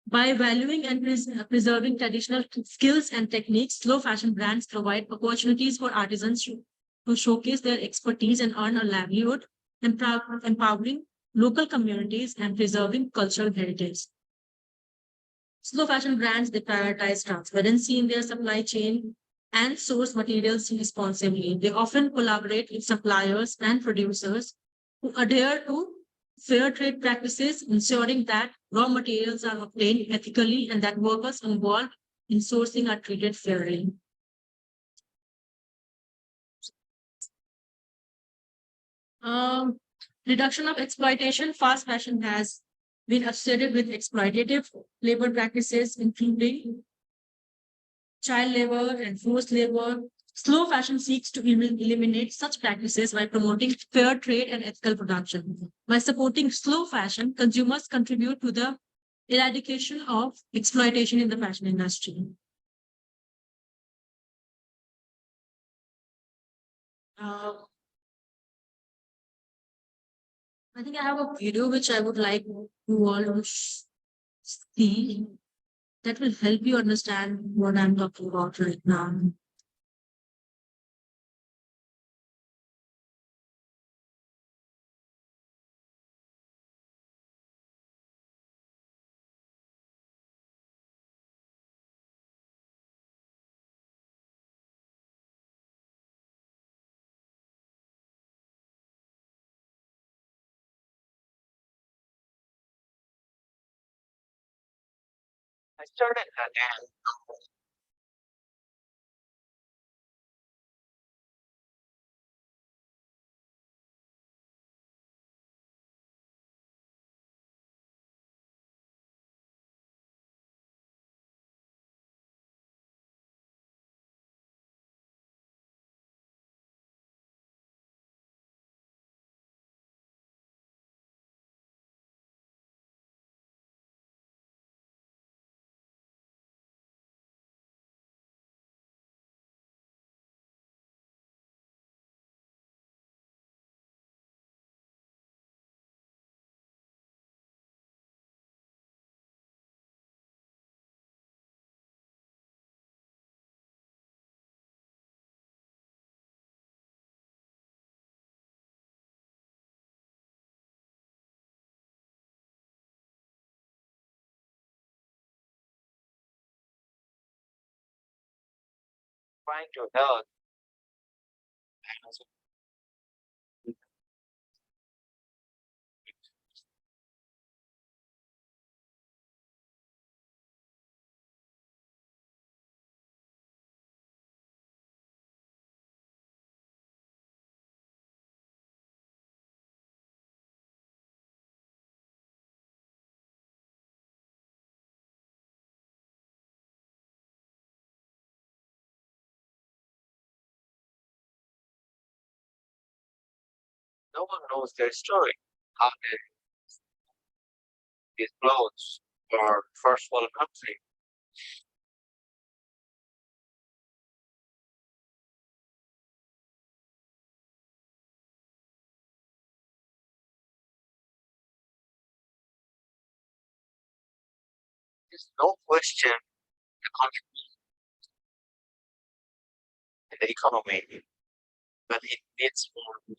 S4: By valuing and preserving traditional skills and techniques, slow fashion brands provide opportunities for artisans to showcase their expertise and earn a livelihood, empowering local communities and preserving cultural heritage. Slow fashion brands, they prioritize transparency in their supply chain and source materials responsibly. They often collaborate with suppliers and producers who adhere to fair trade practices, ensuring that raw materials are obtained ethically and that workers involved in sourcing are treated fairly. Reduction of exploitation. Fast fashion has been associated with exploitative labor practices, including child labor and forced labor. Slow fashion seeks to eliminate such practices by promoting fair trade and ethical production. By supporting slow fashion, consumers contribute to the eradication of exploitation in the fashion industry. I think I have a video which I would like you all to see that will help you understand what I'm talking about right now.
S5: I started again. Trying to help. No one knows their story. How did these clothes or first world country? There's no question the contribution in the economy, but it needs more.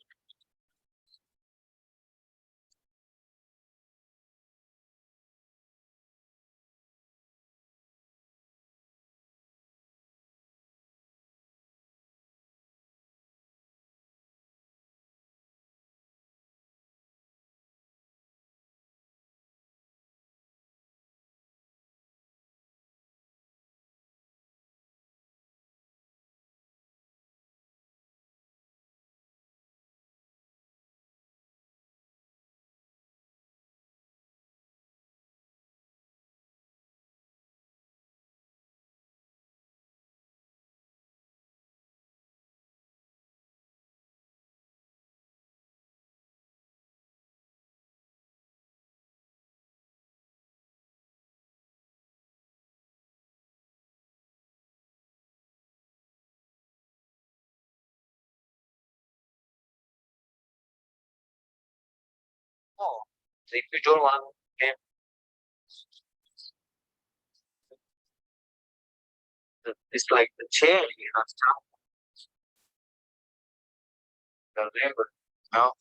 S5: Oh, so if you don't want them, it's like the chair you have stop the labor. No,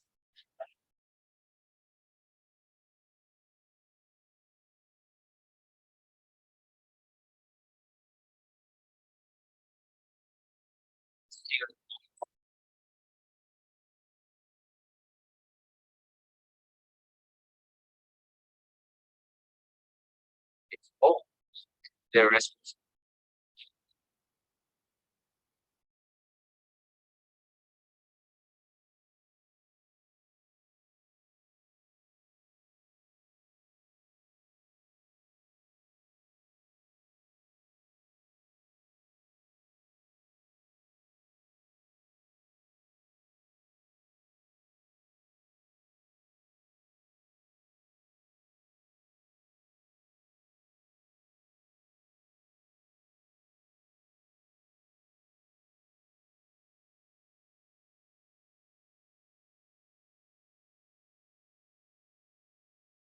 S5: it's all their responsibility.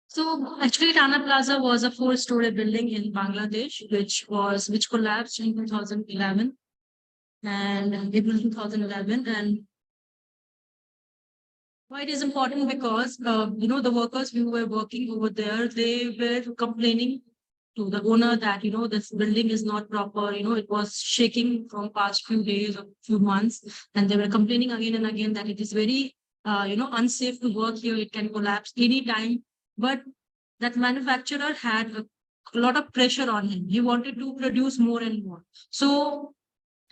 S4: So actually, Rana Plaza was a four-story building in Bangladesh, which collapsed in 2011 and April 2011. And why it is important because the workers who were working over there, they were complaining to the owner that this building is not proper. It was shaking from past few days or few months, and they were complaining again and again that it is very unsafe to work here. It can collapse anytime. But that manufacturer had a lot of pressure on him. He wanted to produce more and more. So,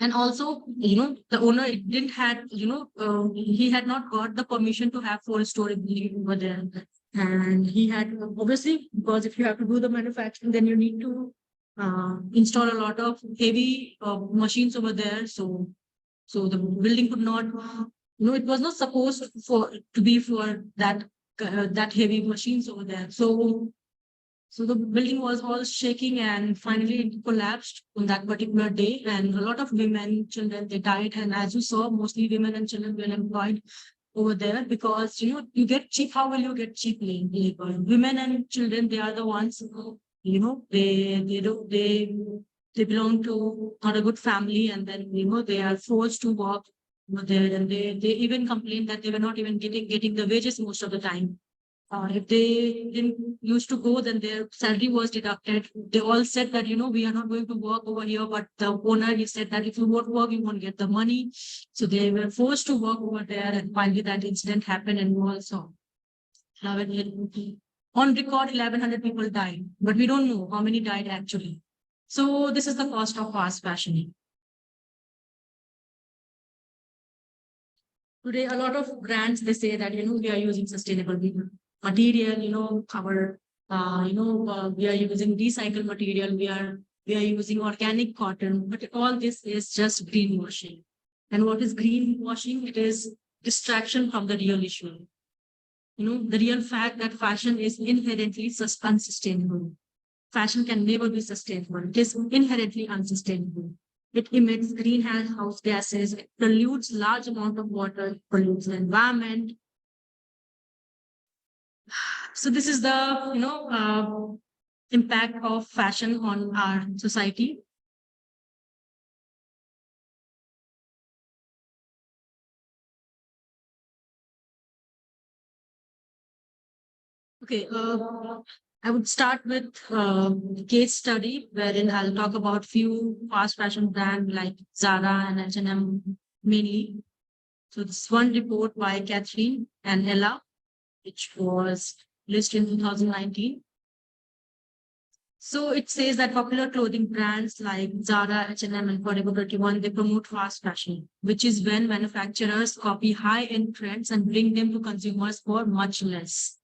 S4: and also, the owner didn't had, he had not got the permission to have 4-story building over there. And he had, obviously, because if you have to do the manufacturing, then you need to install a lot of heavy machines over there. So the building could not, it was not supposed to be for that heavy machines over there. So the building was all shaking, and finally it collapsed on that particular day. And a lot of women, children, they died. And as you saw, mostly women and children were employed over there, because you get cheap. How will you get cheap labor? Women and children, they are the ones who, they belong to not a good family, and then they are forced to work over there, and they even complain that they were not even getting the wages most of the time. If they didn't used to go, then their salary was deducted. They all said that, we are not going to work over here. But the owner, he said that if you won't work, you won't get the money. So they were forced to work over there. And finally that incident happened. And also, on record, 1,100 people died. But we don't know how many died actually. So this is the cost of fast fashion. Today, a lot of brands, they say that, we are using sustainable material, we are using recycled material, we are using organic cotton, but all this is just greenwashing. And what is greenwashing? It is distraction from the real issue. The real fact that fashion is inherently unsustainable. Fashion can never be sustainable. It is inherently unsustainable. It emits greenhouse gases, it pollutes large amount of water, pollutes the environment. So this is the, impact of fashion on our society. Okay, I would start with case study wherein I'll talk about few fast fashion brands like Zara and H&M mainly. So this one report by Catherine and Ella, which was released in 2019. So it says that popular clothing brands like Zara, H&M, and Forever 21, they promote fast fashion, which is when manufacturers copy high-end trends and bring them to consumers for much less.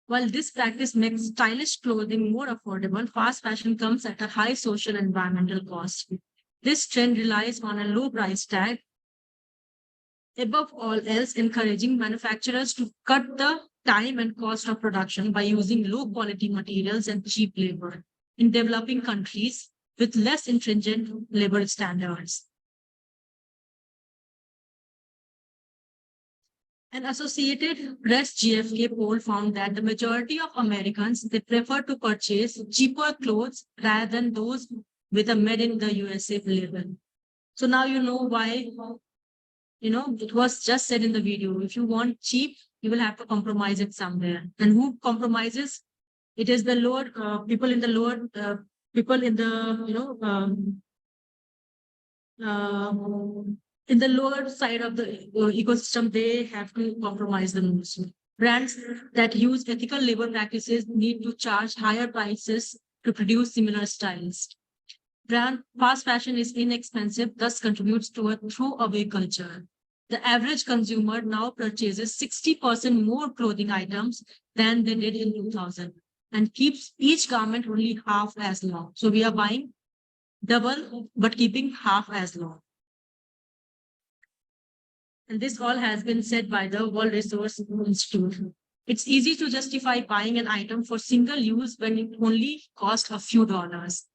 S4: While this practice makes stylish clothing more affordable, fast fashion comes at a high social and environmental cost. This trend relies on a low price tag, above all else encouraging manufacturers to cut the time and cost of production by using low quality materials and cheap labor in developing countries with less stringent labor standards. An Associated Press GfK poll found that the majority of Americans, they prefer to purchase cheaper clothes rather than those with a made in the USA label. So now you know why, it was just said in the video, if you want cheap, you will have to compromise it somewhere. And who compromises? It is the lower people in the lower people in the in the lower side of the ecosystem, they have to compromise the most. Brands that use ethical labor practices need to charge higher prices to produce similar styles. Fast fashion is inexpensive, thus contributes to a throwaway culture. The average consumer now purchases 60% more clothing items than they did in 2000 and keeps each garment only half as long. So we are buying double, but keeping half as long. And this all has been said by the World Resource Institute. It's easy to justify buying an item for single use when it only costs a few dollars.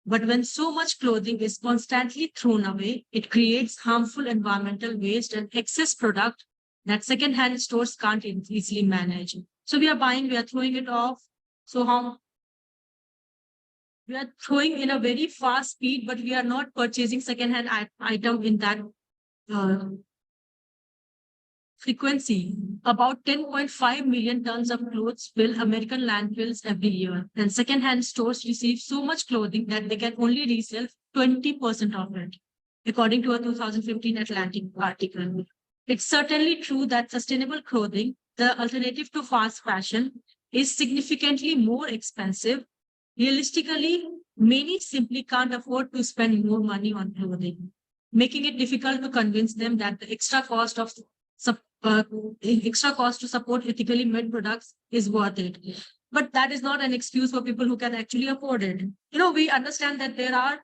S4: But when so much clothing is constantly thrown away, it creates harmful environmental waste and excess product that second-hand stores can't easily manage. So we are buying, we are throwing it off. So we are throwing in a very fast speed, but we are not purchasing second-hand item in that frequency. About 10.5 million tons of clothes fill American landfills every year, and second-hand stores receive so much clothing that they can only resell 20% of it, according to a 2015 Atlantic article. It's certainly true that sustainable clothing, the alternative to fast fashion, is significantly more expensive. Realistically, many simply can't afford to spend more money on clothing, making it difficult to convince them that the extra cost to support ethically made products is worth it. But that is not an excuse for people who can actually afford it. We understand that there are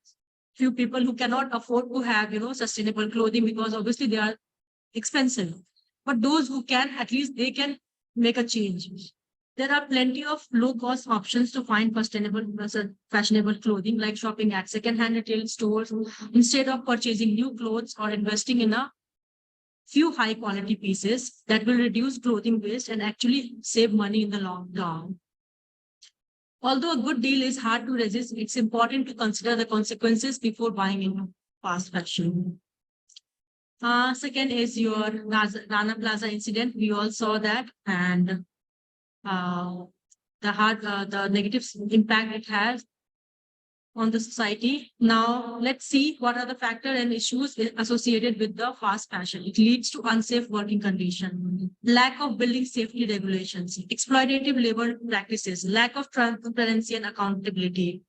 S4: few people who cannot afford to have, sustainable clothing because obviously they are expensive. But those who can, at least they can make a change. There are plenty of low-cost options to find fashionable clothing, like shopping at second-hand retail stores instead of purchasing new clothes or investing in a few high-quality pieces that will reduce clothing waste and actually save money in the long term. Although a good deal is hard to resist, it's important to consider the consequences before buying into fast fashion. Second is your Rana Plaza incident. We all saw that, and the negative impact it has on the society. Now, let's see what are the factors and issues associated with the fast fashion. It leads to unsafe working conditions, lack of building safety regulations, exploitative labor practices, lack of transparency and accountability,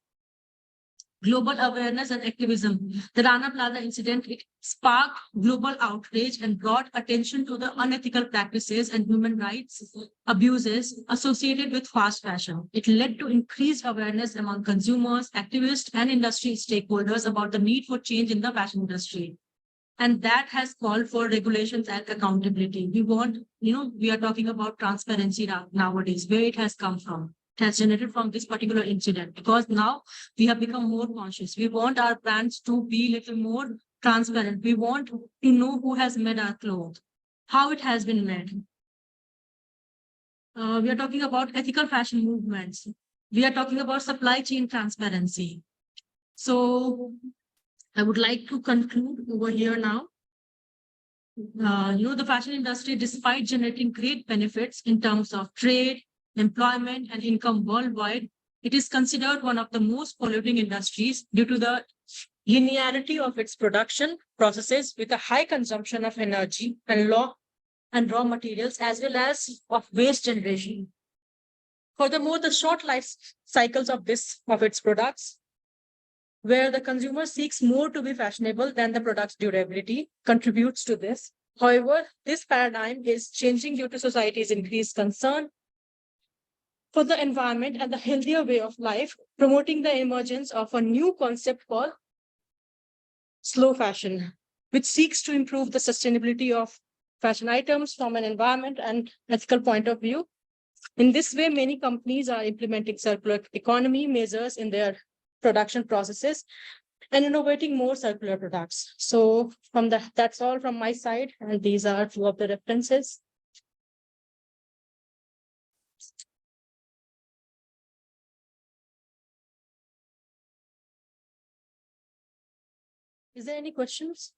S4: global awareness and activism. The Rana Plaza incident, it sparked global outrage and brought attention to the unethical practices and human rights abuses associated with fast fashion. It led to increased awareness among consumers, activists, and industry stakeholders about the need for change in the fashion industry. And that has called for regulations and accountability. We are talking about transparency nowadays, where it has come from. It has generated from this particular incident, because now we have become more conscious. We want our brands to be a little more transparent. We want to know who has made our clothes, how it has been made. We are talking about ethical fashion movements. We are talking about supply chain transparency. So I would like to conclude over here now. The fashion industry, despite generating great benefits in terms of trade, employment, and income worldwide, it is considered one of the most polluting industries due to the linearity of its production processes with a high consumption of energy and raw materials, as well as of waste generation. Furthermore, the short life cycles of its products, where the consumer seeks more to be fashionable than the product's durability, contributes to this. However, this paradigm is changing due to society's increased concern for the environment and the healthier way of life, promoting the emergence of a new concept called slow fashion, which seeks to improve the sustainability of fashion items from an environment and ethical point of view. In this way, many companies are implementing circular economy measures in their production processes and innovating more circular products. So that's all from my side, and these are two of the references. Is there any questions?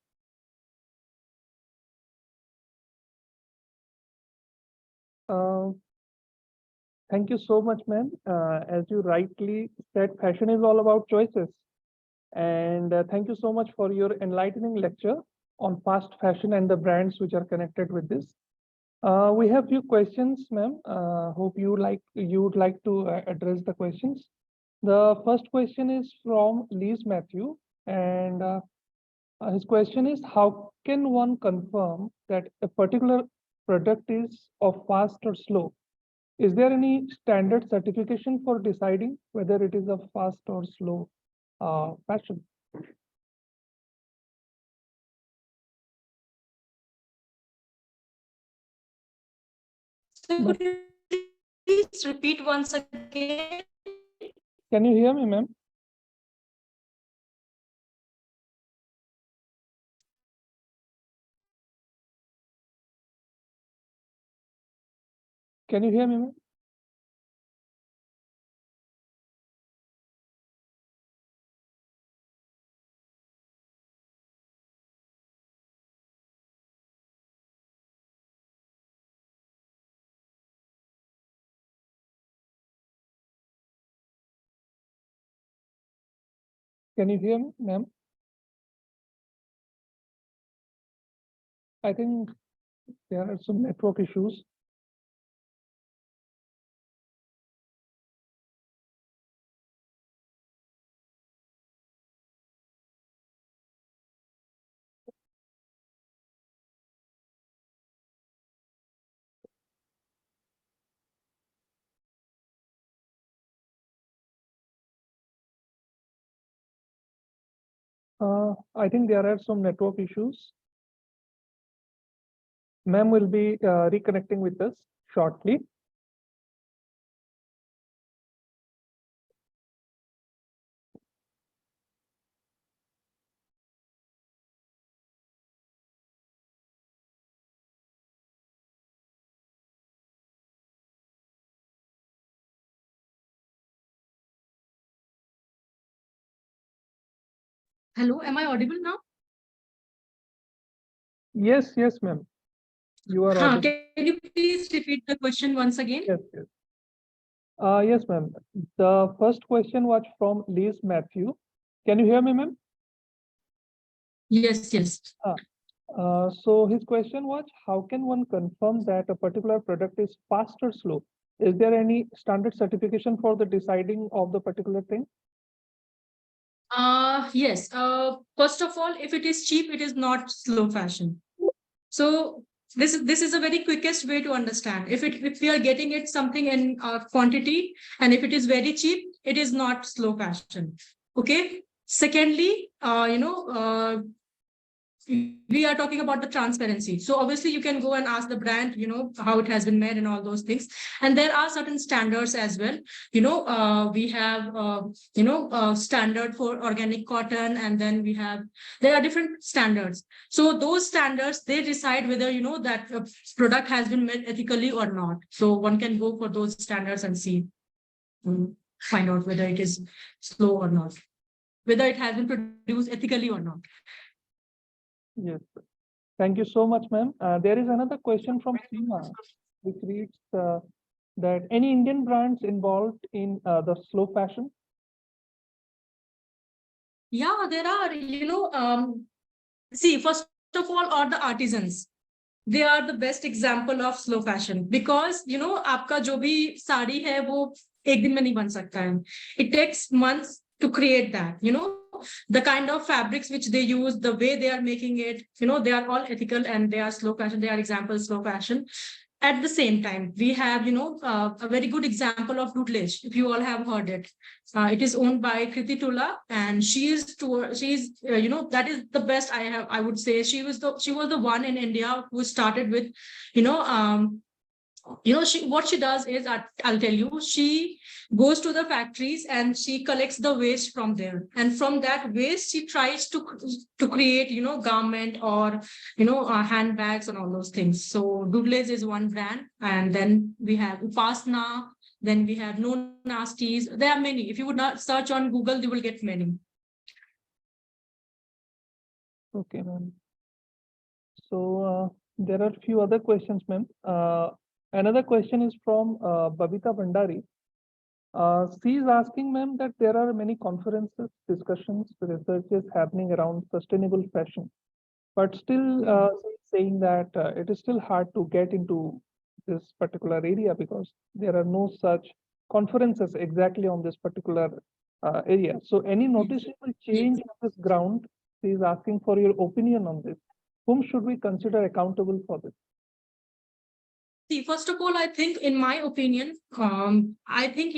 S1: Thank you so much, ma'am. As you rightly said, fashion is all about choices. And thank you so much for your enlightening lecture on fast fashion and the brands which are connected with this. We have few questions, ma'am. Hope you would like to address the questions. The first question is from Liz Matthew, and his question is, how can one confirm that a particular product is of fast or slow? Is there any standard certification for deciding whether it is a fast or slow fashion?
S4: So could you please repeat once again?
S1: Can you hear me, ma'am? Can you hear me, ma'am? Can you hear me, ma'am? I think there are some network issues. I think there are some network issues. Ma'am will be reconnecting with us shortly.
S4: Hello, am I audible now?
S1: Yes, yes, ma'am. You are audible.
S4: Can you please repeat the question once again?
S1: Yes, yes. Yes, ma'am. The first question was from Liz Matthew. Can you hear me, ma'am?
S4: Yes, yes.
S1: So his question was, how can one confirm that a particular product is fast or slow? Is there any standard certification for the deciding of the particular thing?
S4: Yes. First of all, if it is cheap, it is not slow fashion. So this is a very quickest way to understand. If we are getting it something in quantity, and if it is very cheap, it is not slow fashion. Okay. Secondly, we are talking about the transparency. So obviously you can go and ask the brand, how it has been made and all those things. And there are certain standards as well. We have, standard for organic cotton, and then there are different standards. So those standards, they decide whether, that product has been made ethically or not. So one can go for those standards and see, find out whether it is slow or not, whether it has been produced ethically or not.
S1: Yes. Thank you so much, ma'am. There is another question from Seema, which reads that any Indian brands involved in the slow fashion?
S4: Yeah, there are, see, first of all, are the artisans. They are the best example of slow fashion because, आपका जो भी साड़ी है वो एक दिन में नहीं बन सकता है. It takes months to create that, the kind of fabrics which they use, the way they are making it, they are all ethical and they are slow fashion. They are examples slow fashion. At the same time, we have, a very good example of Doodlage, if you all have heard it. It is owned by Kriti Tula, and she's that is the best I would say. She was the one in India who started with, what she does is, I'll tell you, she goes to the factories and she collects the waste from there, and from that waste she tries to create, garment or handbags and all those things. So Doodlage is one brand, and then we have Upasna, then we have No Nasties. There are many. If you would not search on Google, you will get many.
S1: Okay, ma'am. So there are a few other questions, ma'am. Another question is from Babita Bhandari. She is asking, ma'am, that there are many conferences, discussions, researches happening around sustainable fashion, but still she is saying that it is still hard to get into this particular area because there are no such conferences exactly on this particular area. So any noticeable change on this ground? She is asking for your opinion on this. Whom should we consider accountable for this?
S4: See, first of all, I think, in my opinion, I think,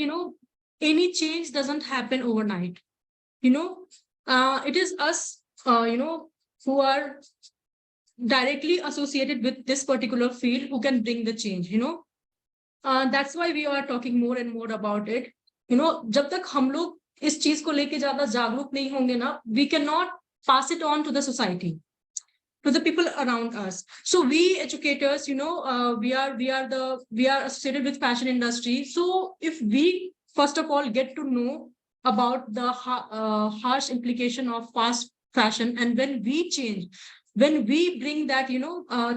S4: any change doesn't happen overnight. It is us, who are directly associated with this particular field who can bring the change, that's why we are talking more and more about it. जब तक हम लोग इस चीज को लेके ज्यादा जागरूक नहीं होंगे ना, we cannot pass it on to the society, to the people around us. So we educators, we are associated with fashion industry. So if we first of all get to know about the harsh implication of fast fashion, and when we change, when we bring that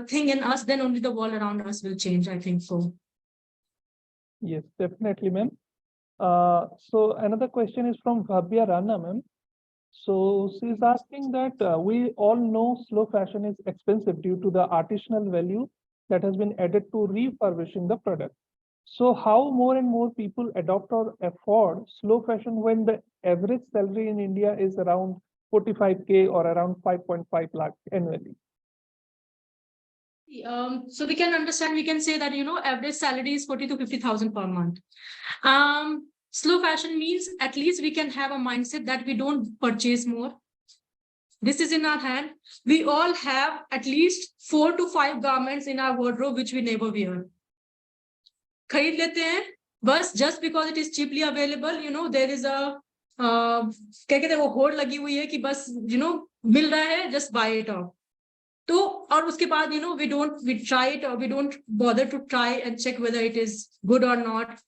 S4: thing in us, then only the world around us will change, I think so.
S1: Yes, definitely, ma'am. So another question is from Bhavya Rana, ma'am. So she's asking that we all know slow fashion is expensive due to the artisanal value that has been added to refurbishing the product. So how more and more people adopt or afford slow fashion when the average salary in India is around 45K or around 5.5 lakh annually?
S4: So we can understand, we can say that, average salary is 40 to 50,000 per month. Slow fashion means at least we can have a mindset that we don't purchase more. This is in our hand. We all have at least 4 to 5 garments in our wardrobe which we never wear. खरीद लेते हैं बस just because it is cheaply available, you know, there is a क्या कहते हैं वो होड़ लगी हुई है कि बस you know मिल रहा है, just buy it off. तो और उसके बाद you know we try it or we don't bother to try and check whether it is good or not.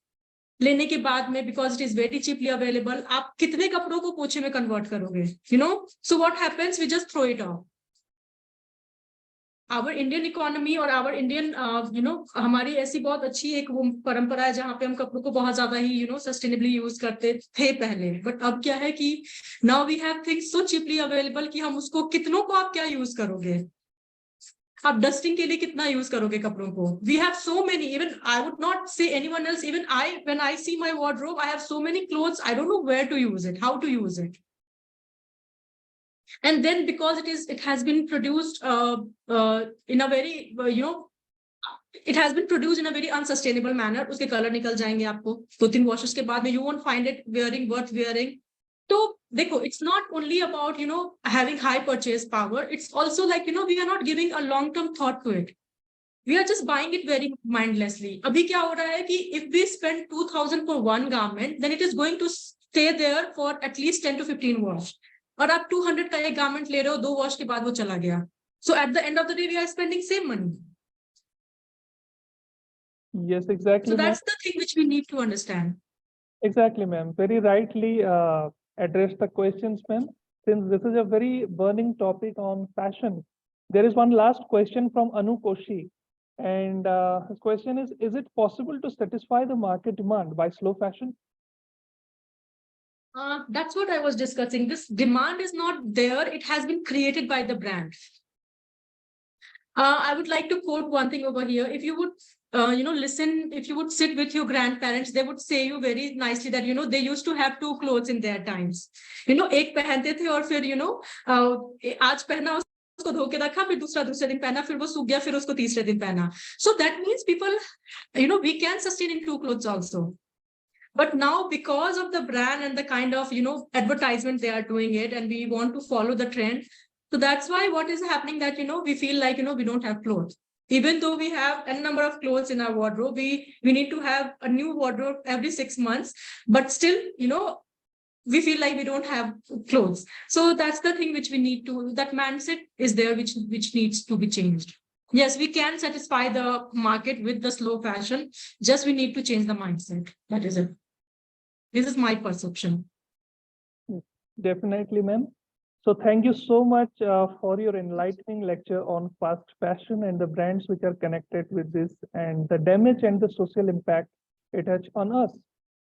S4: लेने के बाद में because it is very cheaply available, आप कितने कपड़ों को पोछे में convert करोगे? You know, so what happens? We just throw it off. Our Indian economy और our Indian you know हमारी ऐसी बहुत अच्छी एक वो परंपरा है जहाँ पे हम कपड़ों को बहुत ज्यादा ही you know sustainably use करते थे पहले, but अब क्या है कि now we have things so cheaply available कि हम उसको कितनों को आप क्या use करोगे? आप डस्टिंग के लिए कितना यूज करोगे कपड़ों को? We have so many, even I would not say anyone else, even I, when I see my wardrobe, I have so many clothes, I don't know where to use it, how to use it. And then because it has been produced in a very, you know, it has been produced in a very unsustainable manner. उसके colour निकल जाएंगे आपको 2-3 washes के बाद में, you won't find it worth wearing. So देखो, it's not only about, you know, having high purchase power. It's also like, you know, we are not giving a long-term thought to it. We are just buying it very mindlessly. अभी क्या हो रहा है कि if we spend 2,000 for one garment, then it is going to stay there for at least 10 to 15 wash. और आप 200 का एक garment ले रहे हो, 2 wash के बाद वो चला गया. So at the end of the day, we are spending same money.
S1: Yes, exactly.
S4: So that's the thing which we need to understand.
S1: Exactly, ma'am. Very rightly addressed the questions, ma'am. Since this is a very burning topic on fashion, there is one last question from Anu Koshi. And his question is it possible to satisfy the market demand by slow fashion?
S4: That's what I was discussing. This demand is not there. It has been created by the brand. I would like to quote one thing over here. If you would, you know, listen, if you would sit with your grandparents, they would say you very nicely that, you know, they used to have 2 clothes in their times. You know, एक पहनते थे और फिर, you know, आज पहना उसको धो के रखा, फिर दूसरे दिन पहना, फिर वो सूख गया, फिर उसको तीसरे दिन पहना. So that means people, you know, we can sustain in 2 clothes also. But now because of the brand and the kind of, you know, advertisement they are doing it, and we want to follow the trend. So that's why what is happening that, you know, we feel like, you know, we don't have clothes. Even though we have a number of clothes in our wardrobe, we need to have a new wardrobe every 6 months, but still, you know, we feel like we don't have clothes. So that's the thing which we need to, that mindset is there, which needs to be changed. Yes, we can satisfy the market with the slow fashion. Just we need to change the mindset. That is it. This is my perception.
S1: Definitely, ma'am. So thank you so much for your enlightening lecture on fast fashion and the brands which are connected with this and the damage and the social impact it has on us.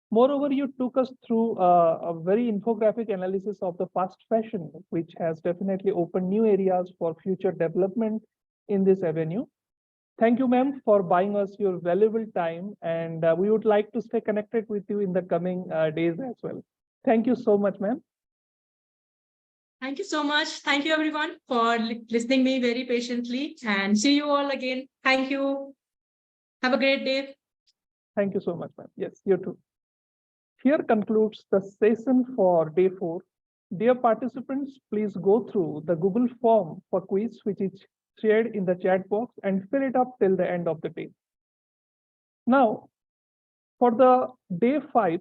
S1: Moreover, you took us through a very infographic analysis of the fast fashion, which has definitely opened new areas for future development in this avenue. Thank you, ma'am, for buying us your valuable time, and we would like to stay connected with you in the coming days as well. Thank you so much, ma'am.
S4: Thank you so much. Thank you everyone for listening me very patiently, and see you all again. Thank you. Have a great day.
S1: Thank you so much, ma'am. Yes, you too. Here concludes the session for day 4. Dear participants, please go through the Google form for quiz, which is shared in the chat box, and fill it up till the end of the day. Now, for the day 5,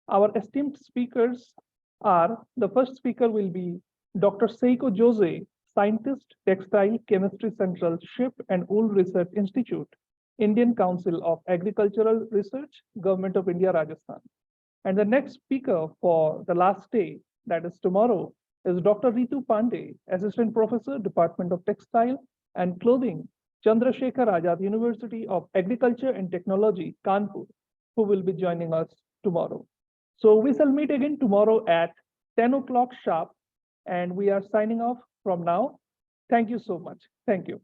S1: our esteemed speakers are, the first speaker will be Dr. Seiko Jose, Scientist, Textile Chemistry Central, Ship and Wool Research Institute, Indian Council of Agricultural Research, Government of India, Rajasthan. And the next speaker for the last day, that is tomorrow, is Dr. Ritu Pandey, Assistant Professor, Department of Textile and Clothing, Chandrasekhar Azad, University of Agriculture and Technology, Kanpur, who will be joining us tomorrow. So we shall meet again tomorrow at 10 o'clock sharp, and we are signing off from now. Thank you so much. Thank you.